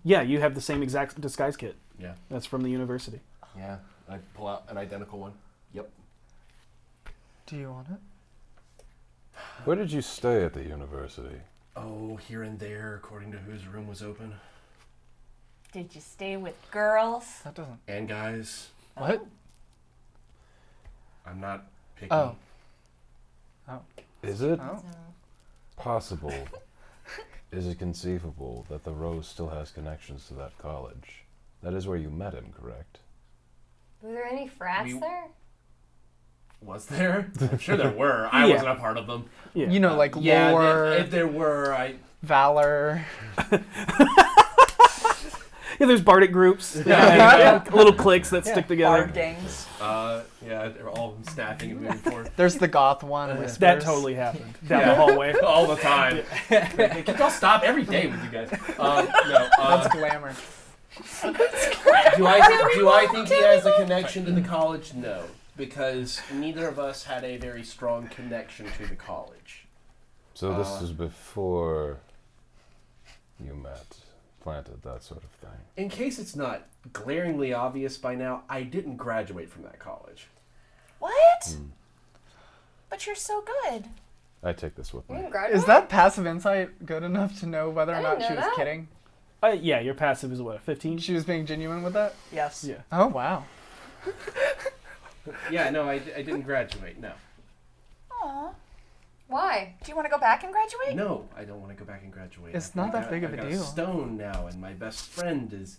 Yeah, you have the same exact disguise kit. Yeah. That's from the university. Yeah. I pull out an identical one. Yep. Do you want it? Where did you stay at the university? Oh, here and there, according to whose room was open. Did you stay with girls? That doesn't. And guys, What? I'm not picky. Oh. Is it Oh. possible, is it conceivable that the Rose still has connections to that college? That is where you met him, correct? Were there any frats We- there? Was there? I'm sure there were. I Yeah. wasn't a part of them. Yeah. You know, like Yeah, lore, if there were, valor. Yeah, there's bardic groups. Little cliques that stick together. Bard gangs. Yeah, they're all snapping and moving forward. There's the goth one. Whispers. That totally happened down Yeah. the hallway. All the time. Can y'all stop every day with you guys? No. That's glamour. Do I think he has a connection to the college? No, because neither of us had a very strong connection to the college. So this is before you met, planted, that sort of thing. In case it's not glaringly obvious by now, I didn't graduate from that college. What? But you're so good. I take this with You me. didn't graduate? Is that passive insight good enough to know whether or I not didn't she know was that. kidding? Yeah, your passive is what, 15? She was being genuine with that? Yes. Yeah. Oh, wow. Yeah, no, I didn't graduate. No, Aw. Why? Do you want to go back and graduate? no, I don't want to go back and graduate. It's I not that got- big of I a got deal. Stone now, and my best friend is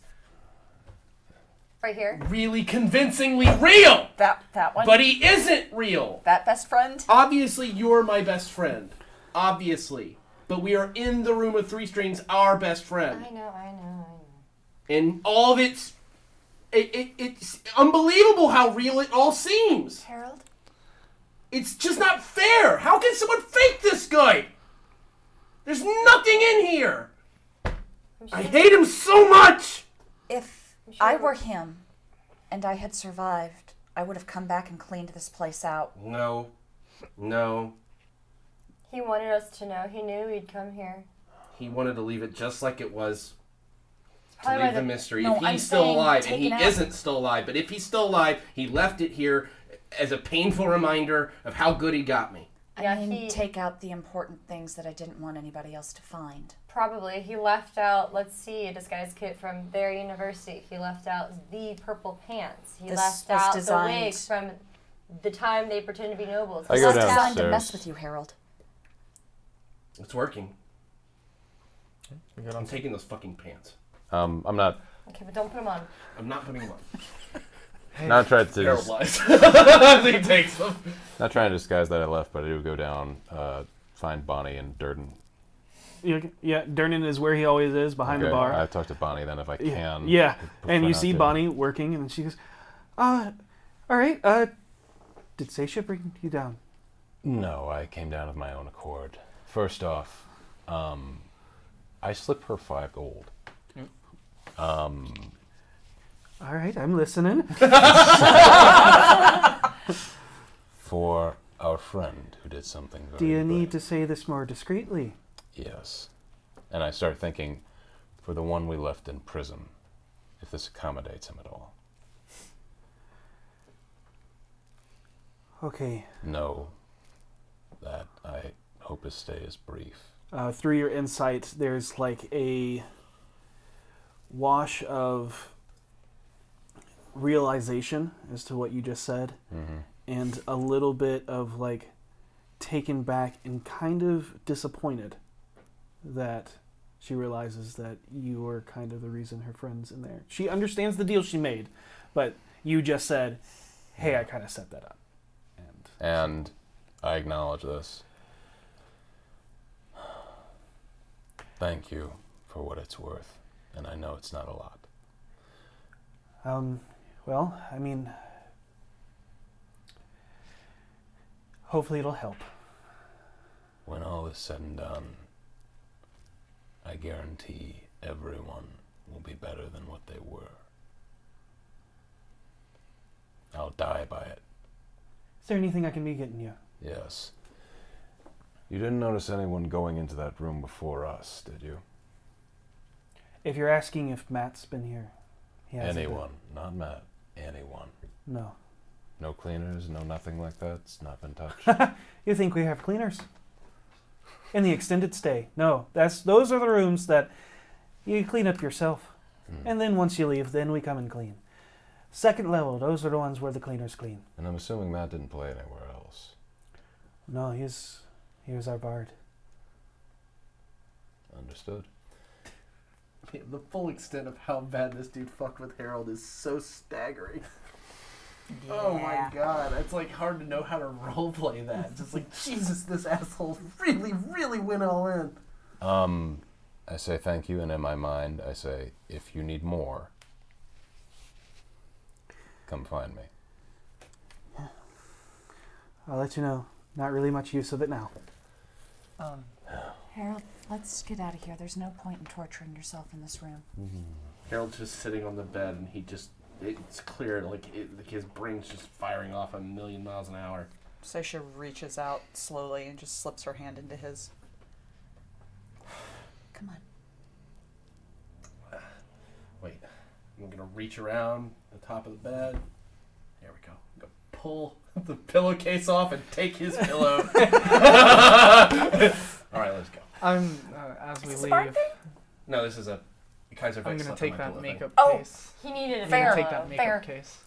Right here? really convincingly real, That one? but he isn't real. That best friend? Obviously, you're my best friend. Obviously. But we are in the room with Three Strings, our best friend. I know. And all of it's unbelievable how real it all seems. Harold? It's just not fair. How can someone fake this guy? There's nothing in here. I hate him so much. If sure I we- were him and I had survived, I would have come back and cleaned this place out. No. He wanted us to know. He knew we'd come here. He wanted to leave it just like it was. To Probably leave why the mystery. No, If I'm he's still saying alive, take and he it out. isn't still alive, but if he's still alive, he left it here as a painful reminder of how good he got me. Yeah, I mean, he- take out the important things that I didn't want anybody else to find. Probably. He left out, let's see, a disguise kit from their university. He left out the purple pants. He This left was out designed- the wigs from the time they pretend to be nobles. I It's go not designed to downstairs. mess with you, Harold. It's working. We good I'm on taking those fucking pants. I'm not Okay, but don't put them on. I'm not putting them on. not trying to Harold lies. He takes them. not trying to disguise that I left, but I do go down, find Bonnie and Durden. Yeah, Dernan is where he always is, behind the Okay, bar. I talk to Bonnie then if I can. Yeah, and you Prefer see not to. Bonnie working, and she goes, all right, did Seisha bring you down? No, I came down of my own accord. First off, I slipped her 5 gold. All right, I'm listening. For our friend who did something very Do you need brave. to say this more discreetly? Yes. And I start thinking, for the one we left in prison. if this accommodates him at all. Okay. Know that I hope his stay is brief. Through your insight, there's like a wash of realization as to what you just said, and a little bit of like taken back and kind of disappointed that she realizes that you were kind of the reason her friend's in there. She understands the deal she made, but you just said, hey, I kind of set that up. And I acknowledge this. Thank you for what it's worth, and I know it's not a lot. Well, I mean, hopefully it'll help. When all is said and done, I guarantee everyone will be better than what they were. I'll die by it. Is there anything I can be getting you? Yes. You didn't notice anyone going into that room before us, did you? If you're asking if Matt's been here, he hasn't Anyone, not Matt. Anyone. been. No. No cleaners, no nothing like that? It's not been touched? You think we have cleaners? In the extended stay. No, those are the rooms that you clean up yourself. And then once you leave, then we come and clean. Second level, those are the ones where the cleaners clean. And I'm assuming Matt didn't play anywhere else. No, he was our bard. Understood. Man, the full extent of how bad this dude fucked with Harold is so staggering. Oh my god, it's like hard to know how to roleplay that. Just like, Jesus, this asshole really, really went all in. I say thank you, and in my mind, I say, if you need more, come find me. I'll let you know. Not really much use of it now. Harold, let's get out of here. There's no point in torturing yourself in this room. Harold's just sitting on the bed, and it's clear, like his brain's just firing off a million miles an hour. Sasha reaches out slowly and just slips her hand into his. Come on. Wait, I'm gonna reach around the top of the bed. There we go. I'm gonna pull the pillowcase off and take his pillow. All right, let's go. As we Is this a bard leave, thing? No, this is a Kaiser. I'm gonna take that makeup Oh. case. He needed a I'm Fair. gonna take that makeup Fair. case.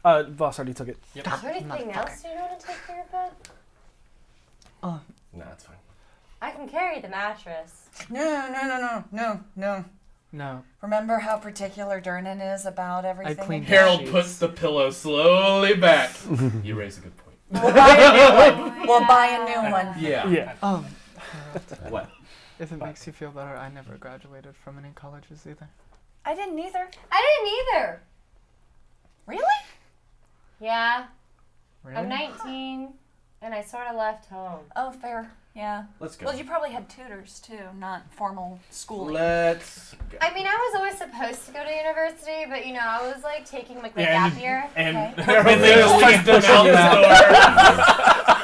Voss already took it. Is there anything else you want to take care of bed? Nah, it's fine. I can carry the mattress. No. No, Remember how particular Durnan is about everything? cleaned in it. here? Harold Sheets. puts the pillow slowly back. You raise a good point. We'll buy a new one. We'll buy a new one. Yeah. Yeah. What? if it makes you feel better, I never graduated from any colleges either. I didn't either. I didn't either. Really? Yeah. Really? I'm 19, and I sort of left home. Oh, fair. Yeah. Let's go. Well, you probably had tutors too, not formal schooling. Let's go. I mean, I was always supposed to go to university, but I was like taking like my Yeah, gap year. And Okay. they just like push out the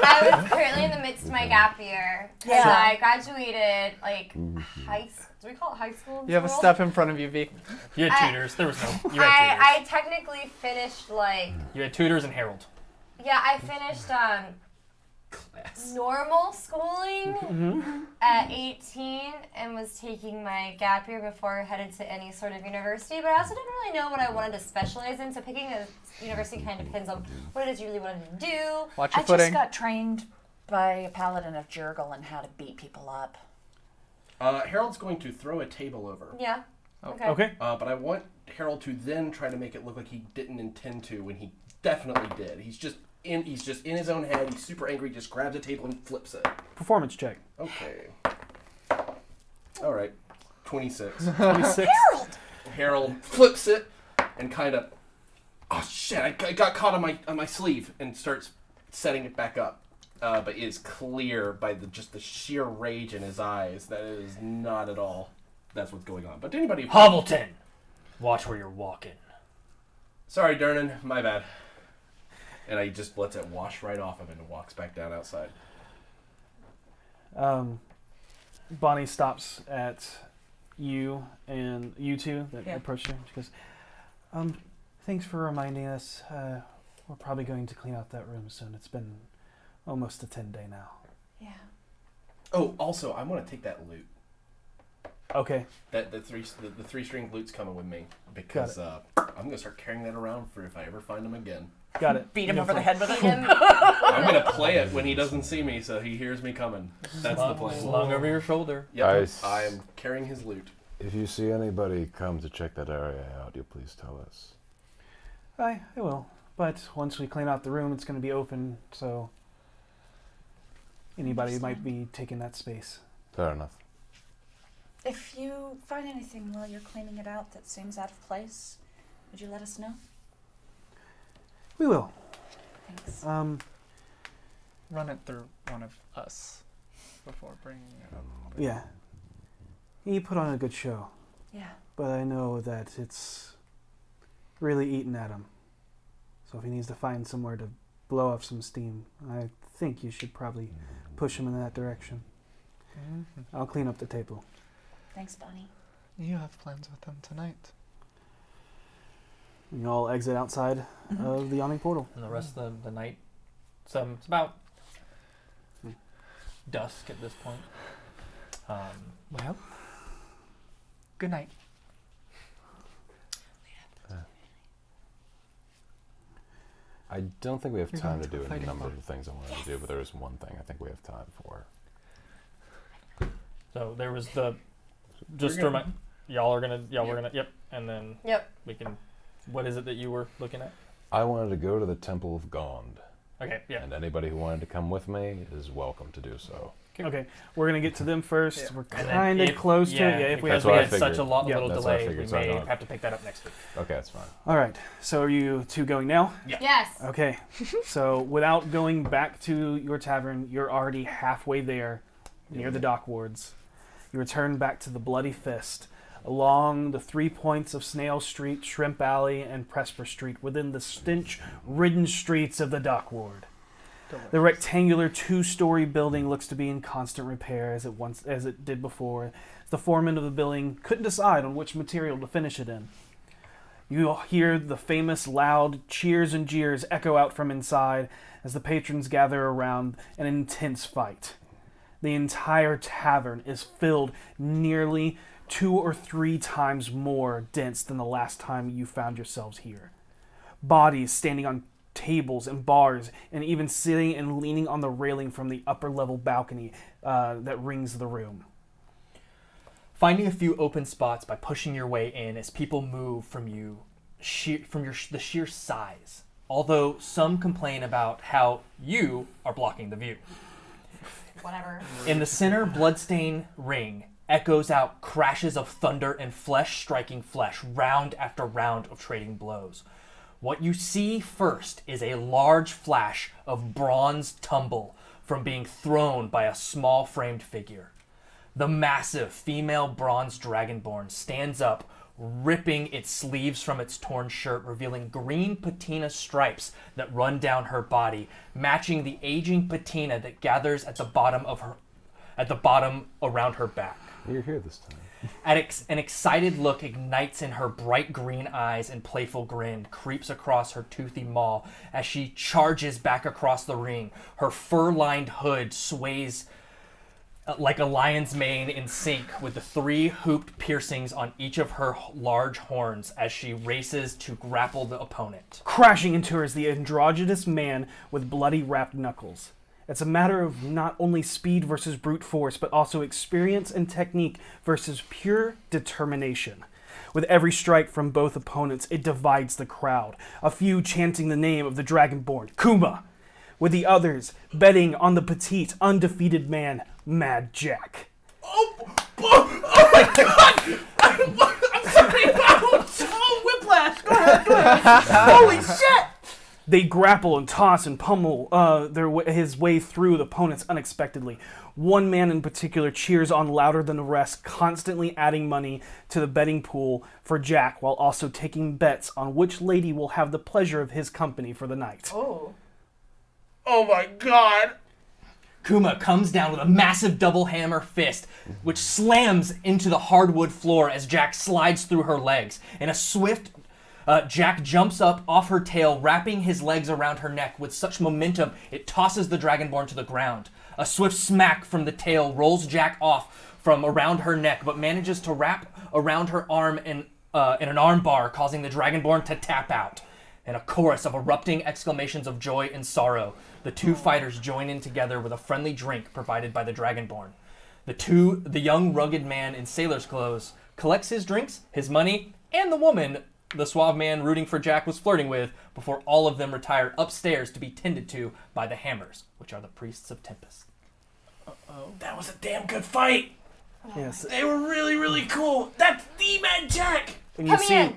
I was currently in the midst of my gap year. Yeah. So I graduated like high school. Do we call it high school? You have a step in front of you, V. You had I- tutors. There was no. You had tutors. I technically finished like You had tutors and Harold. I finished normal schooling at 18 and was taking my gap year before I headed to any sort of university, but I also didn't really know what I wanted to specialize in, so picking a university kind of depends on what it is you really wanted to do. Watch your I footing. just got trained by a paladin of Jurgle on how to beat people up. Harold's going to throw a table over. Yeah. Oh, Okay. But I want Harold to then try to make it look like he didn't intend to when he definitely did. He's just in his own head. He's super angry. Just grabs a table and flips it. Performance check. Okay. All right. 26. 26. Harold flips it and kind of, oh shit! I got caught on my sleeve and starts setting it back up. But it is clear by the sheer rage in his eyes that it is not at all that's what's going on. But to anybody, Hovelton, watch where you're walking. Sorry, Durnan, my bad. And I just lets it wash right off him and walks back down outside. Bonnie stops at you and you two that Yeah. approach her. She goes, Thanks for reminding us. We're probably going to clean out that room soon. It's been almost a 10-day now. Yeah. Oh, also, I want to take that loot. Okay. The 3-string loot's coming with me because I'm gonna start carrying that around for if I ever find him again. Got it. Beat him over the head with it. I'm gonna play it when he doesn't see me, so he hears me coming. That's the plan. Slung over your shoulder. Yep, I am carrying his loot. If you see anybody come to check that area out, you please tell us. I will. But once we clean out the room, it's going to be open, so anybody might be taking that space. Fair enough. If you find anything while you're cleaning it out that seems out of place, would you let us know? We will. Thanks. Run it through one of us before bringing it up. Yeah. He put on a good show, Yeah. but I know that it's really eating at him. So if he needs to find somewhere to blow off some steam, I think you should probably push him in that direction. Mm-hmm. I'll clean up the table. Thanks, Bonnie. You have plans with them tonight. You all exit outside of the yawning portal. And the rest of the night, it's about dusk at this point. Well, good night. I don't think we have You're time going to to a do a fighting number club. of things I wanted to do, but there is one thing I think we have time for. So there was the. Just to gonna- remind, y'all are gonna. We're gonna. Yep. And then Yep. we can. What is it that you were looking at? I wanted to go to the Temple of Gond, Okay. Yeah. and anybody who wanted to come with me is welcome to do so. Okay, we're going to get to them first. Yeah. We're And then kind of if- close to it. Yeah, if we because have what I had such a figured. Yeah, little that's what I delay, we figured, so I may don't- have to pick that up next week. Okay, that's fine. All right, so are you two going now? Yes. Okay, so without going back to your tavern, you're already halfway there, near the dock wards. You return back to the Bloody Fist, along the 3 points of Snail Street, Shrimp Alley, and Presper Street, within the stench-ridden streets of the dock ward. The rectangular 2-story building looks to be in constant repair as it did before. The foreman of the building couldn't decide on which material to finish it in. You hear the famous loud cheers and jeers echo out from inside as the patrons gather around an intense fight. The entire tavern is filled nearly 2 or 3 times more dense than the last time you found yourselves here. Bodies standing on tables and bars, and even sitting and leaning on the railing from the upper level balcony that rings the room. Finding a few open spots by pushing your way in as people move from you, the sheer size. Although some complain about how you are blocking the view. Whatever. In the center bloodstained ring echoes out crashes of thunder and flesh striking flesh, round after round of trading blows. What you see first is a large flash of bronze tumble from being thrown by a small framed figure. The massive female bronze dragonborn stands up, ripping its sleeves from its torn shirt, revealing green patina stripes that run down her body, matching the aging patina that gathers at the bottom around her back. You're here this time. An excited look ignites in her bright green eyes, and playful grin creeps across her toothy maw as she charges back across the ring. Her fur-lined hood sways like a lion's mane in sync with the 3 hooped piercings on each of her large horns as she races to grapple the opponent. Crashing into her is the androgynous man with bloody wrapped knuckles. It's a matter of not only speed versus brute force, but also experience and technique versus pure determination. With every strike from both opponents, it divides the crowd, a few chanting the name of the Dragonborn, Kuma, with the others betting on the petite, undefeated man, Mad Jack. Oh my god! I'm sorry! Oh, whiplash! Go ahead! Holy shit! They grapple and toss and pummel his way through the opponents unexpectedly. One man in particular cheers on louder than the rest, constantly adding money to the betting pool for Jack, while also taking bets on which lady will have the pleasure of his company for the night. Oh. Oh my god! Kuma comes down with a massive double hammer fist, which slams into the hardwood floor as Jack slides through her legs. In a swift Jack jumps up off her tail, wrapping his legs around her neck with such momentum it tosses the Dragonborn to the ground. A swift smack from the tail rolls Jack off from around her neck, but manages to wrap around her arm in an arm bar, causing the Dragonborn to tap out. In a chorus of erupting exclamations of joy and sorrow, the two fighters join in together with a friendly drink provided by the Dragonborn. The young rugged man in sailor's clothes collects his drinks, his money, and the woman the suave man rooting for Jack was flirting with before all of them retire upstairs to be tended to by the Hammers, which are the priests of Tempest. That was a damn good fight. Yes. They were really, really cool. That's the Mad Jack. And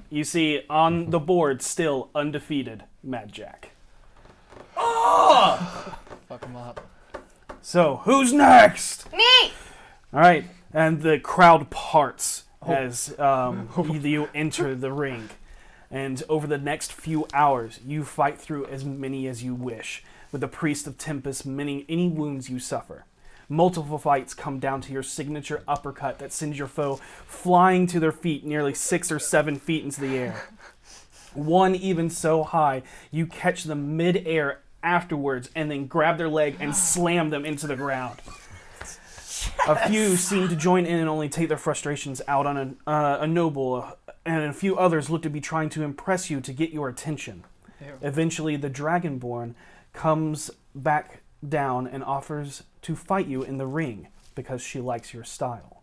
you see on the board still undefeated Mad Jack. Oh! Fuck him up. So, who's next? Me! All right, and the crowd parts as you enter the ring. And over the next few hours, you fight through as many as you wish, with the Priest of Tempest mending any wounds you suffer. Multiple fights come down to your signature uppercut that sends your foe flying to their feet nearly 6 or 7 feet into the air. One even so high, you catch them mid-air afterwards and then grab their leg and slam them into the ground. A few seem to join in and only take their frustrations out on a noble, and a few others look to be trying to impress you to get your attention. Ew. Eventually, the Dragonborn comes back down and offers to fight you in the ring because she likes your style.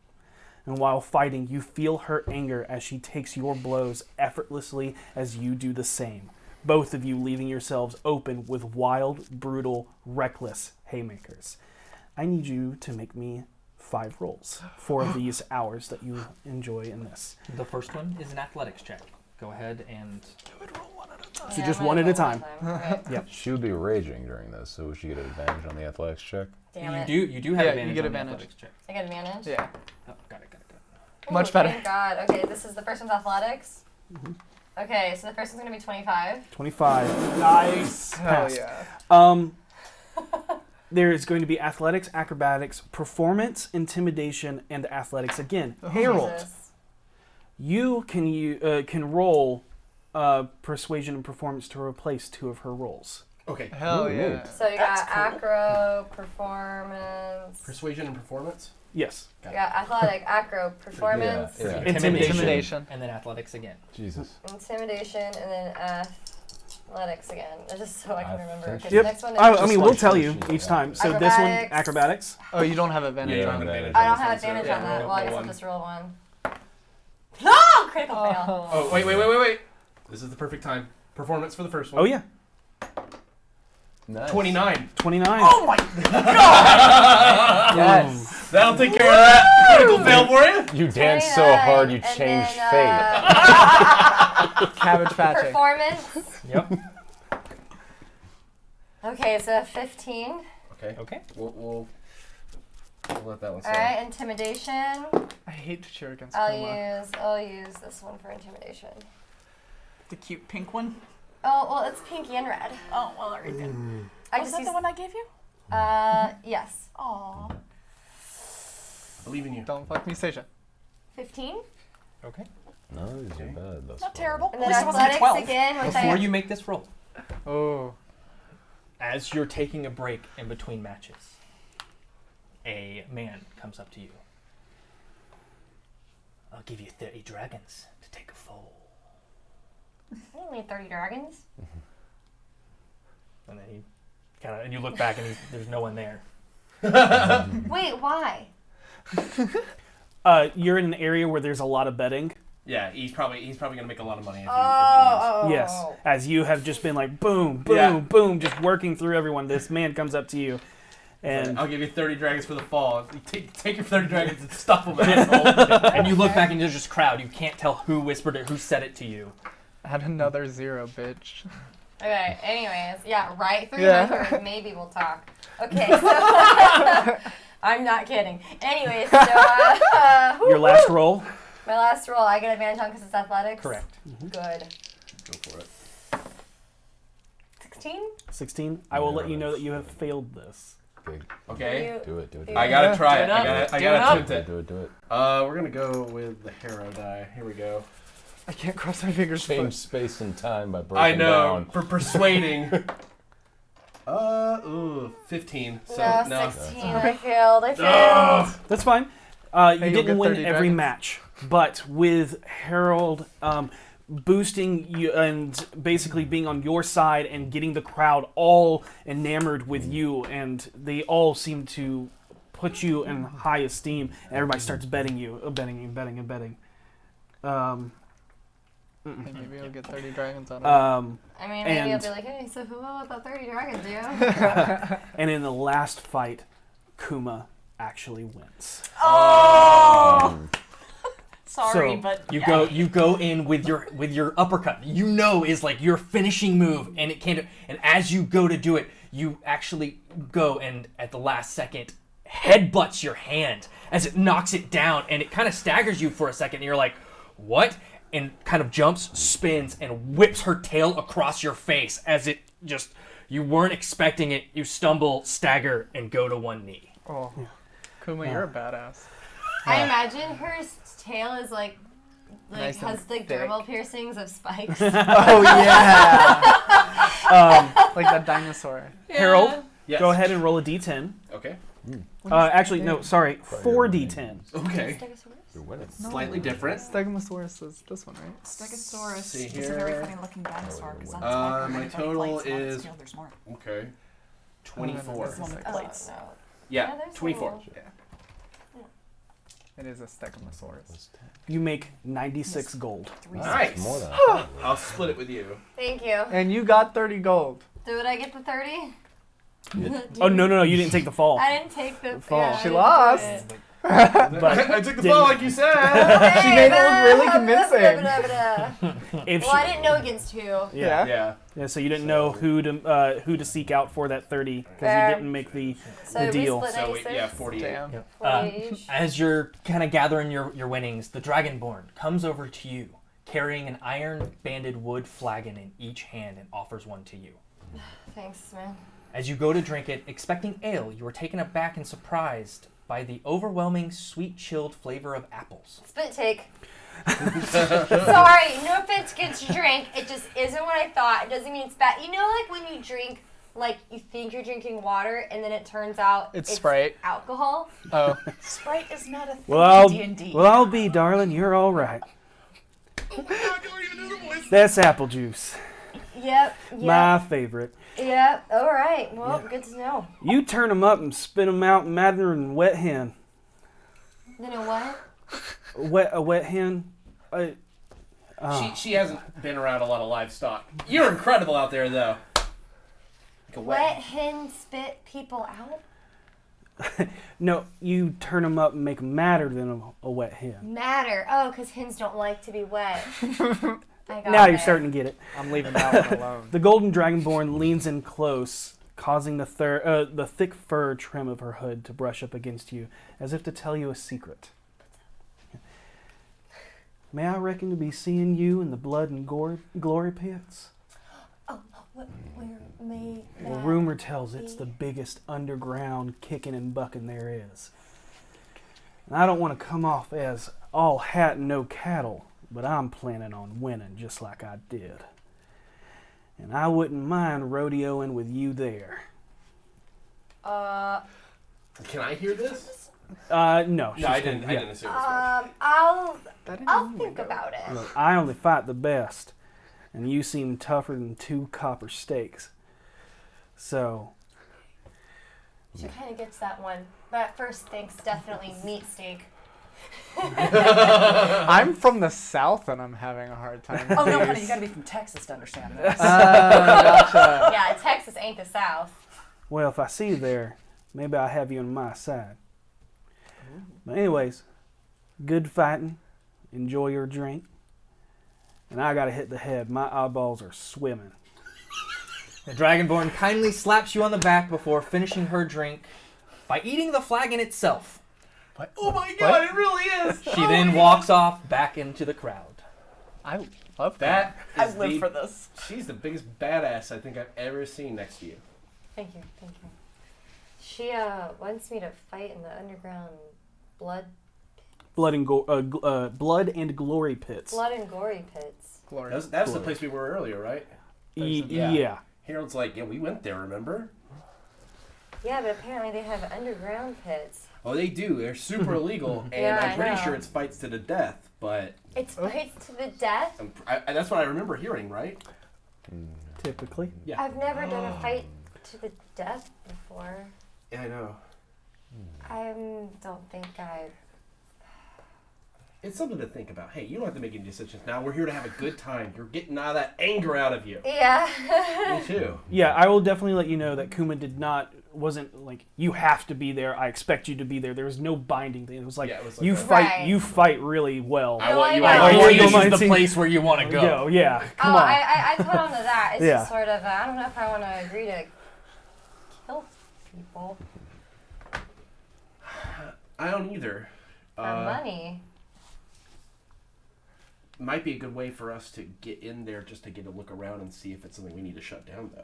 And while fighting, you feel her anger as she takes your blows effortlessly as you do the same. Both of you leaving yourselves open with wild, brutal, reckless haymakers. I need you to make me 5 rolls for these hours that you enjoy in this. The first one is an athletics check. Go ahead and... So just one at a time. Okay. Yep. She would be raging during this, so she get an advantage on the athletics check. Damn it. You do have Yeah, advantage you get on the advantage. athletics check. I get advantage? Yeah. Oh, got it. Ooh, Much better. Thank God. Okay, this is the first one's athletics. Okay, so the first one's going to be 25. 25. Nice. Hell Passed. yeah. There is going to be athletics, acrobatics, performance, intimidation, and athletics again. Harold, Jesus. you can roll persuasion and performance to replace 2 of her rolls. Okay. Hell Ooh, yeah. So you got That's cool. acro, performance. Persuasion and performance. Yes. You got athletic, acro, performance, Yeah. Intimidation. And then athletics again. Jesus. intimidation, and then athletics again. Just so I can remember. Okay, Yep. the next one is I mean, we'll like tell she- you she- each time. So this one, Acrobatics. acrobatics. Oh, you don't have advantage Yeah, on it. advantage. I don't have advantage on that. Well, I guess I'll just roll one. No! Critical fail. Oh, wait. This is the perfect time. Performance for the first one. Oh yeah, Nice. 29. 29. Oh my Yes. That'll take care of that. Critical fail for you. You danced so 29, hard you and changed then, fate. Cabbage patching. Performance. Yep. Okay, so 15. Okay. We'll let that one All right, intimidation. I hate to cheer against I'll Kuma. use this one for intimidation. The cute pink one. Oh, well, it's pinky and red. Oh, well, already good. I Was just that use the one I gave you? yes. Aw. believe in you. Don't fuck me, Stacia. 15. Okay. No, these are bad. Thus Not far. terrible. And At then least it wasn't a athletics 12. again, which Before I you make this roll, Oh. as you're taking a break in between matches, a man comes up to you. I'll give you 30 dragons to take a fall. I don't need 30 dragons. And then he and you look back and there's no one there. Wait, why? You're in an area where there's a lot of betting. Yeah, he's probably gonna make a lot of money. If he Oh. Yes, as you have just been like boom, boom, Yeah. boom, just working through everyone. This man comes up to you, and I'll give you 30 dragons for the fall. You take your 30 dragons and stuff them, asshole. And you look back and there's just crowd. You can't tell who whispered it, who said it to you. Add another 0, bitch. Okay, anyways, yeah, right through Yeah. my throat. Maybe we'll talk. Okay, so I'm not kidding. Anyways, so your last roll. my last roll, I get advantage on because it's athletics. Correct. Good. Go for it. 16. 16. I will let you know that you have failed this. Big. Okay. Do it. I gotta try it. Do it up. I Do it gotta up. attempt it. Do it. We're gonna go with the hero die. Here we go. I can't cross my fingers. Change space and time by breaking I know, down. for persuading. 15. So, no, 16. I failed. That's fine. You you'll didn't get win 30 every dragons. match, but with Harold boosting you and basically being on your side and getting the crowd all enamored with you, and they all seem to put you in high esteem, and everybody starts betting. Maybe you'll get 30 dragons out of it. I mean, maybe I'll be like, hey, so who will the 30 dragons do? And in the last fight, Kuma actually wins. Oh! Sorry, So but you go in with your uppercut. You know is like your finishing move, and it can't. And as you go to do it, you actually go and at the last second headbutts your hand as it knocks it down, and it kind of staggers you for a second. And you're like, what? And kind of jumps, spins, and whips her tail across your face as it just you weren't expecting it. You stumble, stagger, and go to one knee. Oh, Kuma, you're a badass. I imagine her tail is like Nice and has like thick. dermal piercings of spikes. Oh yeah. Like that dinosaur. Harold, Yes. go ahead and roll a d10. Okay. Actually, no, sorry, 4d10. Okay. You're winning. Slightly different. Stegosaurus is this one, right? Stegosaurus See is a very here. funny looking dinosaur because that's My total is- there's more. Okay. 24. This one with Oh, plates. no. Yeah, there's 24. little- It is a Stegosaurus. You make 96 gold. Nice. More than I thought. I'll split it with you. Thank you. And you got 30 gold. Did I get the 30? Oh, no, you didn't take the fall. I didn't take the Fall. yeah, I She didn't lost. do it. I took the fall like you said. She made it look really convincing. If Well, I didn't know against who. yeah. Yeah. So you didn't know who to seek out for that 30 because you didn't make the So the we deal. split So 96? yeah, 48. Damn. 40 each. As you're kind of gathering your winnings, the Dragonborn comes over to you, carrying an iron-banded wood flagon in each hand, and offers one to you. Thanks, man. As you go to drink it, expecting ale, you are taken aback and surprised by the overwhelming sweet chilled flavor of apples. Spit take. Sorry, no offense against your drink. It just isn't what I thought. It doesn't mean it's bad. You know, like when you drink, like you think you're drinking water, and then it turns out It's Sprite. alcohol. Oh. Sprite is not a thing Well, in D&D. I'll be, darling. You're all right. That's apple juice, Yep. my favorite. Yep. All right. Well, good to know. You turn them up and spit them out madder than wet hen. You know what? A wet hen. She hasn't been around a lot of livestock. You're incredible out there, though. Like a Wet hen spit people out? No, you turn them up and make them madder than a wet hen. Matter. Oh, because hens don't like to be wet. I got Now it. you're starting to get it. I'm leaving that one alone. The golden dragonborn leans in close, causing the thick fur trim of her hood to brush up against you, as if to tell you a secret. May I reckon to be seeing you in the blood and glory pits? Oh, where may Well, that rumor tells it's be? the biggest underground kicking and bucking there is. And I don't want to come off as all hat and no cattle, but I'm planning on winning just like I did. And I wouldn't mind rodeoing with you there. Can I hear this? No. No, she's I gonna- didn't. yeah. I didn't assume as much. I'll think about it. Look, I only fight the best, and you seem tougher than 2 copper steaks. So, She kind of gets that one. That first think's definitely meat steak. I'm from the south and I'm having a hard time. Oh no, with honey, these. you gotta be from Texas to understand this. Gotcha. Yeah, Texas ain't the South. well, if I see you there, maybe I'll have you on my side. But anyways, good fighting. Enjoy your drink. And I gotta hit the head. My eyeballs are swimming. The Dragonborn kindly slaps you on the back before finishing her drink by eating the flagon itself. Oh my god, it really is! She then walks off back into the crowd. I love that. That I is live for this. She's the biggest badass I think I've ever seen next to you. Thank you. She wants me to fight in the underground blood. Blood and Blood and Glory Pits. Blood and gory pits. Glorious. That's the place we were earlier, right? Yeah. Harold's like, yeah, we went there, remember? Yeah, but apparently they have underground pits. Oh, they do. They're super illegal, and Yeah, I'm I pretty know. sure it's fights to the death, but It's fights to the death? that's what I remember hearing, right? Typically. Yeah. I've never done a fight to the death before. Yeah, I know. I don't think I... It's something to think about. Hey, you don't have to make any decisions now. We're here to have a good time. You're getting all that anger out of you. Yeah. Me too. Yeah, I will definitely let you know that Kuma wasn't like, you have to be there, I expect you to be there. There was no binding thing. It was like, Yeah, it was like you a- fight Right. you fight really well. I want you Or want to go this my is the team. place where you want to go. Yeah, come Oh, on. I told him to that. It's Yeah. just sort of, I don't know if I want to agree to kill people I don't either. for money. Might be a good way for us to get in there just to get a look around and see if it's something we need to shut down, though.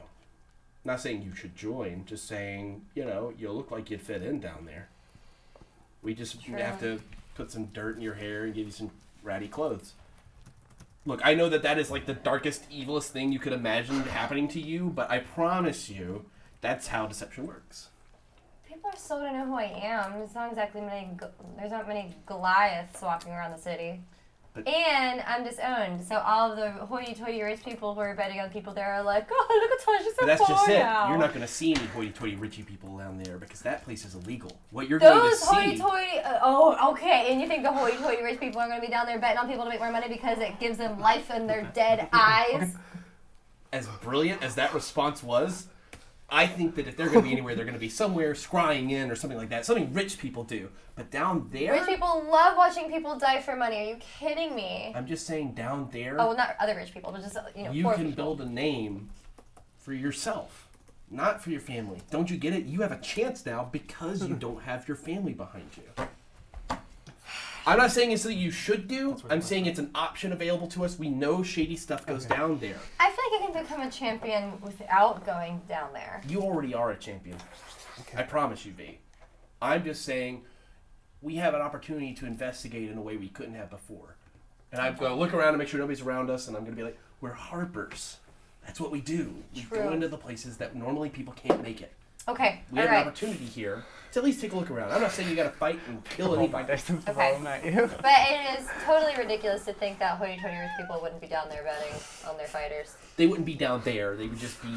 Not saying you should join, just saying, you look like you'd fit in down there. We just True. have to put some dirt in your hair and give you some ratty clothes. Look, I know that is like the darkest, evilest thing you could imagine happening to you, but I promise you, that's how deception works. People are still going to know who I am. There's not exactly there's not many Goliaths walking around the city. But- And I'm disowned, so all of the hoity-toity rich people who are betting on people there are like, oh, look at Tosh, she's so But that's just poor it. now. You're not going to see any hoity-toity richy people down there because that place is illegal. What you're going to Those see... hoity-toity, okay, and you think the hoity-toity rich people are going to be down there betting on people to make more money because it gives them life in their dead eyes? As brilliant as that response was, I think that if they're going to be anywhere, they're going to be somewhere scrying in or something like that. Something rich people do. But down there... Rich people love watching people die for money. Are you kidding me? I'm just saying down there, Oh, well, not other rich people, but just, you poor can people. build a name for yourself, not for your family. Don't you get it? You have a chance now because you don't have your family behind you. I'm not saying it's something you should do. I'm saying it's an option available to us. We know shady stuff goes down there. I feel like I can become a champion without going down there. You already are a champion. I promise you, V. I'm just saying we have an opportunity to investigate in a way we couldn't have before. And I'm going to look around and make sure nobody's around us, and I'm going to be like, we're harpers. That's what we do. We go True. into the places that normally people can't make it. Okay, We have an alright. opportunity here to at least take a look around. I'm not saying you got to fight and kill anybody. Okay. At you. But it is totally ridiculous to think that hoity-toity rich people wouldn't be down there betting on their fighters. They wouldn't be down there. They would just be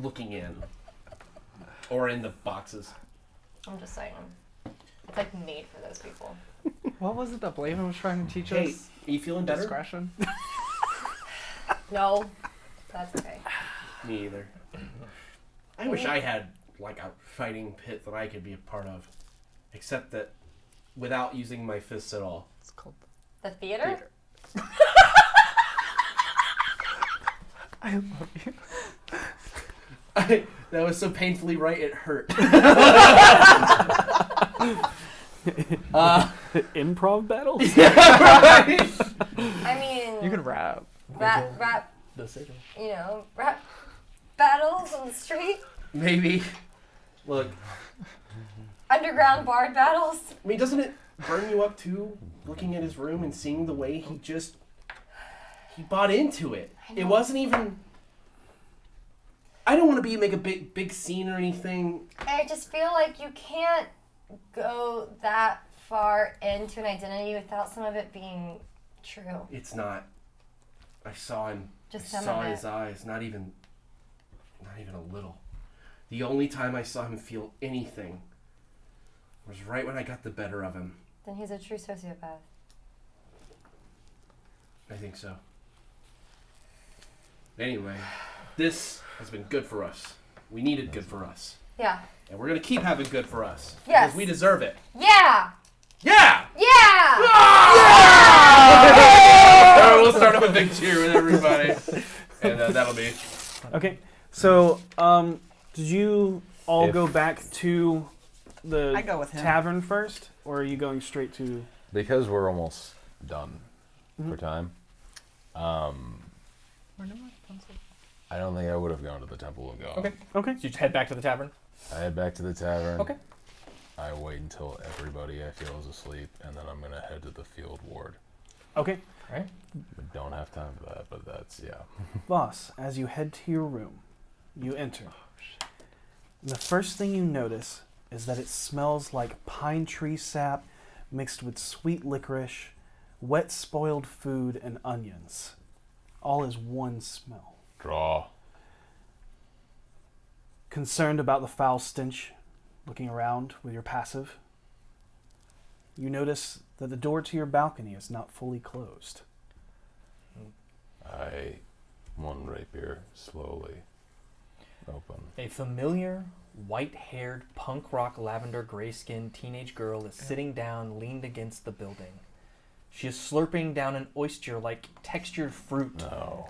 looking in. Or in the boxes. I'm just saying. It's like made for those people. What was it that Blaven was trying to teach Hey, us? are you feeling better? Discretion. No, that's okay. Me either. I wish I had like a fighting pit that I could be a part of, except that without using my fists at all. It's called The theater? I love you. That was so painfully right, it hurt. Improv battles? Right? I mean, You could rap. rap, rap battles on the street, Maybe. Look, underground bard battles. I mean, doesn't it burn you up too, looking at his room and seeing the way he bought into it? It wasn't even... I don't want to make a big scene or anything. I just feel like you can't go that far into an identity without some of it being true. It's not. I saw him. Just I some saw of it. his eyes. Not even a little. The only time I saw him feel anything was right when I got the better of him. Then he's a true sociopath. I think so. Anyway, this has been good for us. We needed good for us. Yeah. And we're going to keep having good for us. Yes. Because we deserve it. Yeah! Yeah! Yeah! Alright, we'll start up a big cheer with everybody. And that'll be... Okay, so did you all If- go back to the I go with him. tavern first, or are you going straight to... Because we're almost done Mhm. for time. I don't think I would have gone to the Temple of God. Okay. Okay. So you just head back to the tavern. I head back to the tavern. Okay. I wait until everybody I feel is asleep, and then I'm gonna head to the field ward. Okay. Right? We don't have time for that, but that's, yeah. Boss, as you head to your room, you enter. And the first thing you notice is that it smells like pine tree sap mixed with sweet licorice, wet spoiled food, and onions. All as one smell. Draw. Concerned about the foul stench, looking around with your passive, you notice that the door to your balcony is not fully closed. I, one rapier, slowly open. A familiar, white-haired, punk rock lavender gray-skinned teenage girl is sitting down, leaned against the building. She is slurping down an oyster-like textured fruit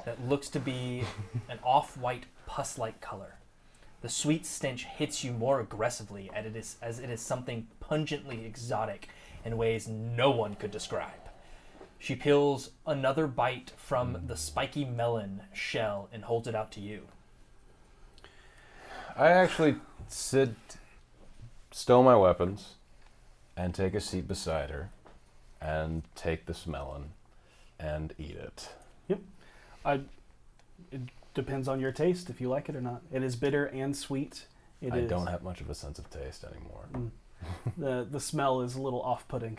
that looks to be an off-white pus-like color. The sweet stench hits you more aggressively as it is something pungently exotic in ways no one could describe. She peels another bite from the spiky melon shell and holds it out to you. I actually stow my weapons and take a seat beside her and take this melon and eat it. Yep. It depends on your taste if you like it or not. It is bitter and sweet. I don't have much of a sense of taste anymore. The smell is a little off-putting.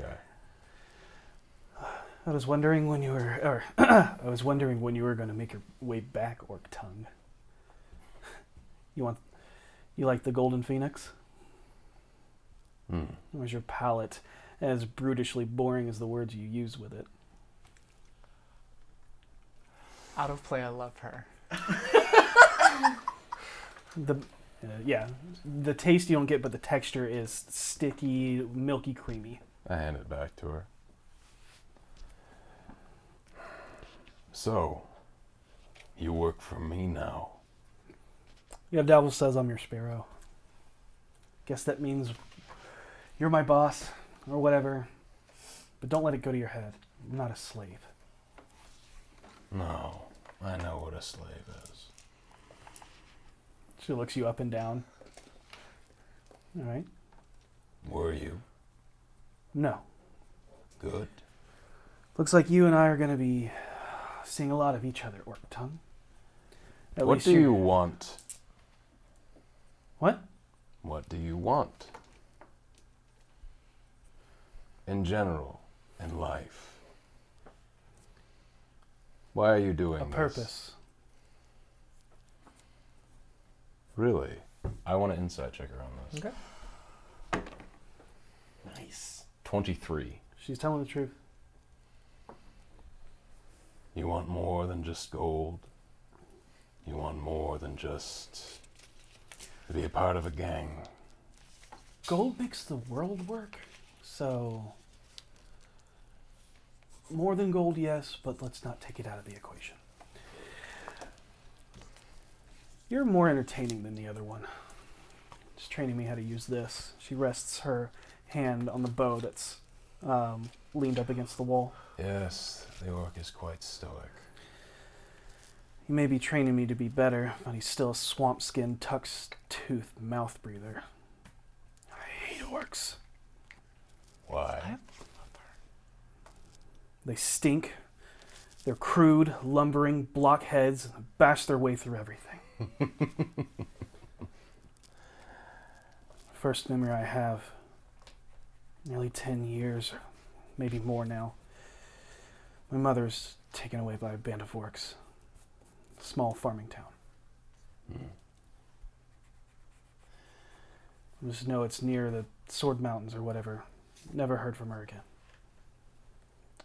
Okay. I was wondering when you were going to make your way back, Orc Tongue. You like the Golden Phoenix? Or is your palate as brutishly boring as the words you use with it? Out of play, I love her. The taste you don't get, but the texture is sticky, milky, creamy. I hand it back to her. So, you work for me now. Yeah, Devil says I'm your sparrow. Guess that means you're my boss, or whatever. But don't let it go to your head. I'm not a slave. No, I know what a slave is. She looks you up and down. All right. Were you? No. Good. Looks like you and I are going to be seeing a lot of each other, Orc Tongue. What do you want? What? What do you want? In general, in life. Why are you doing A this? purpose. Really? I want an insight checker on this. Okay. Nice. 23. She's telling the truth. You want more than just gold. You want more than just to be a part of a gang. Gold makes the world work, so more than gold, yes, but let's not take it out of the equation. You're more entertaining than the other one. Just training me how to use this. She rests her hand on the bow that's leaned up against the wall. Yes, the orc is quite stoic. He may be training me to be better, but he's still a swamp-skinned, tuck-toothed mouth breather. I hate orcs. Why? They stink. They're crude, lumbering blockheads, bash their way through everything. First memory I have, nearly 10 years, or maybe more now. My mother's taken away by a band of orcs. Small farming town. I just know it's near the Sword Mountains or whatever. Never heard from her again.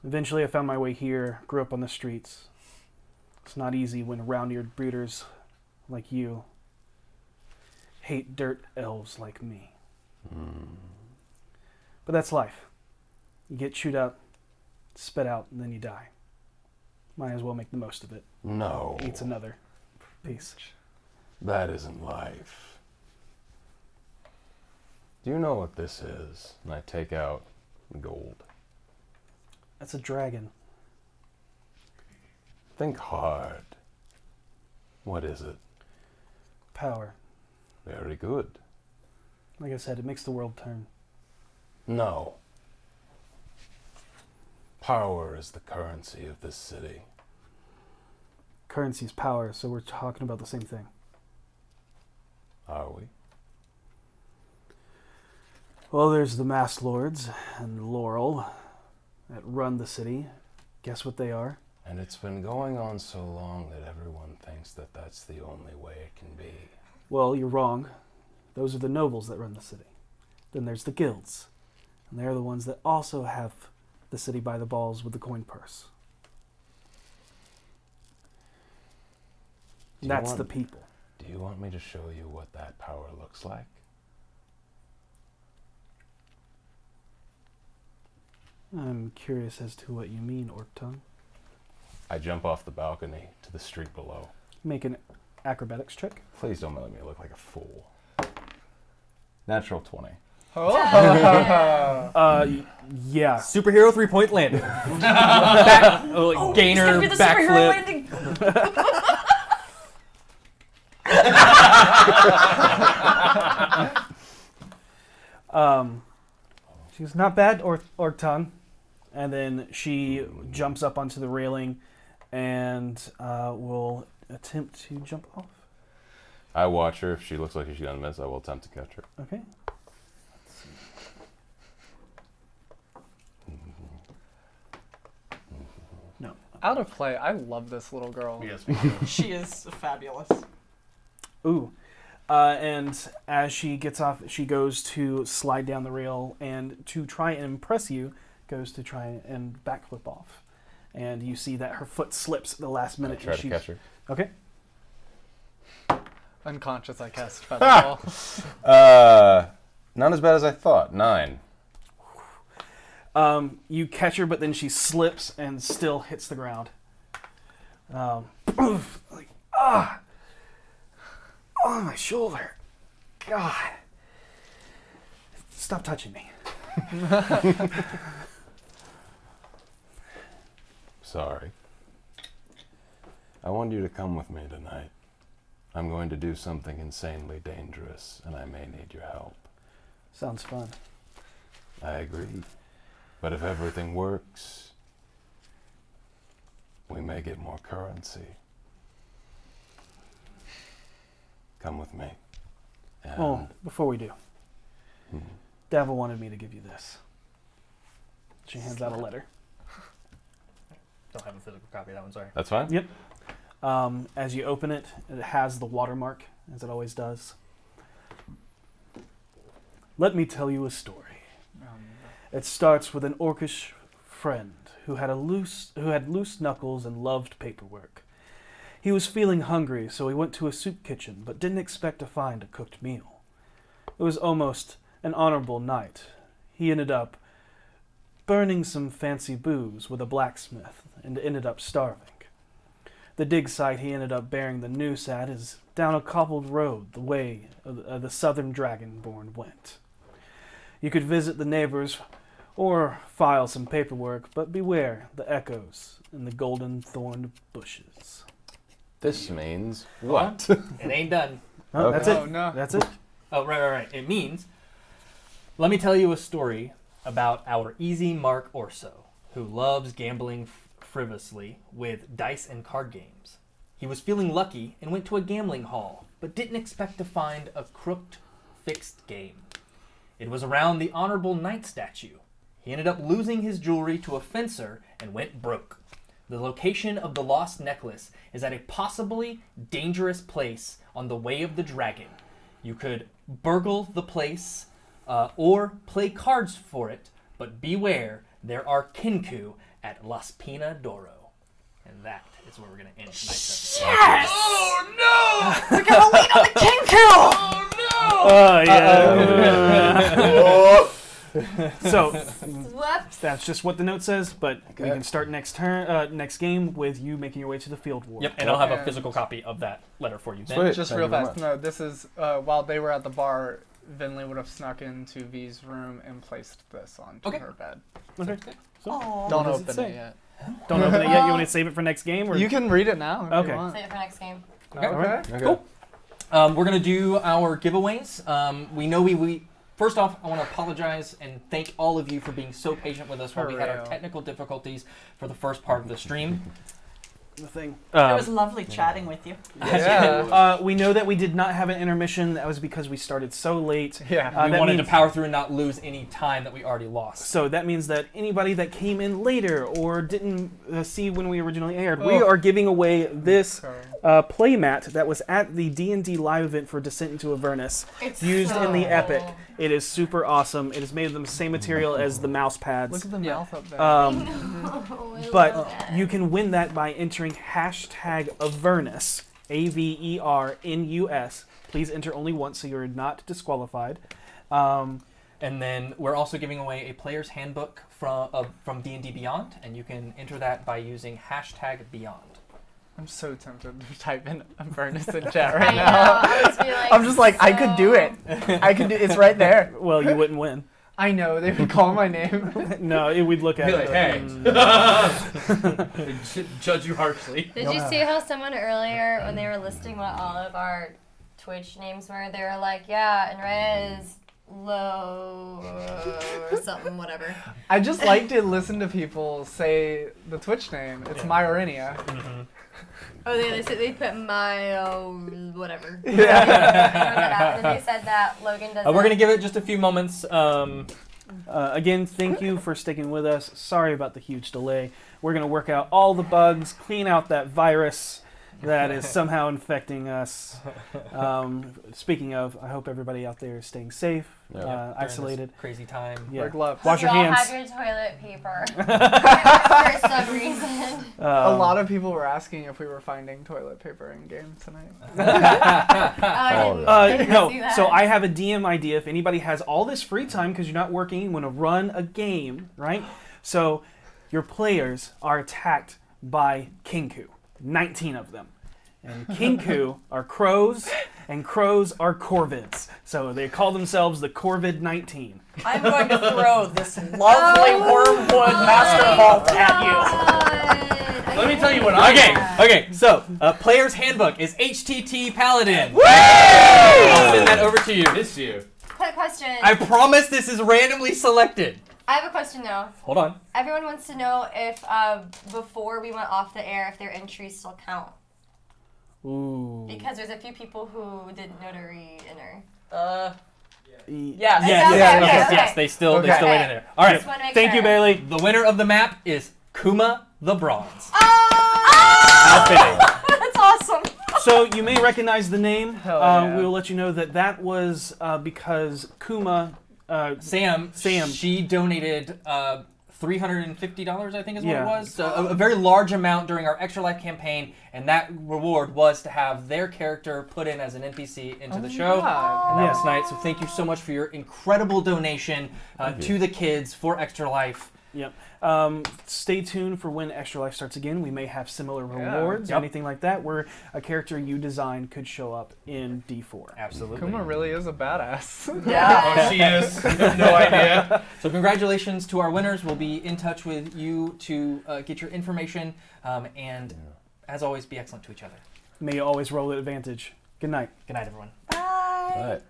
Eventually I found my way here, grew up on the streets. It's not easy when round-eared breeders like you hate dirt elves like me. But that's life. You get chewed up, spit out, and then you die. Might as well make the most of it. No. Eats another piece. That isn't life. Do you know what this is? And I take out gold. That's a dragon. Think hard. What is it? Power. Very good. Like I said, it makes the world turn. No. Power is the currency of this city. Currency is power, so we're talking about the same thing. Are we? Well, there's the Masked Lords and Laurel that run the city. Guess what they are? And it's been going on so long that everyone thinks that that's the only way it can be. Well, you're wrong. Those are the nobles that run the city. Then there's the guilds. And they're the ones that also have the city by the balls with the coin purse. That's the people. Do you want me to show you what that power looks like? I'm curious as to what you mean, Orc Tongue. I jump off the balcony to the street below. Make an acrobatics check. Please don't make me look like a fool. Natural 20. Yeah. Superhero 3-point landing. Gainer It's gonna be the superhero backflip. landing. She goes, not bad, Orc Tongue. And then she jumps up onto the railing and will attempt to jump off. I watch her. If she looks like she's gonna miss, I will attempt to catch her. Okay. No. Out of play, I love this little girl. Yes. She is fabulous. Ooh. And as she gets off, she goes to slide down the rail and to try and impress you, goes to try and backflip off. And you see that her foot slips at the last I minute. try to catch her. Okay. Unconscious, I cast Feather Not as bad as I thought. 9. You catch her, but then she slips and still hits the ground. Oh, my shoulder. God. Stop touching me. Sorry. I want you to come with me tonight. I'm going to do something insanely dangerous, and I may need your help. Sounds fun. I agree. But if everything works, we may get more currency. Come with me. And Oh, before we do, Davil wanted me to give you this. She hands out a letter. Don't have a physical copy of that one, sorry. That's fine? Yep. As you open it, it has the watermark, as it always does. Let me tell you a story. It starts with an orcish friend who had loose knuckles and loved paperwork. He was feeling hungry, so he went to a soup kitchen, but didn't expect to find a cooked meal. It was almost an honorable night. He ended up burning some fancy booze with a blacksmith and ended up starving. The dig site he ended up bearing the noose at is down a cobbled road the way the southern dragonborn went. You could visit the neighbors or file some paperwork, but beware the echoes in the golden thorned bushes. This means what? It ain't done. Oh, Okay. That's it. Oh, no. That's it. Oh, right. It means, let me tell you a story about our easy Mark Orso, who loves gambling frivolously with dice and card games. He was feeling lucky and went to a gambling hall, but didn't expect to find a crooked, fixed game. It was around the Honorable Knight statue. He ended up losing his jewelry to a fencer and went broke. The location of the lost necklace is at a possibly dangerous place on the Way of the Dragon. You could burgle the place or play cards for it, but beware, there are Kinku at Las Pina d'Oro. And that is where we're going to end tonight's episode. Yes! Oh no! We're gonna lean on the king kill! Oh no! Yeah. So Whoops. that's just what the note says, but we can start next game with you making your way to the field war. Yep, and I'll have a And- physical copy of that letter for you. Sweet. Just Thank real you very fast. much. No, this is while they were at the bar, Vinley would have snuck into V's room and placed this onto Okay. her bed. Okay. Aw. Don't does it open say? it yet. Don't open it yet. You want to save it for next game? Or? You can read it now. If Okay. You want. Save it for next game. Okay. Cool. We're going to do our giveaways. We know we first off, I want to apologize and thank all of you for being so patient with us while we had our technical difficulties for the first part of the stream. The thing. It was lovely chatting with you. We know that we did not have an intermission. That was because we started so late. Yeah. We wanted to power through and not lose any time that we already lost. So that means that anybody that came in later or didn't see when we originally aired, we are giving away this playmat that was at the D&D live event for Descent into Avernus, used in the Epic. It is super awesome. It is made of the same material as the mouse pads. Look at the mouth up there. But you can win that by entering hashtag Avernus, AVERNUS. Please enter only once so you're not disqualified. And then we're also giving away a player's handbook from D&D Beyond, and you can enter that by using hashtag Beyond. I'm so tempted to type in Avernus in chat right I know. now. I was be like, I'm just like, I could do it. I could do it's right there. Well, you wouldn't win. I know, they would call my name. No, we'd look at Be it. like, hey. Judge you harshly. Did you see how someone earlier, when they were listing what all of our Twitch names were, they were like, yeah, and Rhea is low or something, whatever. I just like to listen to people say the Twitch name. It's Myorinia. Oh, they put my whatever. Yeah. And they said that Logan does. We're going to give it just a few moments. Again, thank you for sticking with us. Sorry about the huge delay. We're going to work out all the bugs, clean out that virus that is somehow infecting us. Speaking of, I hope everybody out there is staying safe, During isolated. this crazy time. Yeah. Wear gloves. Wash your Y'all hands. have your toilet paper for some reason. A lot of people were asking if we were finding toilet paper in game tonight. I didn't No, see that. so I have a DM idea. If anybody has all this free time because you're not working, you want to run a game, right? So your players are attacked by Kinku, 19 of them. And Kinku are crows, and crows are corvids. So they call themselves the Corvid-19. I'm going to throw this lovely wormwood master vault at Let me tell you what I Okay, so player's handbook is HTT Paladin. I'll send that over to you. miss you. Quick question. I promise this is randomly selected. I have a question though. Hold on. Everyone wants to know if before we went off the air, if their entries still count. Ooh. Because there's a few people who didn't know to re-enter. Yes. Yes, they still wait in there. All right. Just wanna make Thank you, sure. Bailey. The winner of the map is Kuma the Bronze. Oh! How fitting. That's awesome. So you may recognize the name. Hell yeah. We will let you know that was because Kuma. Sam, Sam. she donated $350, I think is what Yeah. it was. So a very large amount during our Extra Life campaign, and that reward was to have their character put in as an NPC into the show. God. And that Yes. was nice. So thank you so much for your incredible donation to the kids for Extra Life. Yep. Stay tuned for when Extra Life starts again. We may have similar rewards, Yep. anything like that, where a character you design could show up in D4. Absolutely. Kuma really is a badass. Oh, she is. You have no idea. So congratulations to our winners. We'll be in touch with you to get your information. And as always, be excellent to each other. May you always roll at advantage. Good night. Good night, everyone. Bye. All right.